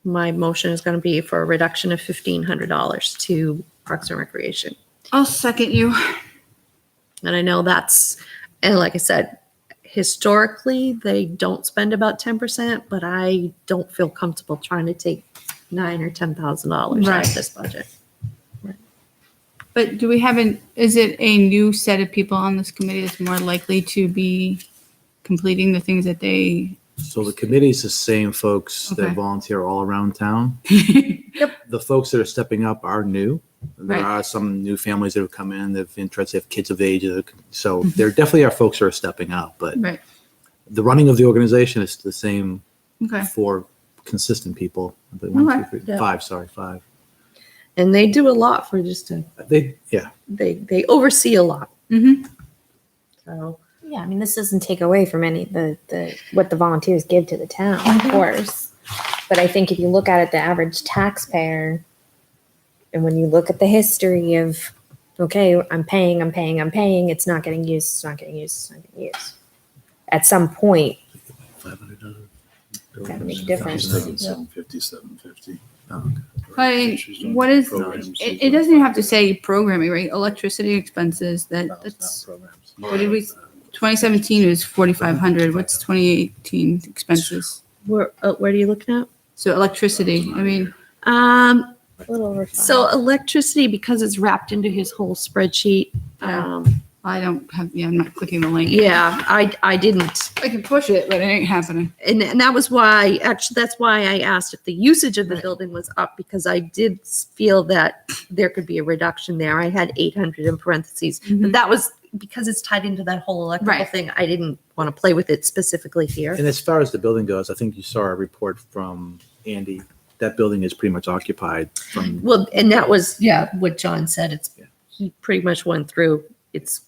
my motion is going to be for a reduction of $1,500 to Parks and Recreation. I'll second you. And I know that's, and like I said, historically, they don't spend about 10%, but I don't feel comfortable trying to take $9,000 or $10,000 out Right. of this budget. But do we have is it a new set of people on this committee that's more likely to be completing the things that they? So the committee's the same folks Okay. that volunteer all around town. The folks that are stepping up are new. There Right. are some new families that have come in, they've interested, they have kids of age. So there definitely are folks who are stepping up, but Right. the running of the organization is the same Okay. for consistent people. But Okay. Yeah. five. And they do a lot for just a, they oversee a lot. Mm-hmm. So, Yeah, I mean, this doesn't take away from any the what the volunteers give to the town, of course. But I think if you look at it, the average taxpayer, and when you look at the history of, okay, I'm paying, it's not getting used. At some point, gotta make a difference. I was thinking 750, 750. I mean, what is, it doesn't even have to say programming, right? Electricity expenses, that's, what did we, 2017 was 4,500. What's 2018 expenses? where are you looking at? So electricity, I mean, a little over five. So electricity, because it's wrapped into his whole spreadsheet. Yeah. I don't have, I'm not clicking the link. Yeah, I didn't. I can push it, but it ain't happening. And that was why, actually, that's why I asked if the usage of the building was up, because I did feel that there could be a reduction there. I had 800 in parentheses, but that was because it's tied into that whole electrical Right. thing. I didn't want to play with it specifically here. And as far as the building goes, I think you saw a report from Andy. That building is pretty much occupied from, Well, and that was, what John said. He pretty much went through, it's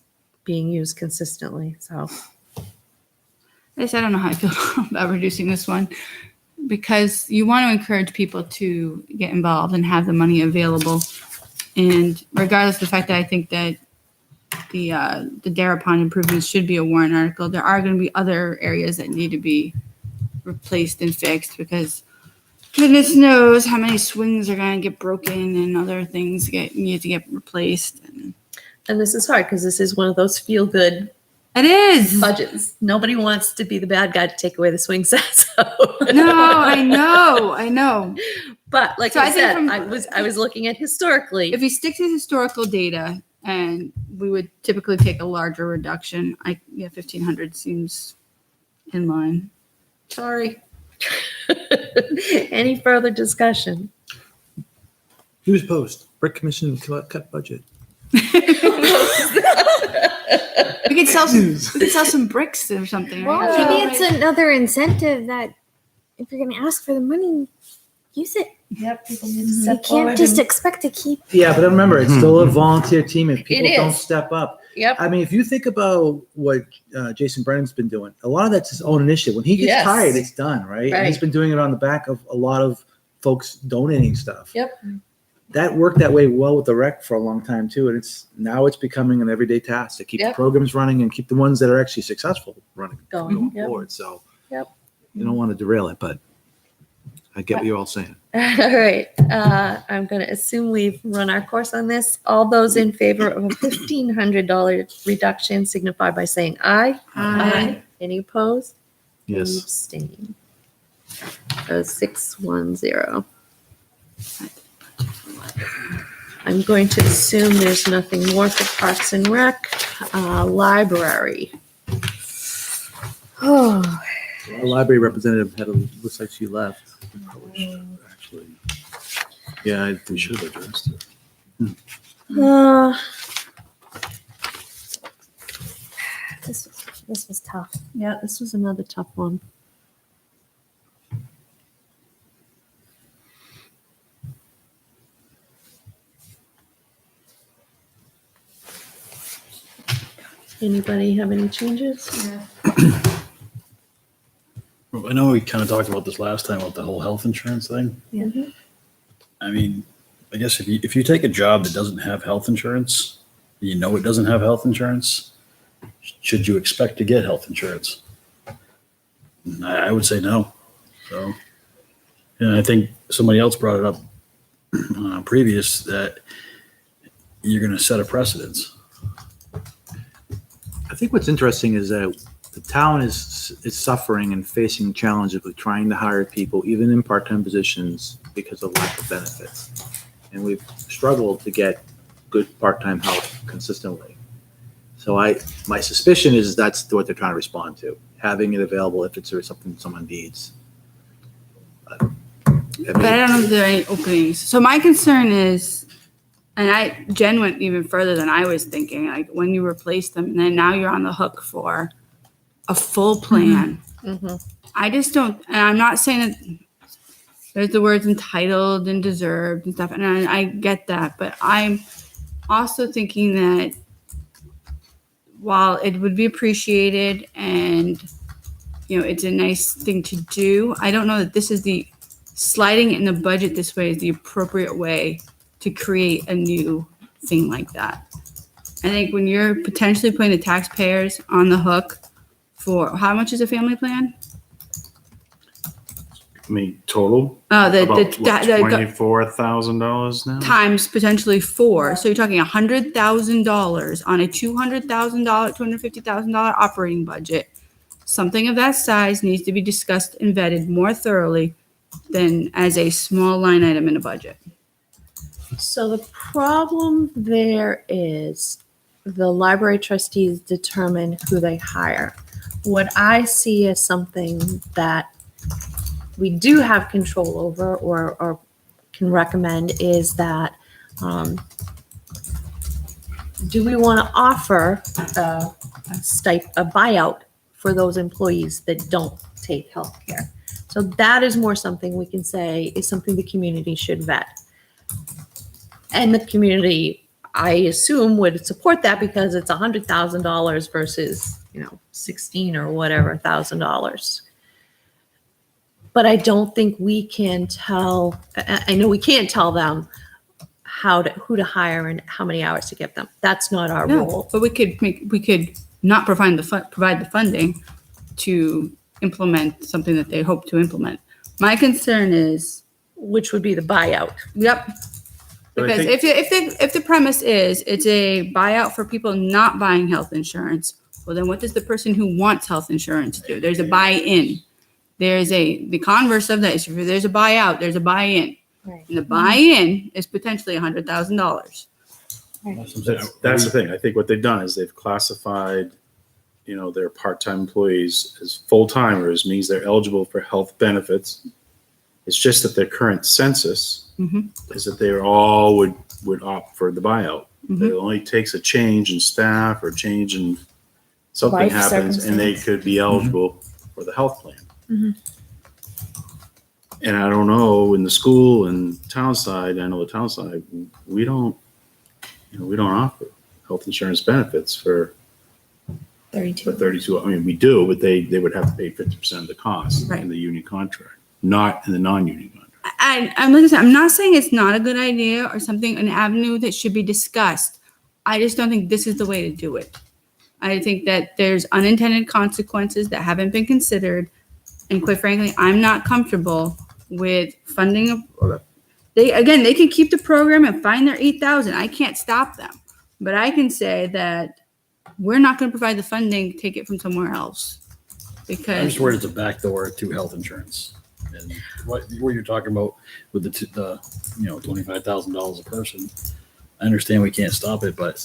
being used consistently, so. I guess I don't know how I feel about reducing this one because you want to encourage people to get involved and have the money available. And regardless of the fact that I think that the Dara Pond improvements should be a warrant article, there are going to be other areas that need to be replaced and fixed because goodness knows how many swings are going to get broken and other things need to get replaced. And this is hard because this is one of those feel good It is. budgets. Nobody wants to be the bad guy to take away the swing set. So. No, I know. But like So I I think said, from- I was looking at historically. If we stick to historical data, and we would typically take a larger reduction, 1,500 seems in line. Sorry. Any further discussion? News post, brick commission cut budget. We could sell some bricks or something. Well, Right? maybe it's another incentive that if you're going to ask for the money, use it. Yep, people need to You step can't forward. just expect to keep. Yeah, but remember, it's still a volunteer team. If people It don't is. step up, Yep. I mean, if you think about what Jason Brennan's been doing, a lot of that's his own initiative. When he gets Yes. tired, it's done, right? And he's Right. been doing it on the back of a lot of folks donating stuff. Yep. That worked that way well with the rec for a long time too, and it's becoming an everyday task to keep Yep. the programs running and keep the ones that are actually successful running Going. Yep. forward. So Yep. you don't want to derail it, but I get what you're all saying. All right. I'm going to assume we've run our course on this. All those in favor of a $1,500 reduction signify by saying aye. Any opposed? Any Yes. abstain? 610. I'm going to assume there's nothing more for Parks and Rec. Library. Oh, The library representative looks like she left. We probably should, actually. Yeah, we should have addressed it. This was tough. Yeah, this was another tough one. Anybody have any changes? Well, I know we kind of talked about this last time about the whole health insurance thing. Yeah. I mean, I guess if you take a job that doesn't have health insurance, you know it doesn't have health insurance, should you expect to get health insurance? I would say no. So, and I think somebody else brought it up previous that you're going to set a precedence. I think what's interesting is that the town is suffering and facing challenges with trying to hire people, even in part-time positions, because of lack of benefits. And we've struggled to get good part-time help consistently. So my suspicion is that's what they're trying to respond to, having it available if it's something someone needs. But I don't know if there are any openings. So my concern is, and Jen went even further than I was thinking, like when you replace them and then now you're on the hook for a full plan. Mm-hmm. I just don't, and I'm not saying that there's the words entitled and deserved and stuff, and I get that, but I'm also thinking that while it would be appreciated and, you know, it's a nice thing to do, I don't know that this is the sliding in the budget this way is the appropriate way to create a new thing like that. I think when you're potentially putting the taxpayers on the hook for how much is a family plan? I mean, total Oh, about what, the $24,000 now. times potentially 4. So you're talking $100,000 on a $200,000, $250,000 operating budget. Something of that size needs to be discussed and vetted more thoroughly than as a small line item in a budget. So the problem there is the library trustees determine who they hire. What I see as something that we do have control over or can recommend is that do we want to offer a buyout for those employees that don't take health care? So that is more something we can say is something the community should vet. And the community, I assume, would support that because it's $100,000 versus $16 or whatever $1,000. But I don't think we can tell, I know we can't tell them who to hire and how many hours to give them. That's not our No, role. but we could not provide the funding to implement something that they hope to implement. My concern is, Which would be the buyout. yep. But I Because think- if the premise is it's a buyout for people not buying health insurance, well then what does the person who wants health insurance do? There's a buy-in. The converse of that is if there's a buyout, there's a buy-in. Right. And the buy-in is potentially $100,000. That's the thing. I think what they've done is they've classified, their part-time employees as full-timers, means they're eligible for health benefits. It's just that their current census Mhm. is that they all would opt for the buyout. Mhm. It only takes a change in staff or change in something Life happens and they circumstance. could be eligible for the health plan. Mhm. And I don't know, in the school and town side, I know the town side, we don't offer health insurance benefits for 32. 32. I mean, we do, but they would have to pay 50% of the cost Right. in the union contract, not in the non-union contract. I'm like I said, I'm not saying it's not a good idea or something, an avenue that should be discussed. I just don't think this is the way to do it. I think that there's unintended consequences that haven't been considered. And quite frankly, I'm not comfortable with funding. They can keep the program and find their 8,000. I can't stop them. But I can say that we're not going to provide the funding, take it from somewhere else. I'm Because just worried it's a backdoor to health insurance. And what you're talking about with the $25,000 a person, I understand we can't stop it, but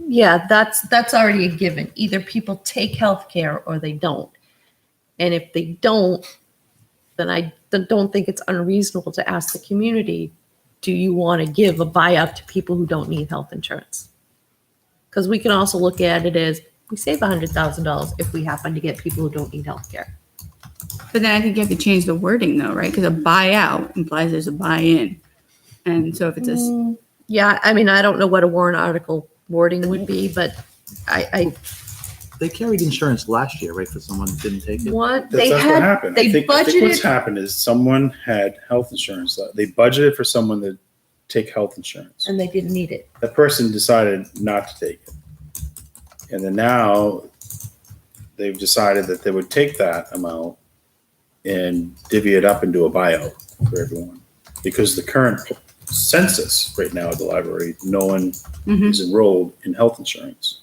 Yeah, that's already a given. Either people take healthcare or they don't. And if they don't, then I don't think it's unreasonable to ask the community, do you want to give a buyout to people who don't need health insurance? Because we can also look at it as we save $100,000 if we happen to get people who don't need healthcare. But then I think you have to change the wording though, right? Because a buyout implies there's a buy-in. And so if it's a, Yeah, I mean, I don't know what a warrant article wording would be, but I They carried insurance last year, right, for someone who didn't take it? want, That's they what had, happened. they I think what's budgeted, happened is someone had health insurance. They budgeted for someone to take health insurance. and they didn't need it. That person decided not to take it. And then now they've decided that they would take that amount and divvy it up and do a buyout for everyone. Because the current census right now at the library, no one Mhm. is enrolled in health insurance.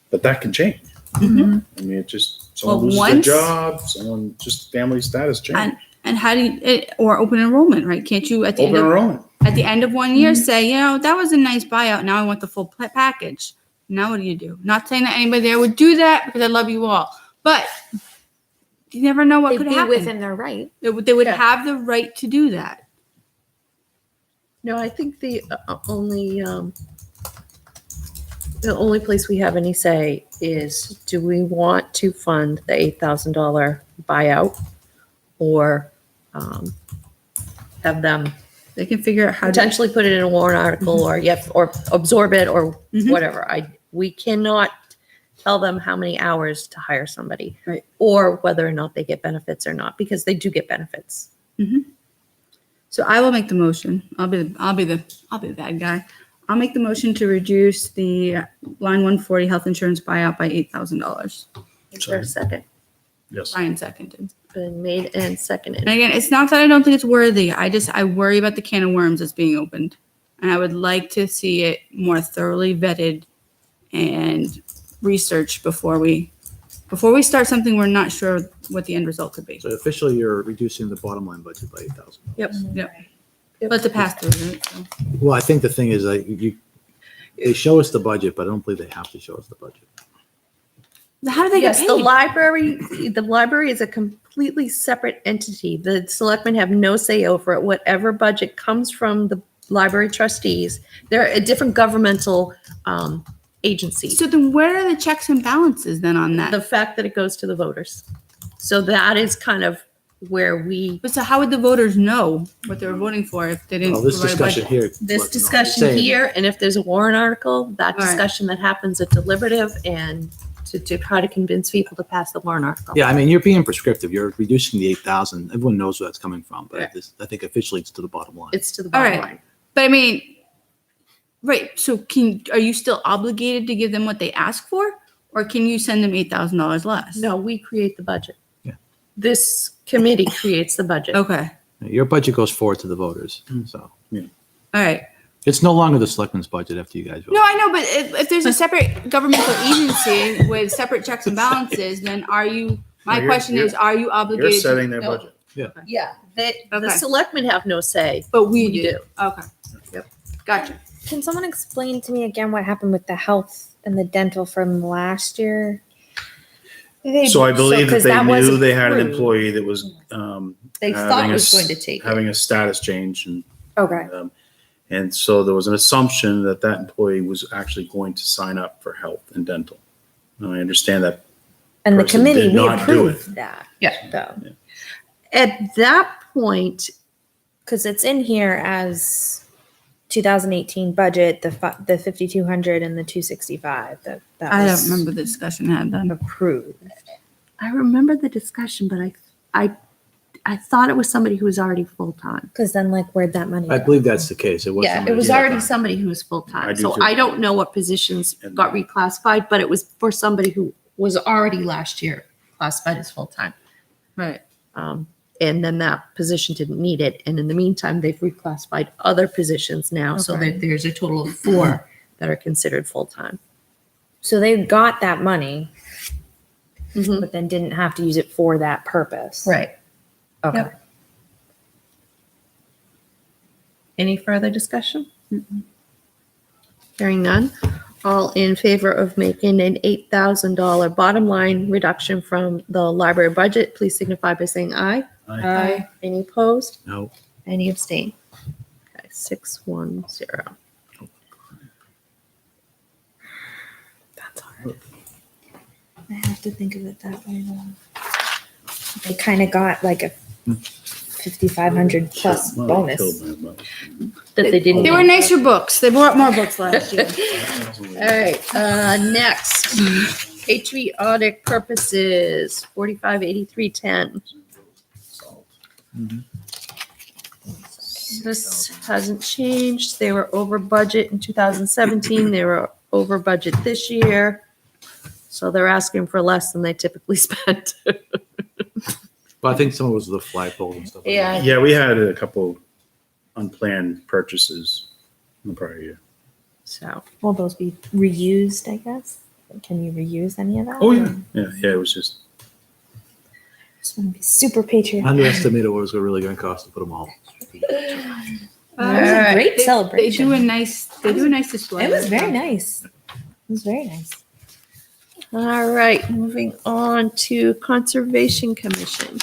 But that can change. Mhm. I mean, it just, someone Well, loses once- their job, someone, just family status change. and how do you, or open enrollment, right? Can't you at the Open end of, enrollment. at the end of one year say, that was a nice buyout. Now I want the full package. Now what do you do? Not saying that anybody there would do that because I love you all, but you never know what They'd could be happen. within their right. They would Yeah. have the right to do that. No, I think the only place we have any say is, do we want to fund the $8,000 buyout or have them They can figure out how to. potentially put it in a warrant article or or absorb it or Mhm. whatever. We cannot tell them how many hours to hire somebody, Right. or whether or not they get benefits or not, because they do get benefits. So I will make the motion. I'll be the bad guy. I'll make the motion to reduce the line 140 health insurance buyout by $8,000. Is there a second? yes. Ryan seconded. Been made and seconded. And again, it's not that I don't think it's worthy. I worry about the can of worms that's being opened. And I would like to see it more thoroughly vetted and researched before we start something we're not sure what the end result could be. So officially, you're reducing the bottom line budget by 8,000. But it's a pass through, right? So. Well, I think the thing is, they show us the budget, but I don't believe they have to show us the budget. How do they Yes, get the paid? library is a completely separate entity. The selectmen have no say over it. Whatever budget comes from the library trustees, they're a different governmental agency. So then where are the checks and balances then on that? The fact that it goes to the voters. So that is kind of where we, But so how would the voters know what they were voting for if they didn't Well, this provide a discussion budget? here. this let them know. discussion Saying- here, and if there's a warrant article, that All right. discussion that happens at deliberative and to try to convince people to pass the warrant article. Yeah, I mean, you're being prescriptive. You're reducing the 8,000. Everyone knows where that's coming from, but Right. I think officially it's to the bottom line. It's to the All bottom right. line. But I mean, right, so are you still obligated to give them what they ask for? Or can you send them $8,000 less? No, we create the budget. Yeah. This committee creates the budget. Okay, Your budget goes forward to the voters, so all right. it's no longer the selectmen's budget after you guys vote. No, I know, but if there's a separate governmental agency with separate checks and balances, then are you, my No, you're- question is, are you You're obligated? to- setting their No. budget. Yeah, the Okay. selectmen have no say. But we We do. do. Okay. Yep. Gotcha. Can someone explain to me again what happened with the health and the dental from last year? So I believe that 'cause they was knew they had an approved. employee that was They thought having it a was s- going to take it. having a status change, Okay. and so there was an assumption that that employee was actually going to sign up for health and dental. And I understand that. And the person committee, did we not do it. approved that. Yeah. Though. At that point, Because it's in here as 2018 budget, the 5,200 and the 265 that I was don't remember the discussion had then. approved. I remember the discussion, but I thought it was somebody who was already full-time. Because then, like, where'd that money I go? believe that's the case. It was. Yeah, it somebody was who- already somebody who was I full-time. do So too. I don't know what positions got reclassified, but it was for somebody who was already last year classified as full-time. Right. And then that position didn't need it. And in the meantime, they've reclassified other positions now, so Okay. that there's a total of 4 that are considered full-time. So they got that money, Mhm. but then didn't have to use it for that purpose. Right. Okay. Yep. Any further discussion? Hearing none. All in favor of making an $8,000 bottom line reduction from the library budget, please signify by saying aye. Aye. Any opposed? No. Any abstain? Okay, 610. That's hard. I have to think of it that way though. They kind of got like a 5,500 plus Well, bonus. killed my budget. That they didn't. They were nicer books. They brought more books last year. All right, next, patriotic purposes, 458310. This hasn't changed. They were over budget in 2017. They were over budget this year. So they're asking for less than they typically spend. Well, I think some of it was the flagpole and stuff. like Yeah. that. Yeah, we had a couple unplanned purchases in the prior year. So, Will those be reused, I guess? Can you reuse any of that? Oh, yeah. Yeah, it was just, Just want to be super patriotic. Underestimated what it was really going to cost to put them all. It was a Alright. great They celebration. do a nice display. It was very nice. It was very nice. all right, moving on to Conservation Commission.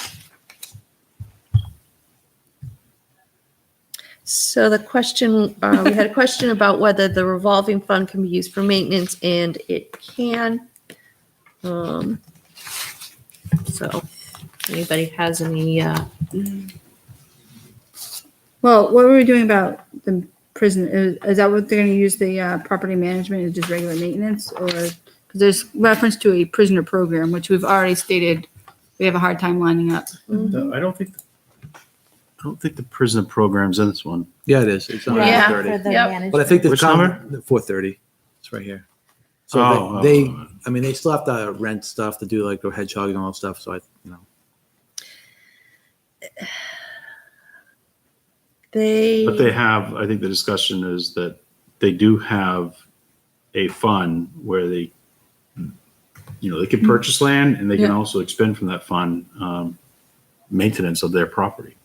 So the question, we had a question about whether the revolving fund can be used for maintenance, and it can. So, anybody has any, Well, what were we doing about the prison? Is that what they're gonna use the property management is just regular maintenance? Or, because there's reference to a prisoner program, which we've already stated we have a hard time lining up. I don't think the prison program's in this one. Yeah, it is. It's on Yeah. 30. For the Yep. management. But I think the Which number? 430. It's right here. So Oh, they, I mean, they still have to rent stuff to do like the hedgehogging and all that stuff. So But they have, I think the discussion is that they do have a fund where they, they can purchase land and they can Yeah. also expend from that fund maintenance of their property.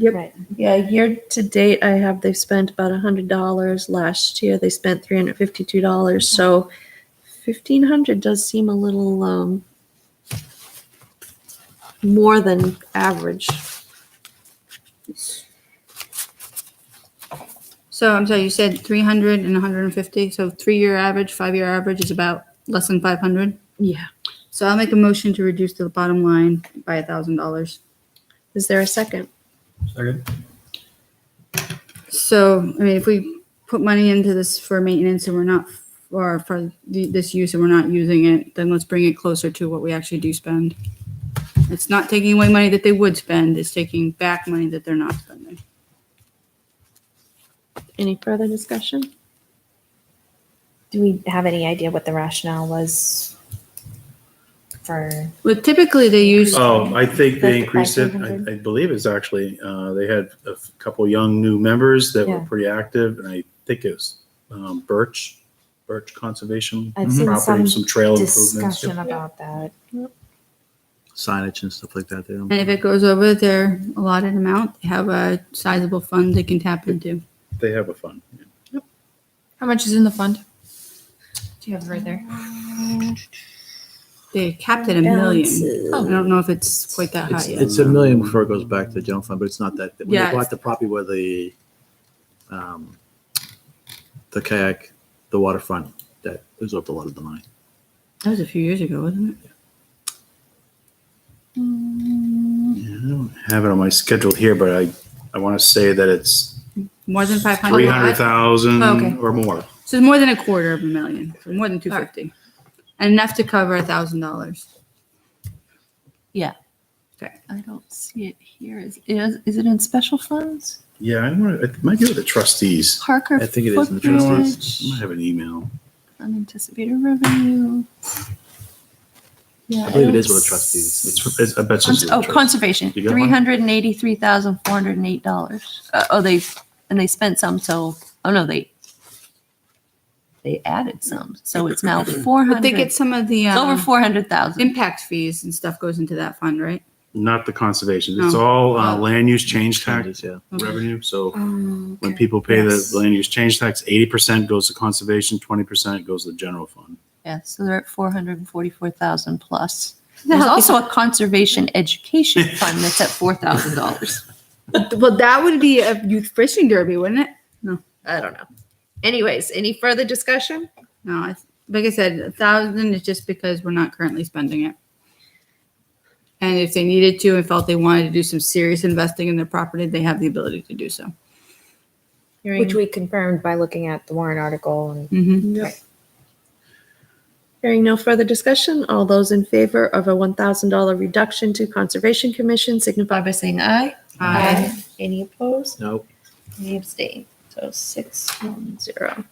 Right. yeah, year to date, I have, they've spent about $100. Last year, they spent $352. So 1,500 does seem a little more than average. So I'm sorry, you said 300 and 150. So 3-year average, 5-year average is about less than 500. Yeah. So I'll make a motion to reduce the bottom line by $1,000. Is there a second? Second. So, I mean, if we put money into this for maintenance and we're not, or for this use and we're not using it, then let's bring it closer to what we actually do spend. It's not taking away money that they would spend, it's taking back money that they're not spending. Any further discussion? Do we have any idea what the rationale was for? Well, typically they use, Oh, I think they increased it. 5,300. I believe it's actually, they had a couple young new members that were Yeah. pretty active, and I think it was Birch Conservation I've seen Property, some trail improvements. discussion about that. Signage and stuff like that. They don't- and if it goes over their allotted amount, they have a sizable fund they can tap into. They have a fund. How much is in the fund? Do you have it right there? They capped it $1 million. I don't know if it's quite that high yet. It's $1 million before it goes back to the general fund, but it's not that. When Yeah, they bought the property where the kayak, the waterfront, that absorbed a lot of the money. That was a few years ago, wasn't it? Yeah, I don't have it on my schedule here, but I want to say that it's More than 500? 300,000 Oh, okay. or more. So it's more than $250,000, so more than 250. And enough to cover $1,000. I don't see it here. Is it in special funds? Yeah, it might be with the trustees. Parker I think it is in the You know what? footbridge, I might have an email. unanticipated revenue. Yeah, I believe it don't is with the trustees. I bet it's. with the trustees. Conservation, You got one? $383,408. They spent some, so, oh no, they added some, so it's now 400. But they get some of the It's over 400,000. impact fees and stuff goes into that fund, right? Not the conservation. It's Oh. all Oh. land use change tax Changes, yeah. Okay. revenue. So Oh, when people pay Yes. the land use change tax, 80% goes to conservation, 20% goes to the general fund. Yeah, so they're at 444,000 plus. There's also a conservation education fund that's at $4,000. Well, that would be a youth fishing derby, wouldn't it? I don't know. Anyways, any further discussion? No, like I said, 1,000 is just because we're not currently spending it. And if they needed to and felt they wanted to do some serious investing in their property, they have the ability to do so. Which we confirmed by looking at the warrant article and Mm-hmm. Hearing no further discussion, all those in favor of a $1,000 reduction to Conservation Commission signify by saying aye. Aye. Any opposed? Nope. Any abstain? So 610.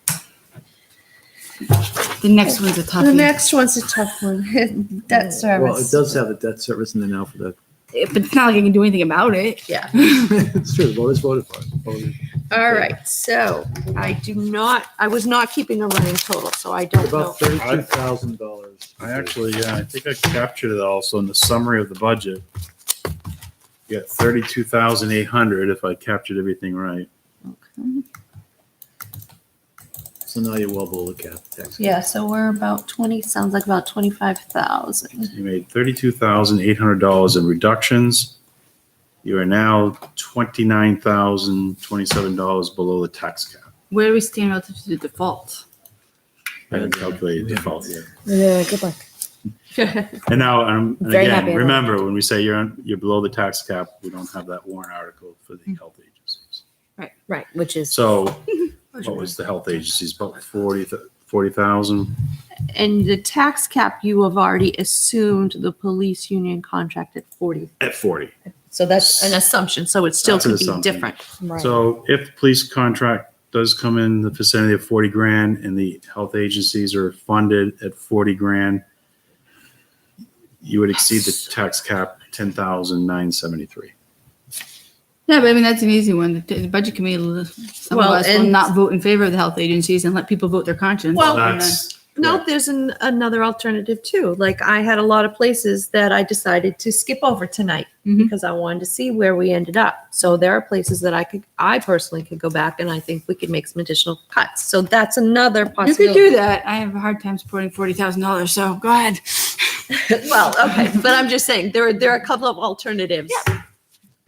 The next one's a toughie. The next one's a tough one. Debt service. Well, it does have a debt service in there now for the. But it's not like I can do anything about it. Yeah. It's true. The voters voted for it. Voted. All right. So I was not keeping a running total, so I don't know. About $32,000. I actually, I think I captured it also in the summary of the budget. You got 32,800 if I captured everything right. So now you're well below the cap tax. Yeah, so we're about 20, sounds like about 25,000. You made $32,800 in reductions. You are now $29,027 below the tax cap. Where do we stand relative to the default? I haven't calculated default yet. yeah, good luck. And now, and Very again, happy. remember, when we say you're below the tax cap, we don't have that warrant article for the health agencies. Right, which is So what was the health agencies, about 40,000? And the tax cap, you have already assumed the police union contract at 40. At 40. So that's an assumption. So it still That's an could be assumption. different. right. So if the police contract does come in the vicinity of 40 grand and the health agencies are funded at 40 grand, you would exceed the tax cap 10,973. Yeah, but I mean, that's an easy one. The budget committee, some Well, of us will and- not vote in favor of the health agencies and let people vote their conscience. Well, And then- That's No, correct. there's another alternative too. Like I had a lot of places that I decided to skip over tonight Mhm. because I wanted to see where we ended up. So there are places that I personally could go back and I think we could make some additional cuts. So that's another You possibility. could do that. I have a hard time supporting $40,000, so go ahead. Well, okay, but I'm just saying there are a couple of alternatives.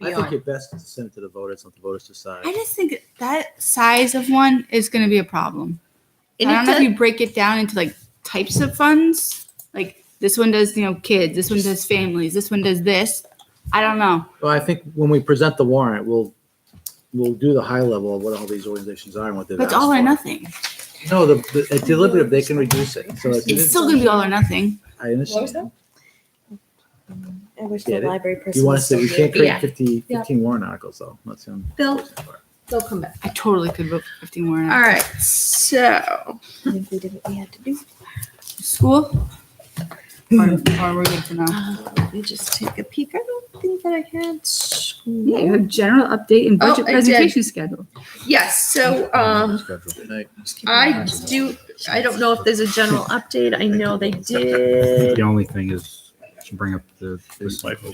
I think you're best to send it to the voters, let the voters decide. I just think that size of one is going to be a problem. And I it don't know if does- you break it down into like types of funds, like This one does, kids. This one does families. This one does this. I don't know. Well, I think when we present the warrant, we'll do the high level of what all these organizations are and what they've But it's asked all or for. nothing. No, the deliberative, they can reduce it. So It's still gonna be all or nothing. I understand. I wish Get the it? library person. You want was us to, we still can't here. create Yeah. 15 warrant articles though. That's the only. Bill, they'll come back. I totally could vote for 15 more. All right, so And if we did what we had to do. School? Or we're good for now? let me just take a peek. I don't think that I had school. Yeah, you have general update and budget Oh, I did. presentation schedule. Yes, so I don't know if there's a general update. I know they did. The only thing is to bring up the. Sinkhole.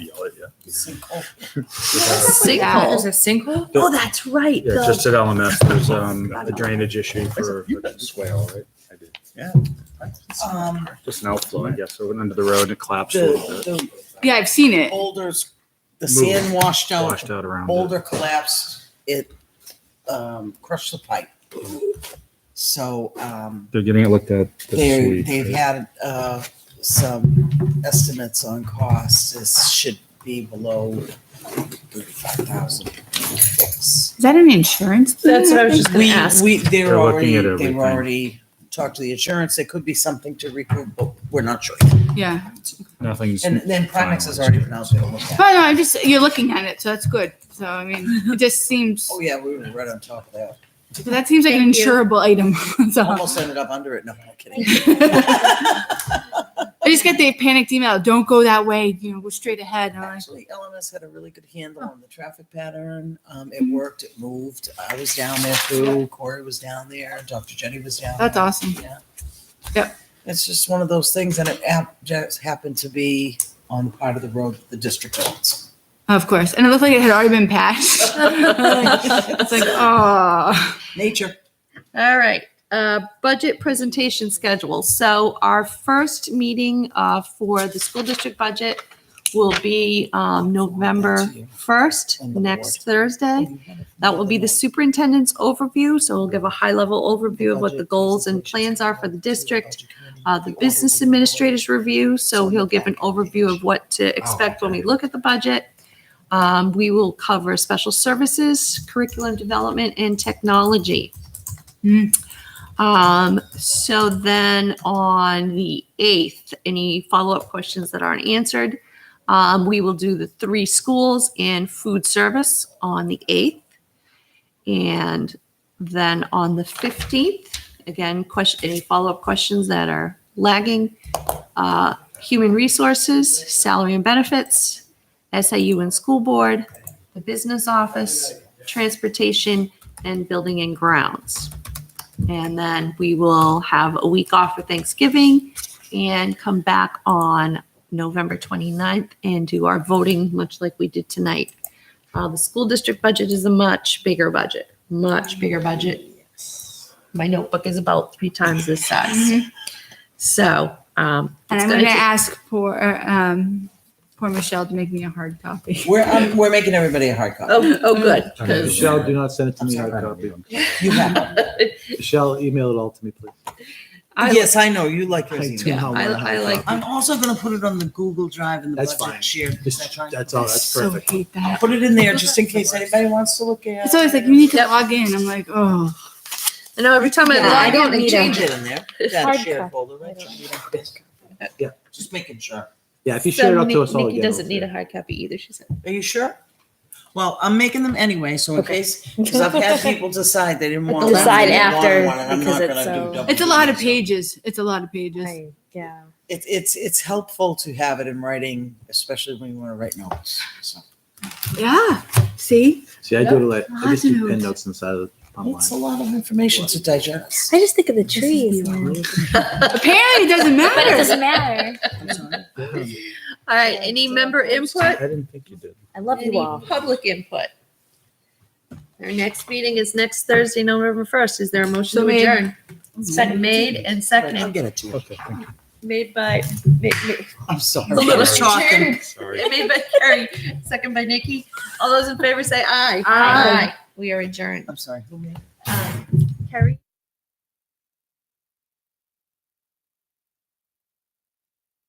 There's a sinkhole? Oh, that's right. Yeah, the- just at LMS, there's the drainage issue for the swale, right? I did. Just an outflow, I guess, so it went under the road and it collapsed a little bit, The Yeah, I've seen it. boulders, the Moved. sand washed out, washed out around it. boulder collapsed, it crushed the pipe. So They're getting it looked at this week. they've had some estimates on costs. This should be below 35,000 fix. Is that an insurance thing? That's what I was just gonna ask. They're looking at They've everything. already talked to the insurance. It could be something to recoup, but we're not sure. Yeah. Nothing's. And then Primex has already been out there to look at it. But no, you're looking at it, so that's good. So, I mean, it just seems, Oh, yeah, we were right on top of that. that seems like an Thank you. insurable item. So Almost ended up under it. No, I'm kidding. I just get the panicked email, don't go that way, go straight ahead. And I'm like, Actually, LMS had a really good handle on the traffic pattern. It worked, it moved. I was down there too. Corey was down there. Dr. Jenny was down That's there. awesome. Yeah. Yep. It's just one of those things, and it just happened to be on the part of the road that the district owns. Of course. And it looked like it had already been patched. It's like, oh. Nature. All right, budget presentation schedule. So our first meeting for the school district budget will be November 1st, next Thursday. That will be the superintendent's overview. So we'll give a high-level overview of what the goals and plans are for the district. The business administrator's review, so he'll give an overview of what to expect when we look at the budget. We will cover special services, curriculum development, and technology. So then on the 8th, any follow-up questions that aren't answered, we will do the 3 schools and food service on the 8th. And then on the 15th, again, any follow-up questions that are lagging, human resources, salary and benefits, SAU and school board, the business office, transportation, and building and grounds. And then we will have a week off for Thanksgiving and come back on November 29th and do our voting, much like we did tonight. The school district budget is a much bigger budget. My notebook is about 3 times this size. So, And I'm going to ask poor Michelle to make me a hard copy. We're making everybody a hard copy. oh, good. 'cause- Michelle, do not send it to me I'm hard sorry. copy. You have it. Michelle, email it all to me, please. Yes, I know. You like yours. I emailed. do not want a I hard like- copy. I'm also gonna put it on the Google Drive and the That's budget fine. shared. That's all, that's So perfect. hate I'll that. put it in there just in case anybody wants to look at. It's always like, you need to log in. I'm like, oh. I know every time I Yeah, I log don't in, they need change Change it. it in there. Yeah, Hard shared copy. folder, right? You don't get it. Yeah. Just making sure. Yeah, if you share it out to us all Nikki again. doesn't need a hard copy either, she said. Are you sure? Well, I'm making them anyway, so in case, because I've had people decide they didn't want. Decide one, they didn't want after, one, and I'm because not it's gonna so- do double It's a lot of duty, so. pages. It's a lot of pages. Yeah. It's helpful to have it in writing, especially when you want to write notes. So Yeah. See? See, I do it like, I just do Lots of pen notes. notes inside of the it's a online. lot of information to digest. I just think of the trees. man. Apparently it doesn't matter. But it doesn't matter. I'm sorry. All right, any member input? I didn't think you did. I love you Any all. public input? Our next meeting is next Thursday, November 1st. Is there a motion So to made. adjourn? Been made and I'll seconded. get it to you. Okay, thank you. Made by, I'm sorry. A little talking. Sorry. made by Carrie, second by Nikki. All those in favor say aye. Aye. We are adjourned. I'm sorry. Who made it? Carrie?